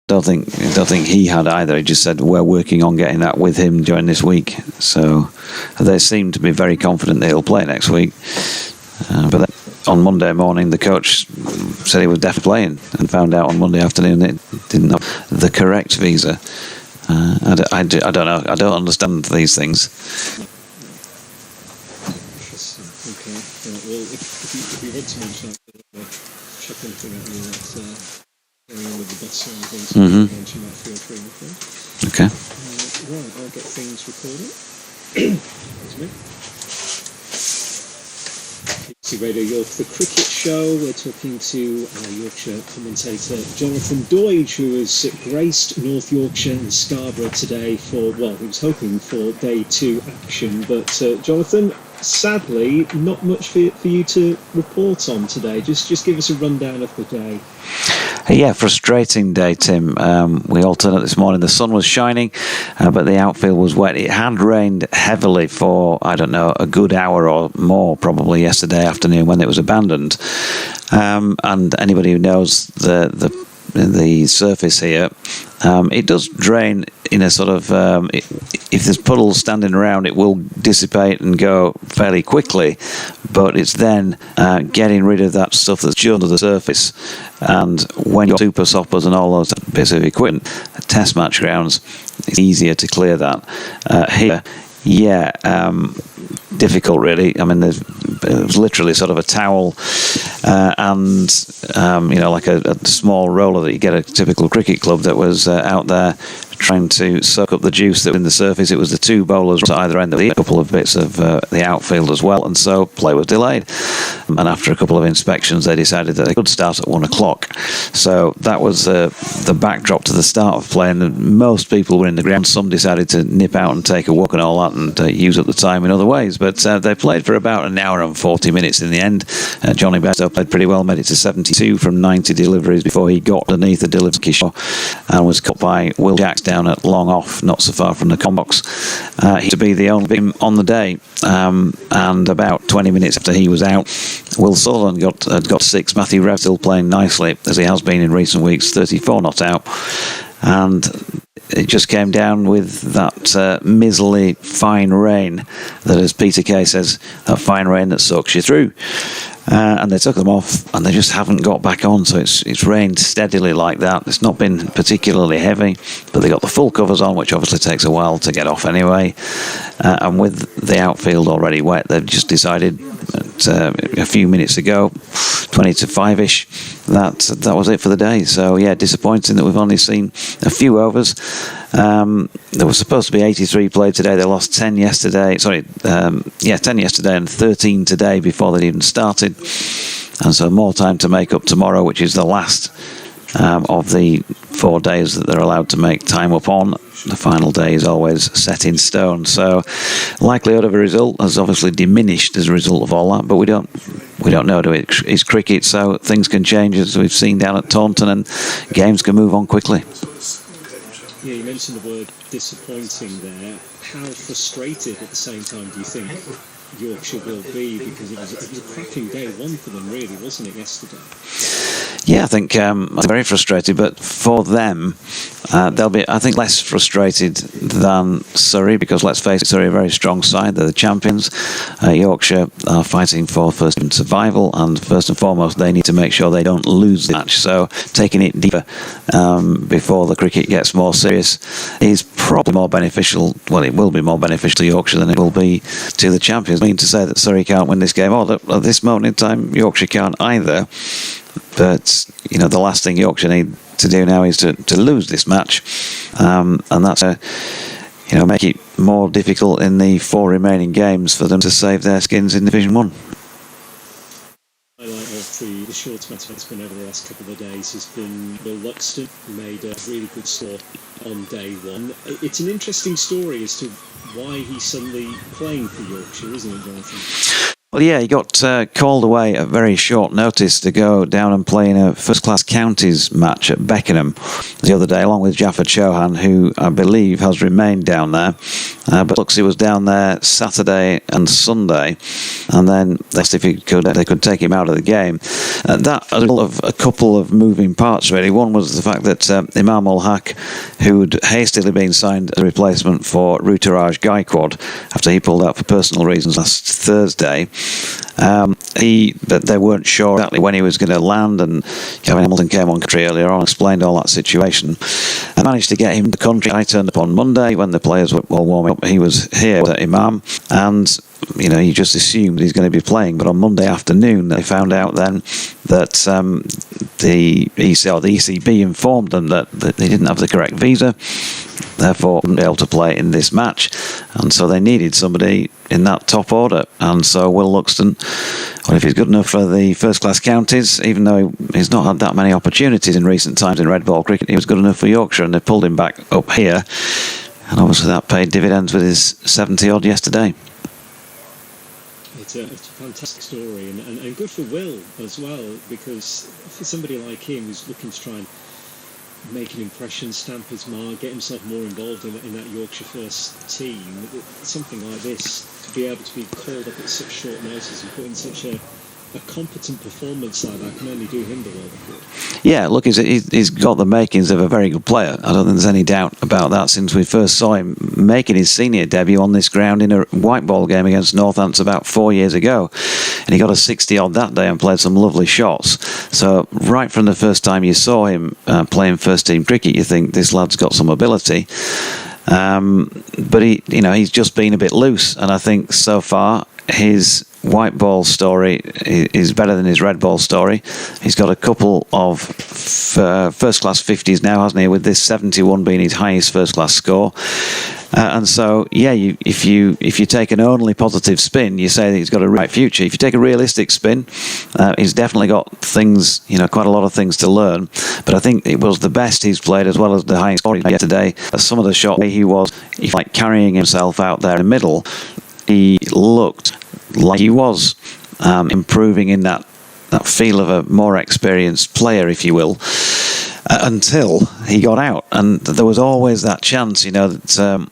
Don't think he had either. He just said we're working on getting that with him during this week. So they seem to be very confident that he'll play next week. But then on Monday morning, the coach said he was definitely playing, and found out on Monday afternoon that he didn't have the correct visa. I don't know. I don't understand these things. Okay. Well, if you want to mention that, check anything out here that's going on with the bus side of things, mention that, feel free, okay? Okay. Right, I'll get things recorded. Excuse me. BBC Radio York, the cricket show. We're talking to Yorkshire commentator Jonathan Doidge, who has graced North Yorkshire and Scarborough today for, well, he was hoping for day 2 action, but Jonathan, sadly, not much for you to report on today. Just give us a rundown of the day. Yeah, frustrating day, Tim. We alternate this morning. The sun was shining, but the outfield was wet. It had rained heavily for, I don't know, a good hour or more probably yesterday afternoon when it was abandoned. And anybody who knows the surface here, it does drain in a sort of, if there's puddles standing around, it will dissipate and go fairly quickly, but it's then getting rid of that stuff that's under the surface. And when you're super soppers and all those bits of equipment, test match grounds, it's easier to clear that. Here, yeah, difficult really. I mean, it was literally sort of a towel and like a small roller that you get at a typical cricket club that was out there trying to soak up the juice that was in the surface. It was the 2 bowlers at either end of a couple of bits of the outfield as well, and so play was delayed. And after a couple of inspections, they decided that they could start at 1 o'clock. So that was the backdrop to the start of play, and most people were in the ground. Some decided to nip out and take a walk and all that, and use up the time in other ways. But they played for about an hour and 40 minutes in the end. Johnny Bairstow played pretty well, made it to 72 from 90 deliveries before he got underneath the delivery Kishore and was caught by Will Jacks down at long off, not so far from the combox. He to be the only victim on the day, and about 20 minutes after he was out, Will Sutherland got 6. Matthew Rev still playing nicely, as he has been in recent weeks, 34 not out. And it just came down with that miserly fine rain that, as Peter Kay says, that fine rain that sucks you through. And they took them off, and they just haven't got back on. So it's rained steadily like that. It's not been particularly heavy, but they got the full covers on, which obviously takes a while to get off anyway. And with the outfield already wet, they've just decided a few minutes ago, 20 to 5-ish, that was it for the day. So yeah, disappointing that we've only seen a few overs. There was supposed to be 83 played today. They lost 10 yesterday. 10 yesterday and 13 today before they'd even started. And so more time to make up tomorrow, which is the last of the 4 days that they're allowed to make time up on. The final day is always set in stone. So likelihood of a result has obviously diminished as a result of all that, but we don't know. It's cricket, so things can change, as we've seen down at Taunton, and games can move on quickly. Yeah, you mentioned the word disappointing there. How frustrated at the same time do you think Yorkshire will be? Because it was a cracking day 1 for them, really, wasn't it, yesterday? Yeah, I think I'm very frustrated, but for them, they'll be, I think, less frustrated than Surrey, because let's face it, Surrey are a very strong side. They're the champions. Yorkshire are fighting for first and survival, and first and foremost, they need to make sure they don't lose the match. So taking it deeper before the cricket gets more serious is probably more beneficial. Well, it will be more beneficial to Yorkshire than it will be to the champions. I mean to say that Surrey can't win this game, or that at this moment in time, Yorkshire can't either. But, the last thing Yorkshire need to do now is to lose this match. And that's, make it more difficult in the 4 remaining games for them to save their skins in Division 1. Highlight of the short match that's been over the last couple of days has been Will Luxton, who made a really good score on day 1. It's an interesting story as to why he's suddenly playing for Yorkshire, isn't it, Jonathan? Well, yeah, he got called away at very short notice to go down and play in a first-class counties match at Beckenham the other day, along with Jaffa Chauhan, who I believe has remained down there. But looks he was down there Saturday and Sunday, and then they asked if they could take him out of the game. That of a couple of moving parts, really. One was the fact that Imam Ul-Haq, who'd hastily been signed as a replacement for Ruturaj Gaikwad after he pulled out for personal reasons last Thursday, they weren't sure exactly when he was going to land, and Kevin Hamilton came on country earlier on, explained all that situation. I managed to get him the country. I turned up on Monday when the players were all warming up. He was here with Imam, and you just assumed he's going to be playing. But on Monday afternoon, they found out then that the ECB informed them that they didn't have the correct visa, therefore wouldn't be able to play in this match, and so they needed somebody in that top order. And so Will Luxton, well, if he's good enough for the first-class counties, even though he's not had that many opportunities in recent times in red ball cricket, he was good enough for Yorkshire, and they pulled him back up here, and obviously that paid dividends with his 70-odd yesterday. It's a fantastic story, and good for Will as well, because for somebody like him who's looking to try and make an impression, stamp his mark, get himself more involved in that Yorkshire first team, something like this, to be able to be called up at such short notice and put in such a competent performance like that can only do him the world of good. Yeah, look, he's got the makings of a very good player. I don't think there's any doubt about that since we first saw him making his senior debut on this ground in a white ball game against Northants about 4 years ago. And he got a 60-odd that day and played some lovely shots. So right from the first time you saw him playing first-team cricket, you think this lad's got some ability. But he's just been a bit loose, and I think so far his white ball story is better than his red ball story. He's got a couple of first class 50s now, hasn't he, with this 71 being his highest first class score. And so, yeah, if you take an only positive spin, you say that he's got a right future. If you take a realistic spin, he's definitely got things, quite a lot of things to learn. But I think it was the best he's played, as well as the highest score he had today. Some of the shots he was like carrying himself out there in the middle, he looked like he was improving in that feel of a more experienced player, if you will, until he got out. And there was always that chance, that